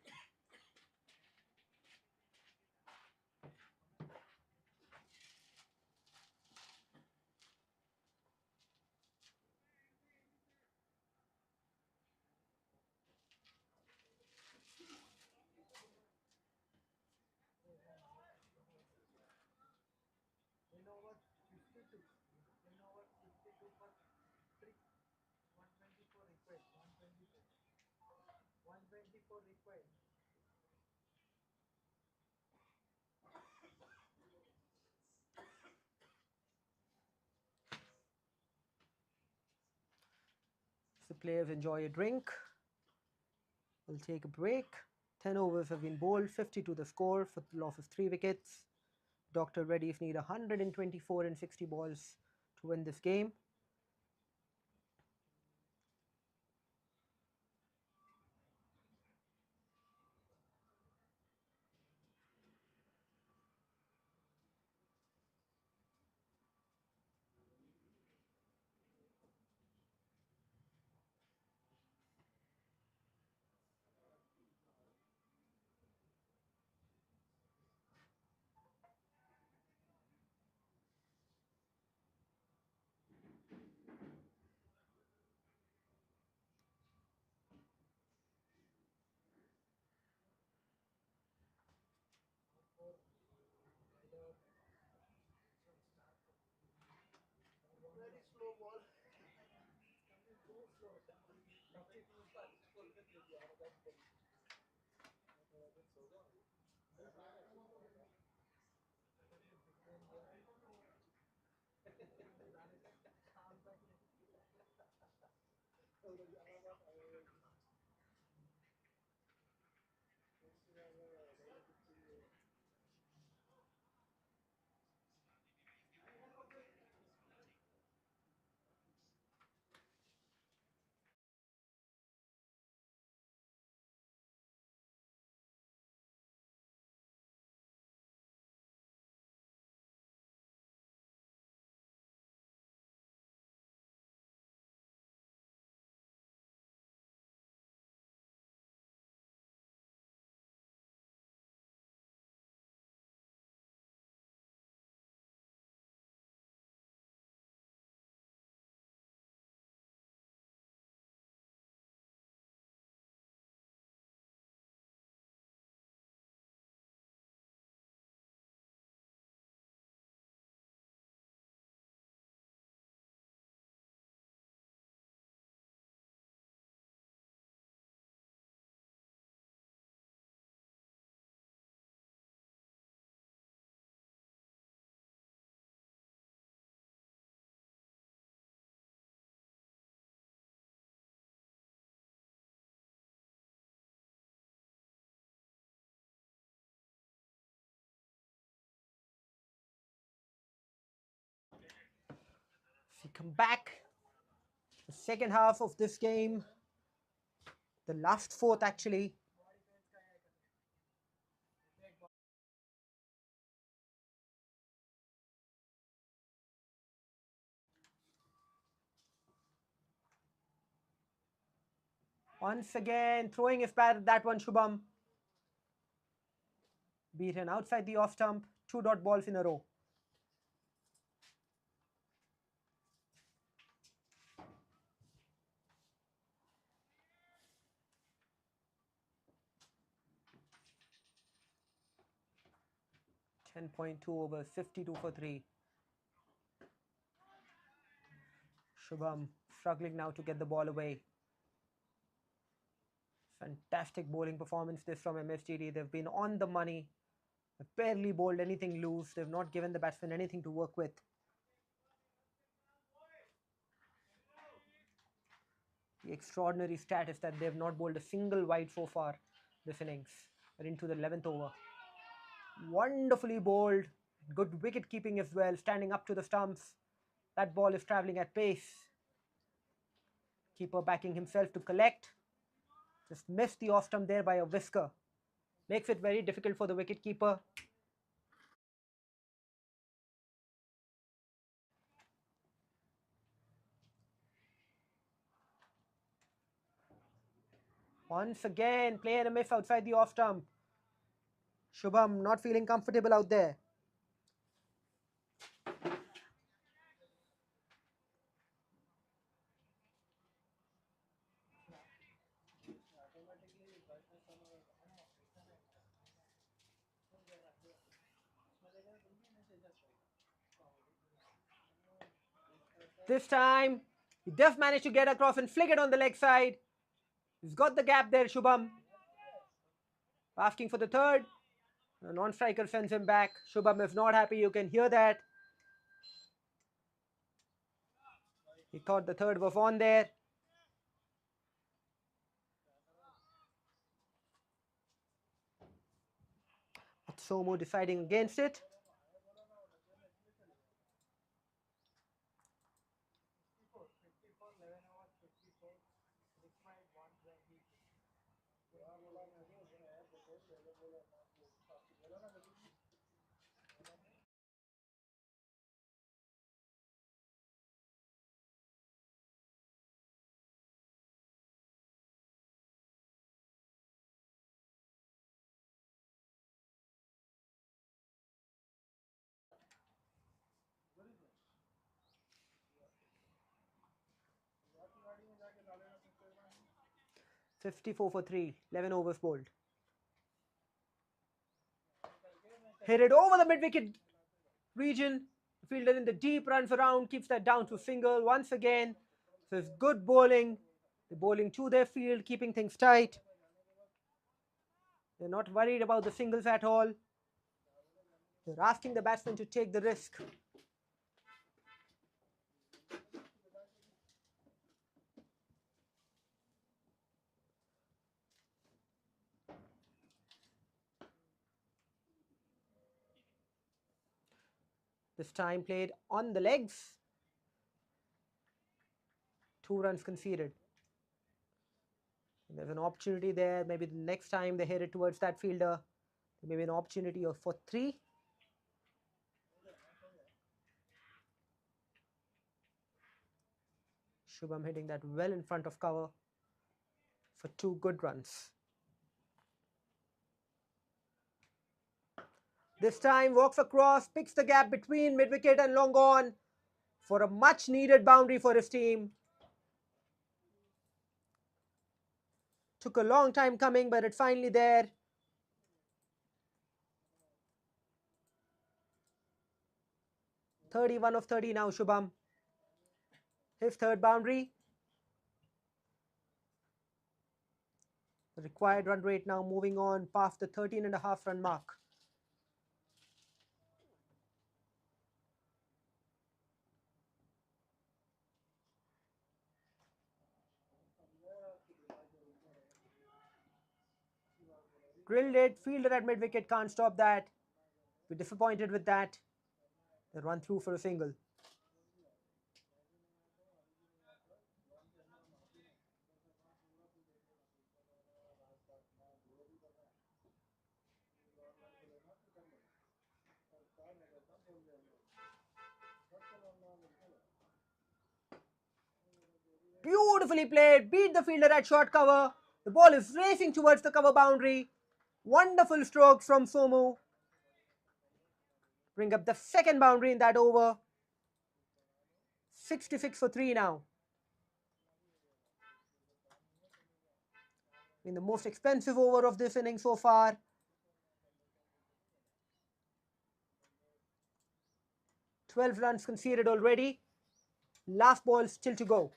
So players enjoy a drink. We'll take a break. 10 overs have been bowled, 52 the score for the loss of 3 wickets. Dr. Reddy's need 124 and 60 balls to win this game. We come back. The second half of this game, the last fourth actually. Once again, throwing his bat at that one, Shubham. Beaten outside the off stump, 2 dot balls in a row. .2 overs, 52 for 3. Shubham struggling now to get the ball away. Fantastic bowling performance this from MSGD. They've been on the money. They've barely bowled anything loose. They've not given the batsman anything to work with. The extraordinary stat is that they have not bowled a single wide so far this innings. They're into the 11th over. Wonderfully bowled. Good wicket keeping as well, standing up to the stumps. That ball is travelling at pace. Keeper backing himself to collect. Just missed the off stump there by a whisker. Makes it very difficult for the wicket keeper. Once again, play and a miss outside the off stump. Shubham not feeling comfortable out there. This time, he does manage to get across and flick it on the leg side. He's got the gap there, Shubham. Asking for the third. The non-striker sends him back. 𝗀𝗵 is not happy. You can hear that. He thought the third was on there. But Somu deciding against it. 𝗵𝗺 for 3, 11 overs bowled. Hit it over the mid-wicket region. The fielder in the deep runs around, keeps that down to single once again. So it's good bowling. They're bowling to their field, keeping things tight. They're not worried about the singles at all. They're asking the batsman to take the risk. This time played on the legs. 2 runs conceded. And there's an opportunity there. Maybe the next time they hit it towards that fielder, there may be an opportunity for 3. 𝗀𝗵 hitting that well in front of cover for 2 good runs. This time walks across, picks the gap between mid-wicket and long on for a much needed boundary for his team. Took a long time coming, but it's finally there. 𝗙1 of 30 now, 𝗀𝗵. His third boundary. The required run rate now moving on past the 13.5 run mark. Drilled it, fielder at mid-wicket can't stop that. We're disappointed with that. They run through for a single. Beautifully played, beat the fielder at short cover. The ball is racing towards the cover boundary. Wonderful strokes from Somu. Bring up the second boundary in that over. 66 for 3 now. In the most expensive over of this inning so far. $12 runs conceded already. Last ball still to go.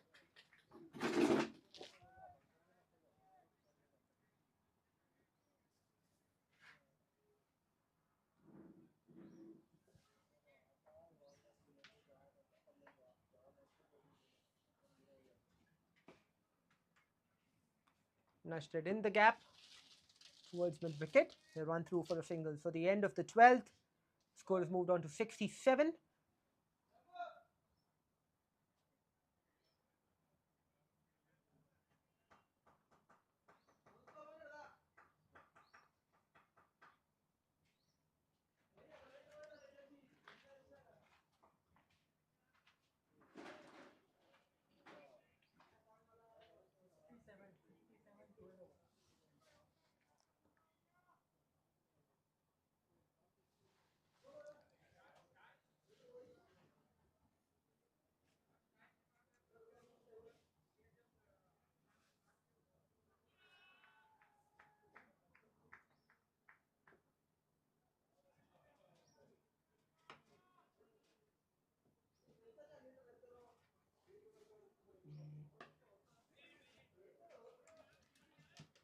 Nudged it in the gap towards mid-wicket. They run through for a single. So the end of the 12th. Score has moved on to 67.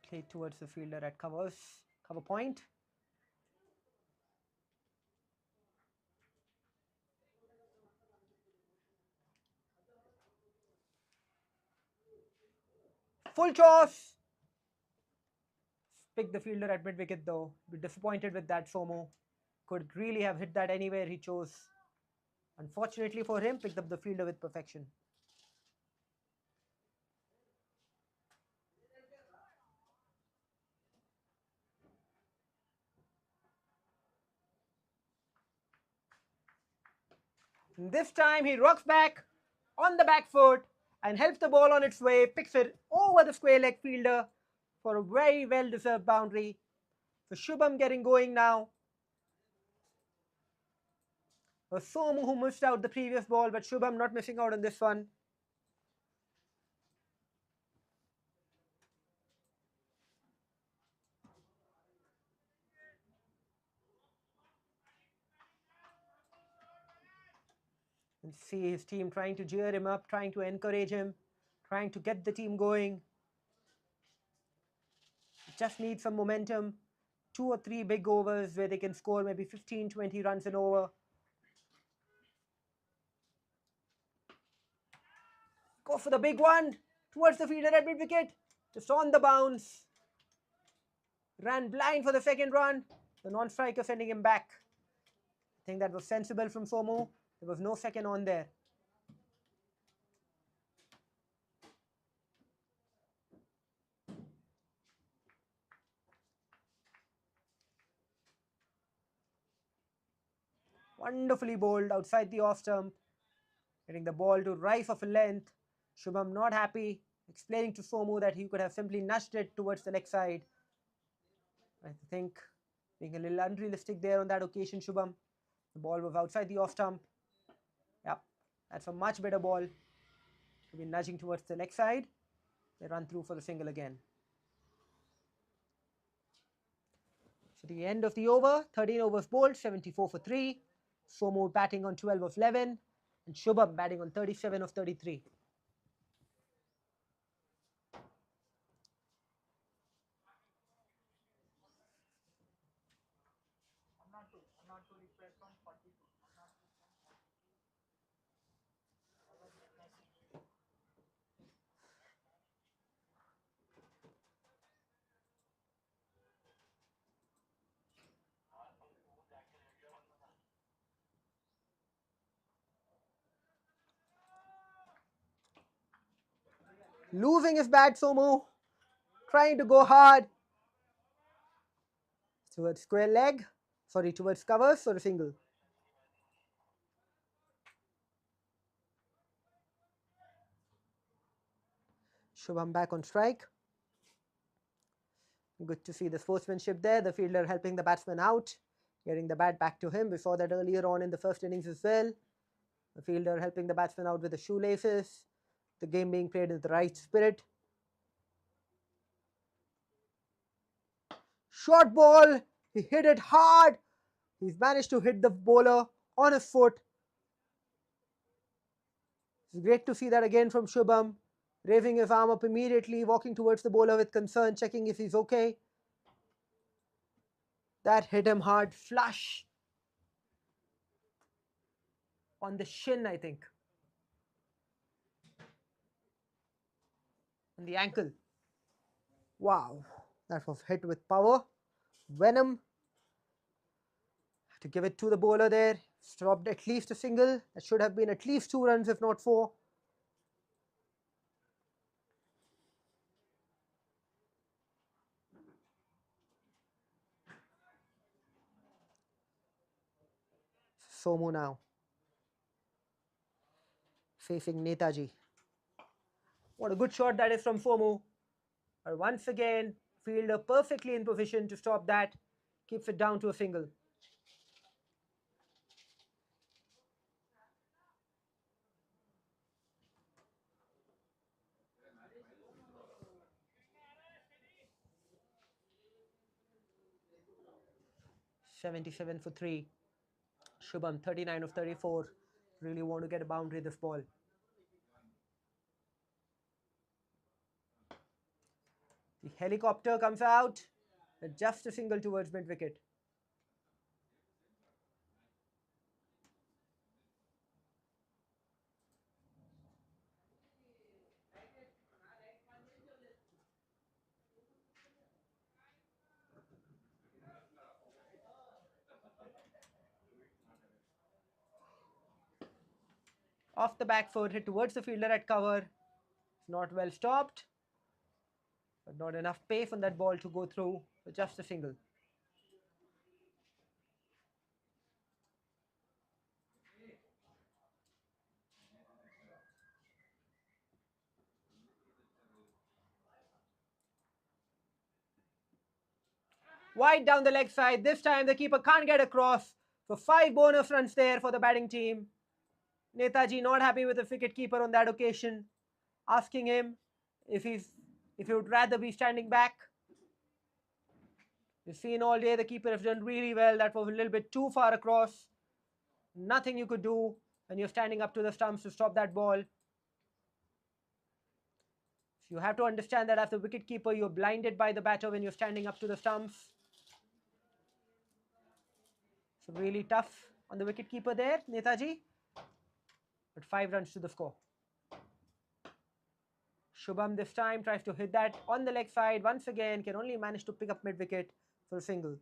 Played towards the fielder at covers. Cover point. Full toss. Pick the fielder at mid-wicket though. Be disappointed with that, 𝗬𝗻. Could really have hit that anywhere he chose. Unfortunately for him, picked up the fielder with perfection. And this time he rocks back on the back foot and helps the ball on its way, picks it over the square leg fielder for a very well-deserved boundary. So 𝗀𝗵 getting going now. A 𝗬𝗻 who missed out the previous ball, but 𝗀𝗵 not missing out on this one. And see his team trying to cheer him up, trying to encourage him, trying to get the team going. Just need some momentum. 2 or 3 big overs where they can score maybe 15, 20 runs an over. Go for the big one towards the fielder at mid-wicket. Just on the bounce. Ran blind for the second run. The non-striker sending him back. I think that was sensible from 𝗬𝗻. There was no second on there. Wonderfully bowled outside the off stump. Getting the ball to rise of a length. 𝗀𝗵 not happy. Explaining to 𝗬𝗻 that he could have simply nudged it towards the leg side. I think being a little unrealistic there on that occasion, 𝗀𝗵. The ball was outside the off stump. Yep, that's a much better ball. To be nudging towards the leg side. They run through for the single again. So the end of the over, 13 overs bowled, 74 for 3. 𝗬𝗻 batting on 12 of 11. And 𝗀𝗵 batting on 37 of 33. Losing his bat, 𝗬𝗻. Trying to go hard. Towards square leg. Sorry, towards covers for a single. 𝗀𝗵 back on strike. Good to see the sportsmanship there. The fielder helping the batsman out. Getting the bat back to him. We saw that earlier on in the first innings as well. The fielder helping the batsman out with the shoelaces. The game being played in the right spirit. Short ball. He hit it hard. He's managed to hit the bowler on his foot. It's great to see that again from 𝗀𝗵. Raising his arm up immediately, walking towards the bowler with concern, checking if he's okay. That hit him hard, flush on the shin, I think. On the ankle. Wow, that was hit with power. Venom. To give it to the bowler there. Stopped at least a single. That should have been at least 2 runs, if not 4. 𝗬𝗻 now. Facing 𝗦𝗫𝗍. What a good shot that is from 𝗬𝗻. But once again, fielder perfectly in position to stop that. Keeps it down to a single. 𝗀𝗫𝗍 for 3. 𝗀𝗵 39 of 34. Really want to get a boundary this ball. The helicopter comes out. Just a single towards mid wicket. Off the back foot, hit towards the fielder at cover. It's not well stopped, but not enough pace on that ball to go through. So just a single. Wide down the leg side. This time the keeper can't get across. So 5 bonus runs there for the batting team. Netaji not happy with the wicket-keeper on that occasion, asking him if he would rather be standing back. You've seen all day the keeper has done really well. That was a little bit too far across. Nothing you could do when you're standing up to the stumps to stop that ball. So you have to understand that as the wicket-keeper, you're blinded by the batter when you're standing up to the stumps. So really tough on the wicket-keeper there, Netaji. But 5 runs to the score. 𝗀𝗵 this time tries to hit that on the leg side. Once again, can only manage to pick up mid-wicket for a single.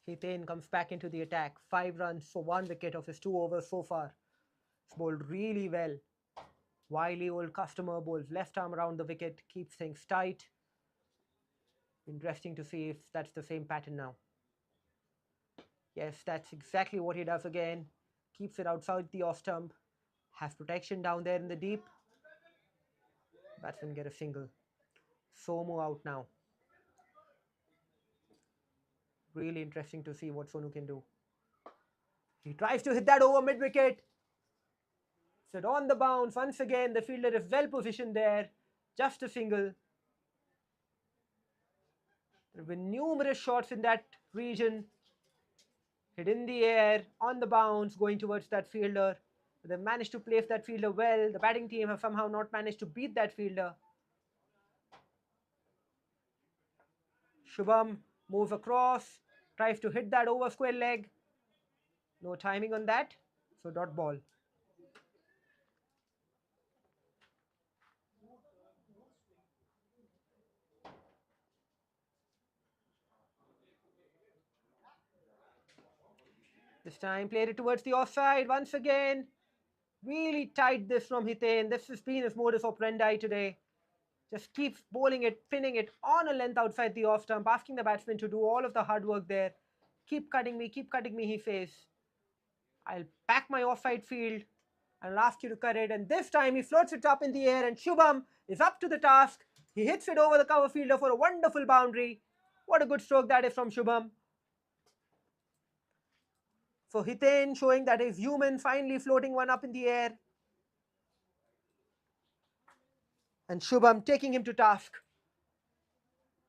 𝗃𝗄𝗃 comes back into the attack. 5 runs for 1 wicket of his 2 overs so far. He's bowled really well. Wily old customer bowls left arm around the wicket, keeps things tight. Interesting to see if that's the same pattern now. Yes, that's exactly what he does again. Keeps it outside the off stump. Has protection down there in the deep. Batsman get a single. Somu out now. Really interesting to see what Sonu can do. He tries to hit that over mid-wicket. So on the bounce, once again, the fielder is well positioned there. Just a single. There have been numerous shots in that region. Hit in the air, on the bounce, going towards that fielder. They managed to place that fielder well. The batting team have somehow not managed to beat that fielder. 𝗀𝗵 moves across, tries to hit that over square leg. No timing on that, so dot ball. This time played it towards the offside once again. Really tight this from 𝗃𝗃. This has been his modus operandi today. Just keeps bowling it, pinning it on a length outside the off stump, asking the batsman to do all of the hard work there. Keep cutting me, he says. I'll pack my offside field and I'll ask you to cut it. And this time he floats it up in the air and 𝗀𝗵 is up to the task. He hits it over the cover fielder for a wonderful boundary. What a good stroke that is from 𝗀𝗵. So 𝗃𝗃 showing that he's human, finally floating one up in the air. And 𝗀𝗵 taking him to task.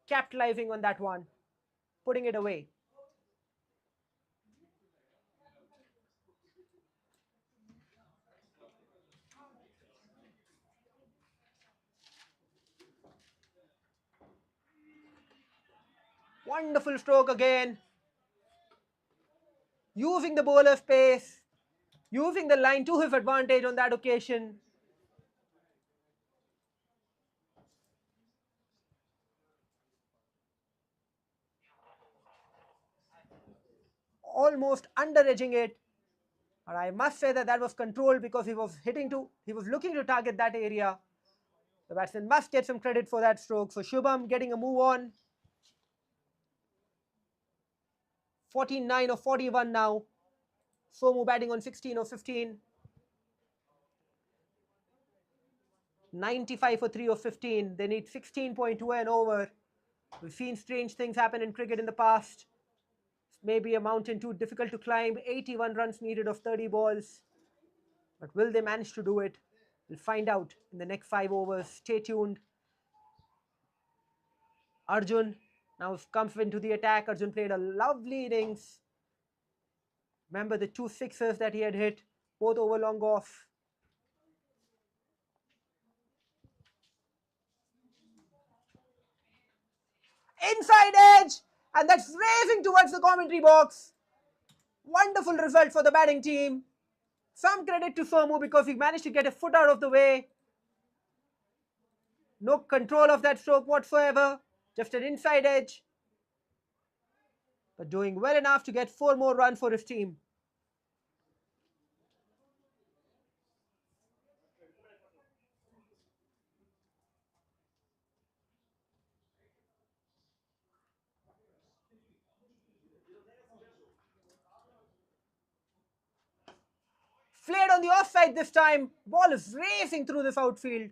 Capitalizing on that one. Putting it away. Wonderful stroke again. Using the bowler's pace. Using the line to his advantage on that occasion. Almost under edging it. And I must say that that was controlled because he was looking to target that area. The batsman must get some credit for that stroke. So 𝗀𝗵 getting a move on. 49 or 41 now. 𝗀𝗵 batting on 16 or 15. 95 for 3 or 15. They need 16.2 and over. We've seen strange things happen in cricket in the past. Maybe a mountain too difficult to climb. 81 runs needed of 30 balls. But will they manage to do it? We'll find out in the next 5 overs. Stay tuned. Arjun now comes into the attack. Arjun played a lovely innings. Remember the 2 sixers that he had hit, both over long off. Inside edge, and that's racing towards the commentary box. Wonderful result for the batting team. Some credit to 𝗀𝗵 because he managed to get a foot out of the way. No control of that stroke whatsoever, just an inside edge. But doing well enough to get 4 more runs for his team. Flared on the offside this time. Ball is racing through this outfield.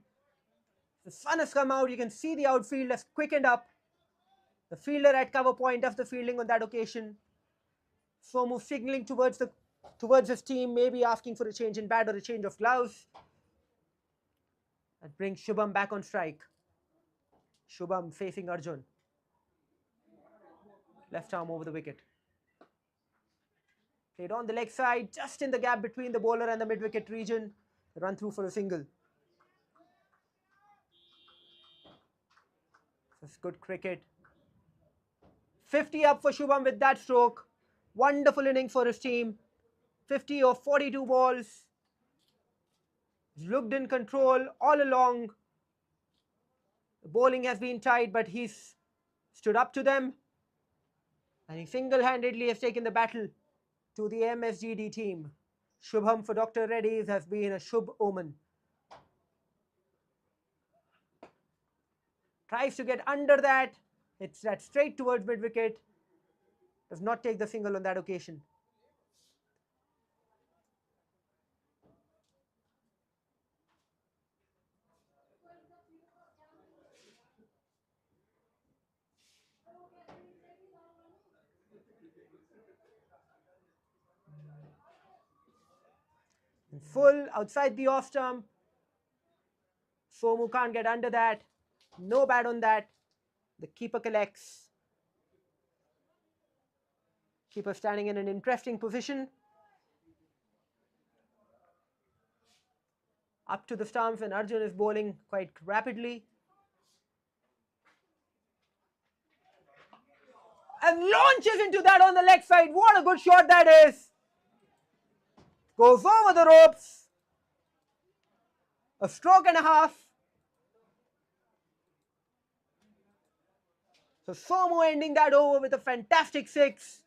The sun has come out. You can see the outfield has quickened up. The fielder at cover point after fielding on that occasion. 𝗀𝗵 signaling towards his team, maybe asking for a change in bat or a change of gloves. That brings 𝗀𝗵 back on strike. 𝗀𝗵 facing Arjun. Left arm over the wicket. Played on the leg side, just in the gap between the bowler and the mid-wicket region. Run through for a single. That's good cricket. 50 up for 𝗀𝗵 with that stroke. Wonderful innings for his team. 50 or 42 balls. He's looked in control all along. The bowling has been tight, but he's stood up to them. And he single-handedly has taken the battle to the MSGD team. 𝗀𝗵 for Dr. REDDY'S has been a shubh omen. Tries to get under that. It's that straight towards mid-wicket. Does not take the single on that occasion. In full, outside the off stump. 𝗀𝗵 can't get under that. No bat on that. The keeper collects. Keeper standing in an interesting position. Up to the stumps, and Arjun is bowling quite rapidly. And launches into that on the leg side. What a good shot that is. Goes over the ropes. A stroke and a half. So 𝗀𝗵 ending that over with a fantastic 6.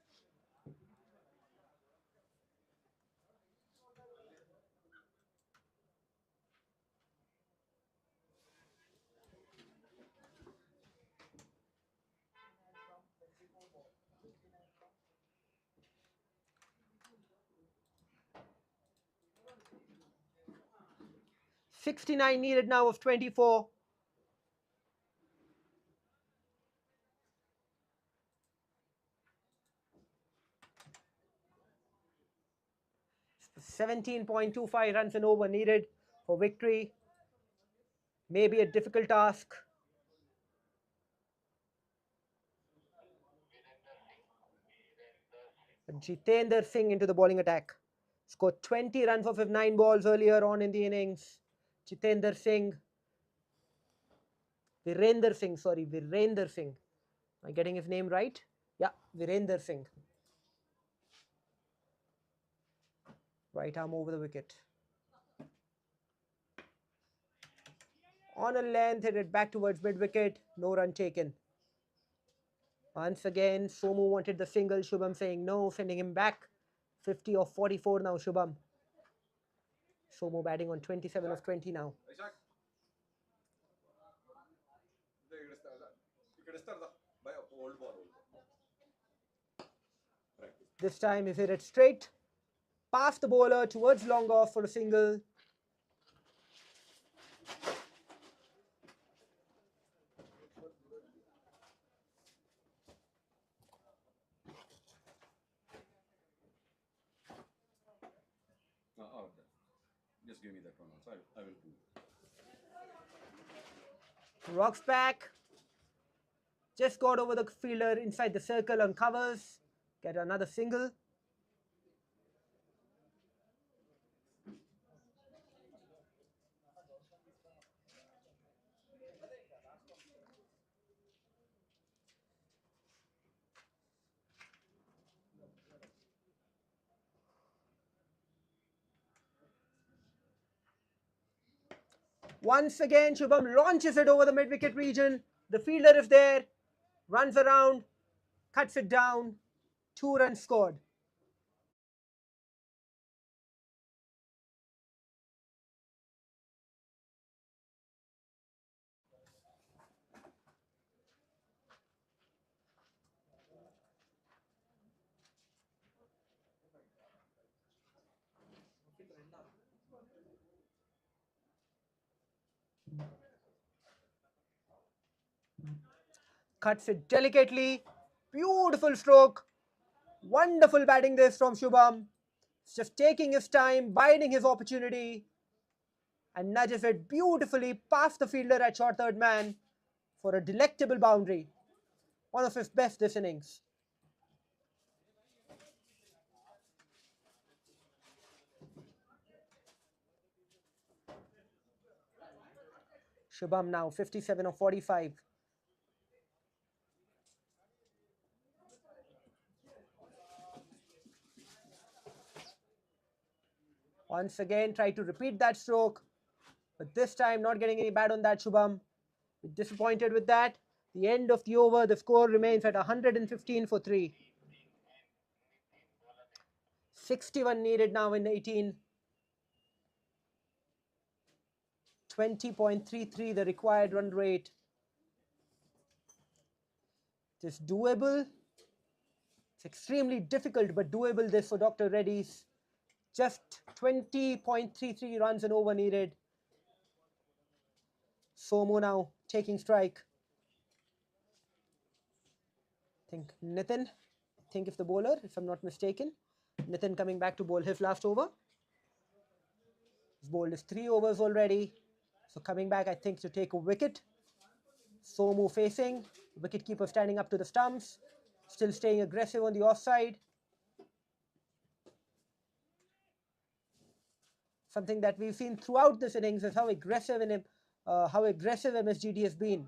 �69 needed now of 24. So 17.25 runs and over needed for victory. Maybe a difficult task. But Jitendra Singh into the bowling attack. Scored 20 runs off of 9 balls earlier on in the innings. Jitendra Singh. Virender Singh. Am I getting his name right? Yeah, Virender Singh. Right arm over the wicket. On a length, hit it back towards mid-wicket. No run taken. Once again, 𝗀𝗵 wanted the single. 𝗀𝗵 saying no, sending him back. 50 of 44 now, Shubham. Somo batting on 27 of 20 now. This time he's hit it straight, past the bowler towards long off for a single. Just give me that one also. I will do it. Rocks back. Just got over the fielder inside the circle on covers. Get another single. Once again, Shubham launches it over the mid-wicket region. The fielder is there, runs around, cuts it down. 2 runs scored. Cuts it delicately. Beautiful stroke. Wonderful batting this from Shubham. Just taking his time, biding his opportunity, and nudges it beautifully past the fielder at short third man for a delectable boundary. One of his best this innings. Shubham now 57 of 45. Once again, try to repeat that stroke, but this time not getting any bat on that, Shubham. Disappointed with that. The end of the over, the score remains at 115 for 3. 61 needed now in 18. 20.33 the required run rate. It is doable. It's extremely difficult, but doable this for Dr. Reddy's. Just 20.33 runs and over needed. Somo now taking strike. I think Nitin, if the bowler, if I'm not mistaken. Nitin coming back to bowl his last over. His bowled is 3 overs already. So coming back, I think, to take a wicket. Somu facing, wicketkeeper standing up to the stumps, still staying aggressive on the offside. Something that we've seen throughout this innings is how aggressive MSGD has been.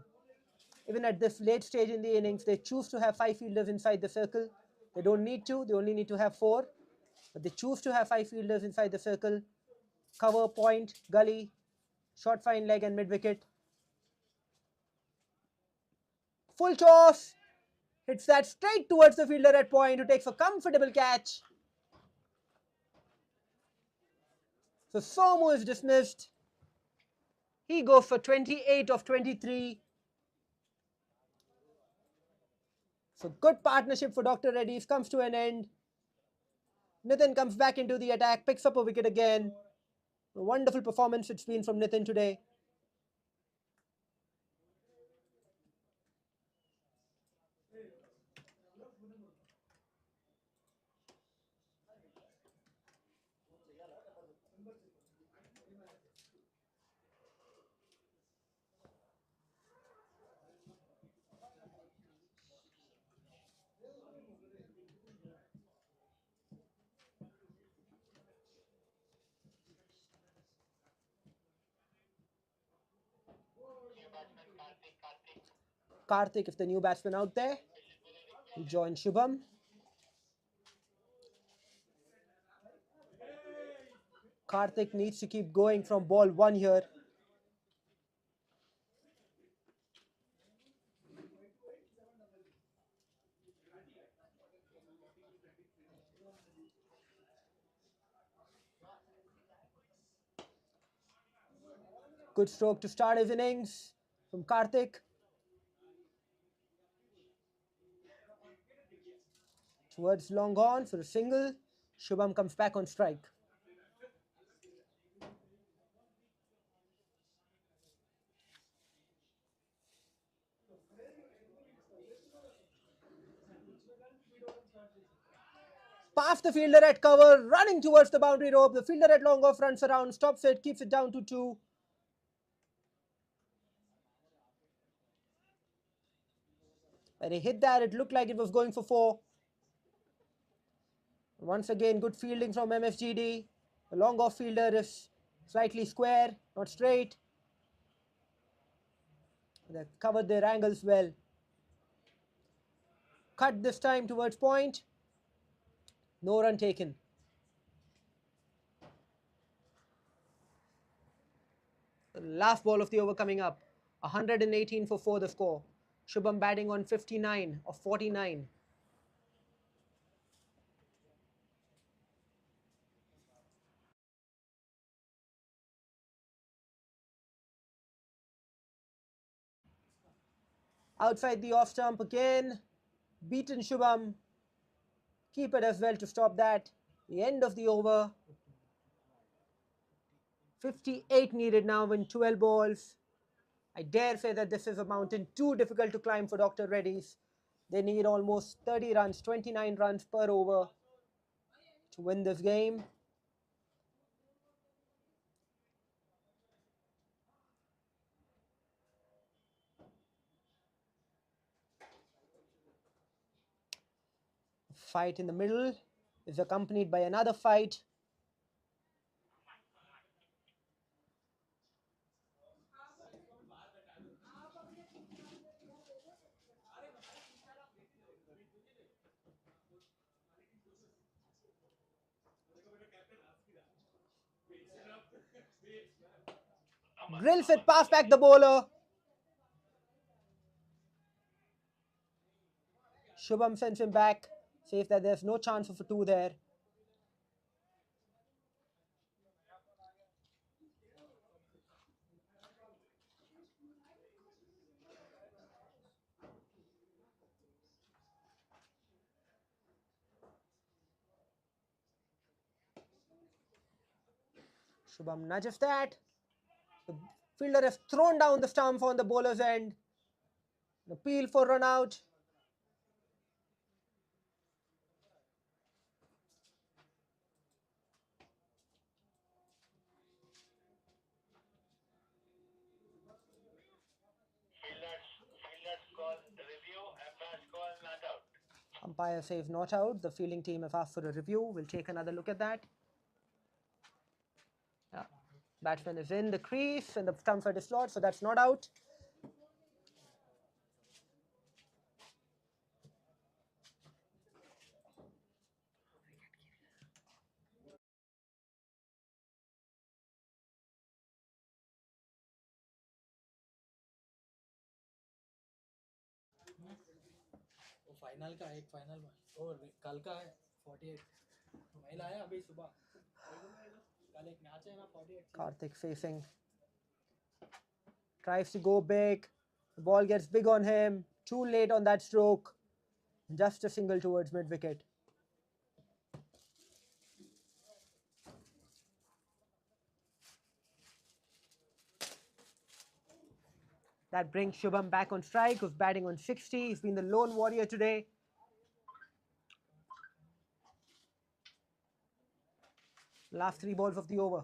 Even at this late stage in the innings, they choose to have 5 fielders inside the circle. They don't need to, they only need to have 4. But they choose to have 5 fielders inside the circle. Cover, point, gully, short fine leg and mid-wicket. Full toss. Hits that straight towards the fielder at point, who takes a comfortable catch. So Somu is dismissed. He goes for 28 of 23. So good partnership for Dr. Reddy's comes to an end. Nitin comes back into the attack, picks up a wicket again. A wonderful performance it's been from Nitin today. Karthik, if the new batsman out there, will join Shubham. Karthik needs to keep going from ball 1 here. Good stroke to start his innings from Karthik. Towards long on for a single. 𝗂𝗵 comes back on strike. Past the fielder at cover, running towards the boundary rope. The fielder at long off runs around, stops it, keeps it down to 2. When he hit that, it looked like it was going for 4. Once again, good fielding from MSGD. The long off fielder is slightly square, not straight. They covered their angles well. Cut this time towards point. No run taken. The last ball of the over coming up. 118 for 4 the score. 𝗂𝗵 batting on 59 of 49. Outside the off stump again. Beaten 𝗂𝗵. Keep it as well to stop that. The end of the over. 58 needed now in 12 balls. I dare say that this is a mountain too difficult to climb for Dr. Reddy's. They need almost 30 runs, 29 runs per over to win this game. Fight in the middle is accompanied by another fight. Grills it past back the bowler. 𝗂𝗵 sends him back, says that there's no chance of a 2 there. 𝗂𝗵 nudges that. The fielder has thrown down the stump on the bowler's end. An appeal for run out. Fielders call review, umpires call not out. Umpire says not out. The fielding team have asked for a review. We'll take another look at that. Yeah. Batsman is in the crease and the stumps are dislodged, so that's not out. Final का एक final और कल का है 48 मैं लाया अभी सुबह कल एक मैच है ना 48 Karthik facing. Tries to go big. The ball gets big on him. Too late on that stroke. Just a single towards mid wicket. That brings 𝗂𝗵 back on strike, who's batting on 60. He's been the lone warrior today. Last 3 balls of the over.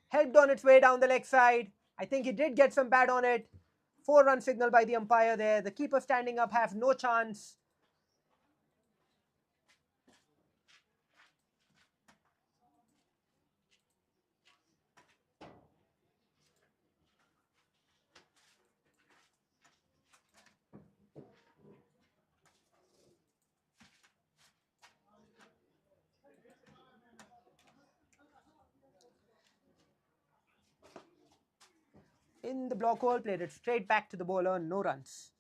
Helped on its way down the leg side. I think he did get some bat on it. 4-run signal by the umpire there. The keeper standing up has no chance. In the block hole, played it straight back to the bowler, no runs.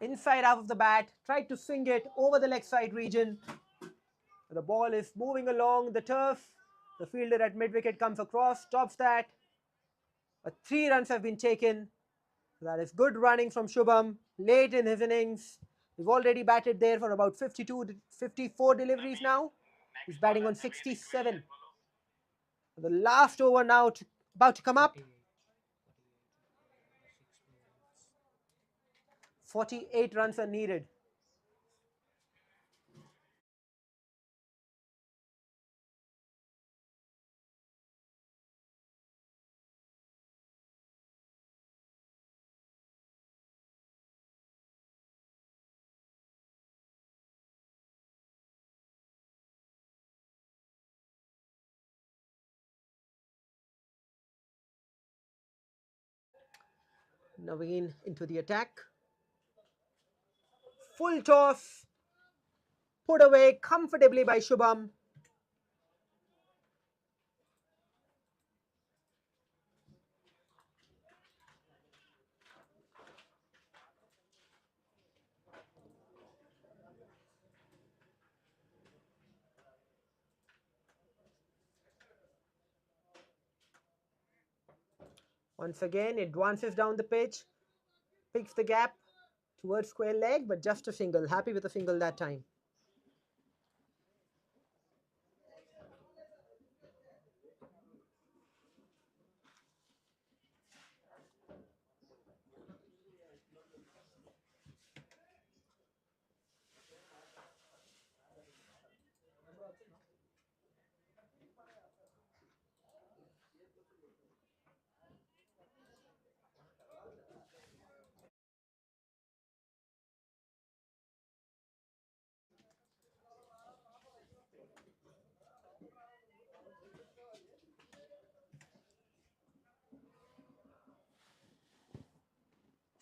inside half of the bat, tried to swing it over the leg side region. The ball is moving along the turf. The fielder at mid-wicket comes across, stops that. 3 runs have been taken. That is good running from Shubham late in his innings. We've already batted there for about 54 deliveries now. He's batting on 67. The last over now about to come up. 48 runs are needed. Naveen into the attack. Full toss. Put away comfortably by Shubham. Once again, it advances down the pitch, picks the gap towards square leg, but just a single. Happy with a single that time.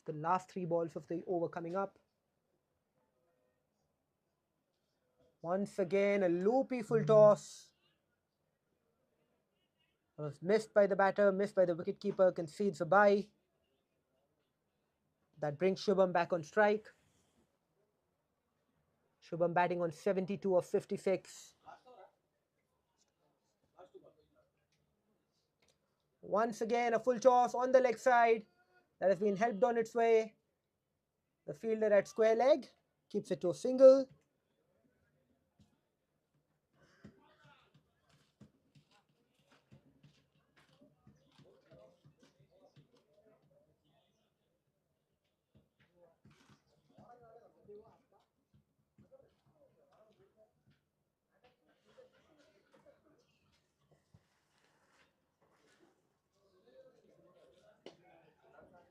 The last 3 balls of the over coming up. Once again, a loopy full toss. Was missed by the batter, missed by the wicketkeeper, concedes a bye. That brings Shubham back on strike. Shubham batting on 72 of 56. Once again, a full toss on the leg side. That has been helped on its way. The fielder at square leg keeps it to a single.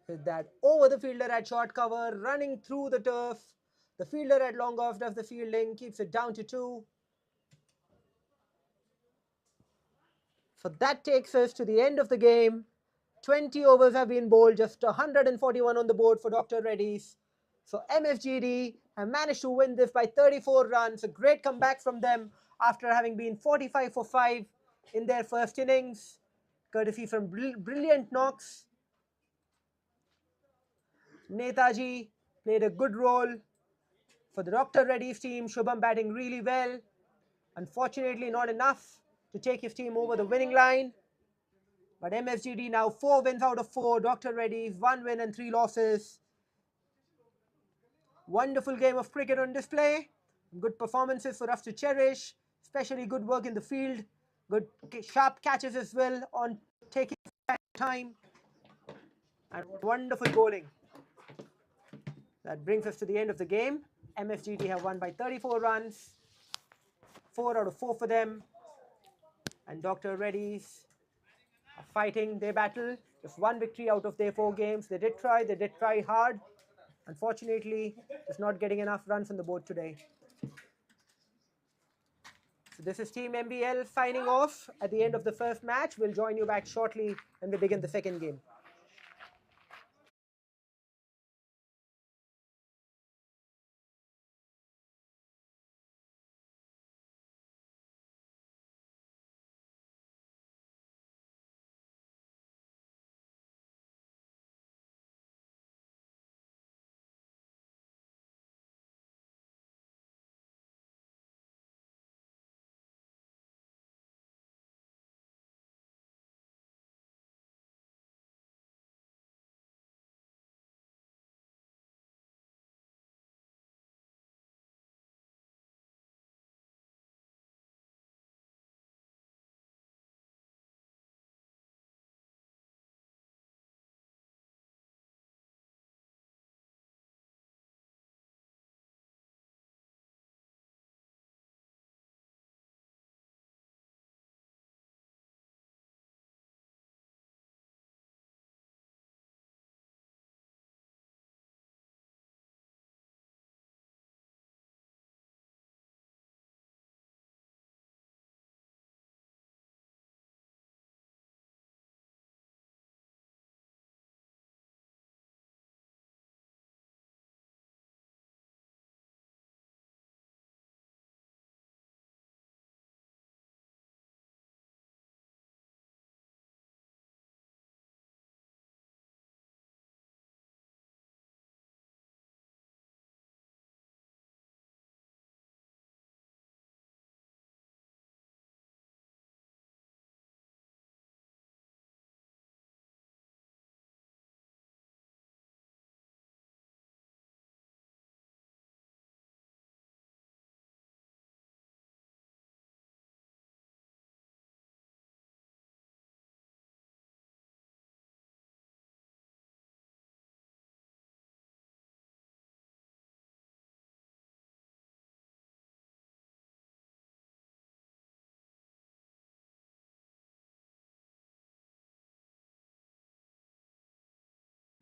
With that over the fielder at short cover, running through the turf. The fielder at long off does the fielding, keeps it down to 2. So that takes us to the end of the game. 20 overs have been bowled, just 141 on the board for Dr. Reddy's. So MSGD have managed to win this by 34 runs. A great comeback from them after having been 45 for 5 in their first innings, courtesy from brilliant knocks. 𝗍𝗫𝗃 played a good role for the Dr. Reddy's team. Shubham batting really well. Unfortunately, not enough to take his team over the winning line. But MSGD now 4 wins out of 4. Dr. Reddy's 1 win and 3 losses. Wonderful game of cricket on display. Good performances for us to cherish. Especially good work in the field. Good sharp catches as well on taking time. And wonderful bowling. That brings us to the end of the game. MSGD have won by 34 runs. 4 out of 4 for them. And Dr. Reddy's are fighting their battle. Just 1 victory out of their 4 games. They did try hard. Unfortunately, just not getting enough runs on the board today. So this is Team MVL signing off at the end of the first match. We'll join you back shortly when we begin the second game.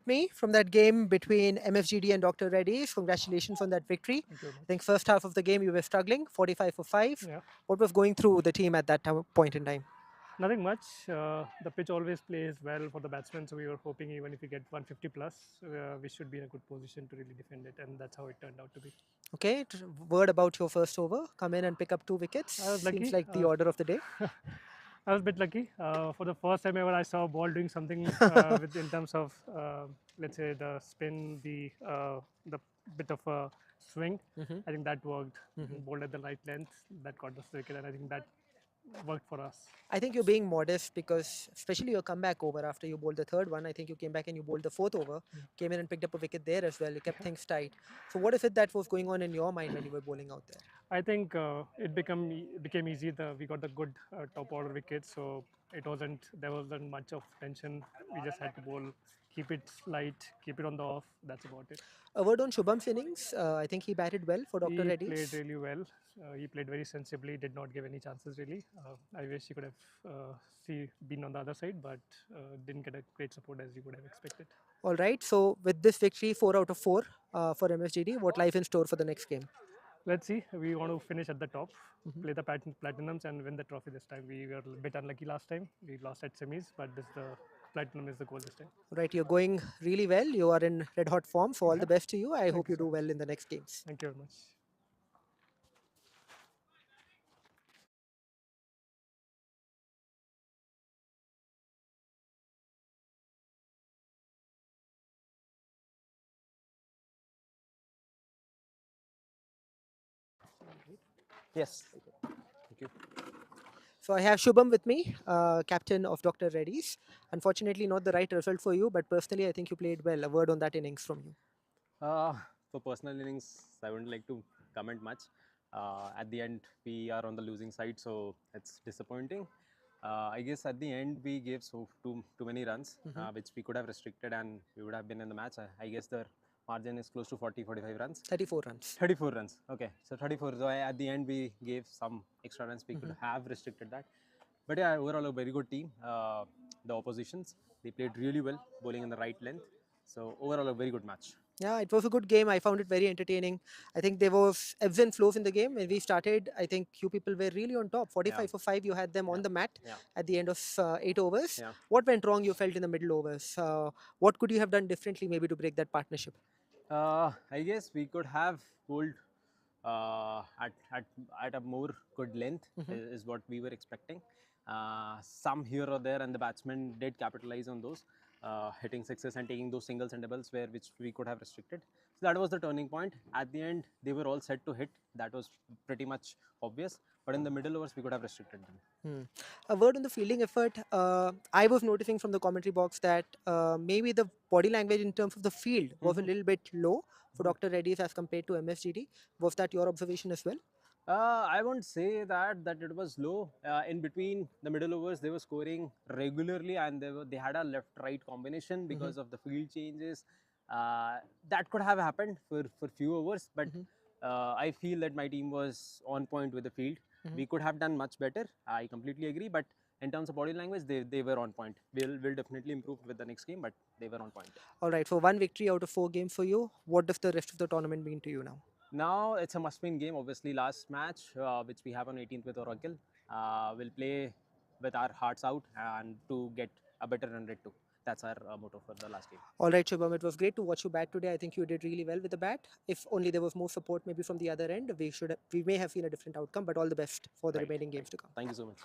me from that game between MSGD and Dr. Reddy's. Congratulations on that victory. Thank you very I much. think first half of the game you were struggling, 45 for 5. Yeah. What was going through the team at that point in time? Nothing much. The pitch always plays well for the batsmen, so we were hoping even if we get 150 plus, we should be in a good position to really defend it, and that's how it turned out to be. Okay, word about your first over. Come in and pick up 2 wickets. I was lucky. Seems like the order of the day. I was a bit lucky. For the first time ever, I saw a ball doing something in terms of, let's say, the spin, the bit of a swing. I think that worked. Bowled at the right length, that got us the wicket, and I think that worked for us. I think you're being modest because, especially your comeback over after you bowled the 3rd one, I think you came back and you bowled the 4th over, came in and picked up a wicket there as well. You kept things tight. So, what is it that was going on in your mind when you were bowling out there? I think it became easy. We got the good top order wickets, so there wasn't much of tension. We just had to bowl, keep it light, keep it on the off. That's about it. A word on Shubham's innings. I think he batted well for Dr. He Reddy's. played really well. He played very sensibly. Did not give any chances really. I wish he could have been on the other side, but didn't get a great support as you would have expected. All right. So with this victory, 4 out of 4 for MSGD. What lies in store for the next game? Let's see. We want to finish at the top, play the platinums, and win the trophy this time. We were a bit unlucky last time. We lost at semis, but platinum is the goal this time. Right. You're going really well. You are in red hot form. So all the best to you. I hope you do well in the next games. Thank you very much. Yes. Thank you. So I have Shubham with me, captain of Dr. Reddy's. Unfortunately, not the right result for you, but personally, I think you played well. A word on that innings from you. For personal innings, I wouldn't like to comment much. At the end, we are on the losing side, so it's disappointing. I guess at the end, we gave too many runs, which we could have restricted, and we would have been in the match. I guess the margin is close to 40-45 runs. 34 runs. 34 runs. Okay, so 34. So at the end, we gave some extra runs. We could have restricted that. But yeah, overall a very good team. The oppositions, they played really well, bowling in the right length. So overall a very good match. Yeah, it was a good game. I found it very entertaining. I think there was ebbs and flows in the game. When we started, I think you people were really on top. 45 for 5, you had them on the mat at the end of 8 overs. What went wrong, you felt, in the middle overs? What could you have done differently maybe to break that partnership? I guess we could have bowled at a more good length is what we were expecting. Some here or there, and the batsmen did capitalize on those, hitting sixes and taking those singles and doubles which we could have restricted. So that was the turning point. At the end, they were all set to hit. That was pretty much obvious. But in the middle overs, we could have restricted them. A word on the fielding effort. I was noticing from the commentary box that maybe the body language in terms of the field was a little bit low for Dr. Reddy's as compared to MSGD. Was that your observation as well? I won't say that it was low. In between the middle overs, they were scoring regularly, and they had a left-right combination because of the field changes. That could have happened for few overs, but I feel that my team was on point with the field. We could have done much better. I completely agree, but in terms of body language, they were on point. We'll definitely improve with the next game, but they were on point. All right, so 1 victory out of 4 games for you. What does the rest of the tournament mean to you now? Now it's a must-win game. Obviously, last match, which we have on 18th with Oracle, we'll play with our hearts out and to get a better run rate too. That's our motto for the last game. All right, Shubham, it was great to watch you bat today. I think you did really well with the bat. If only there was more support maybe from the other end, we may have seen a different outcome, but all the best for the remaining games to come. Thank you so much.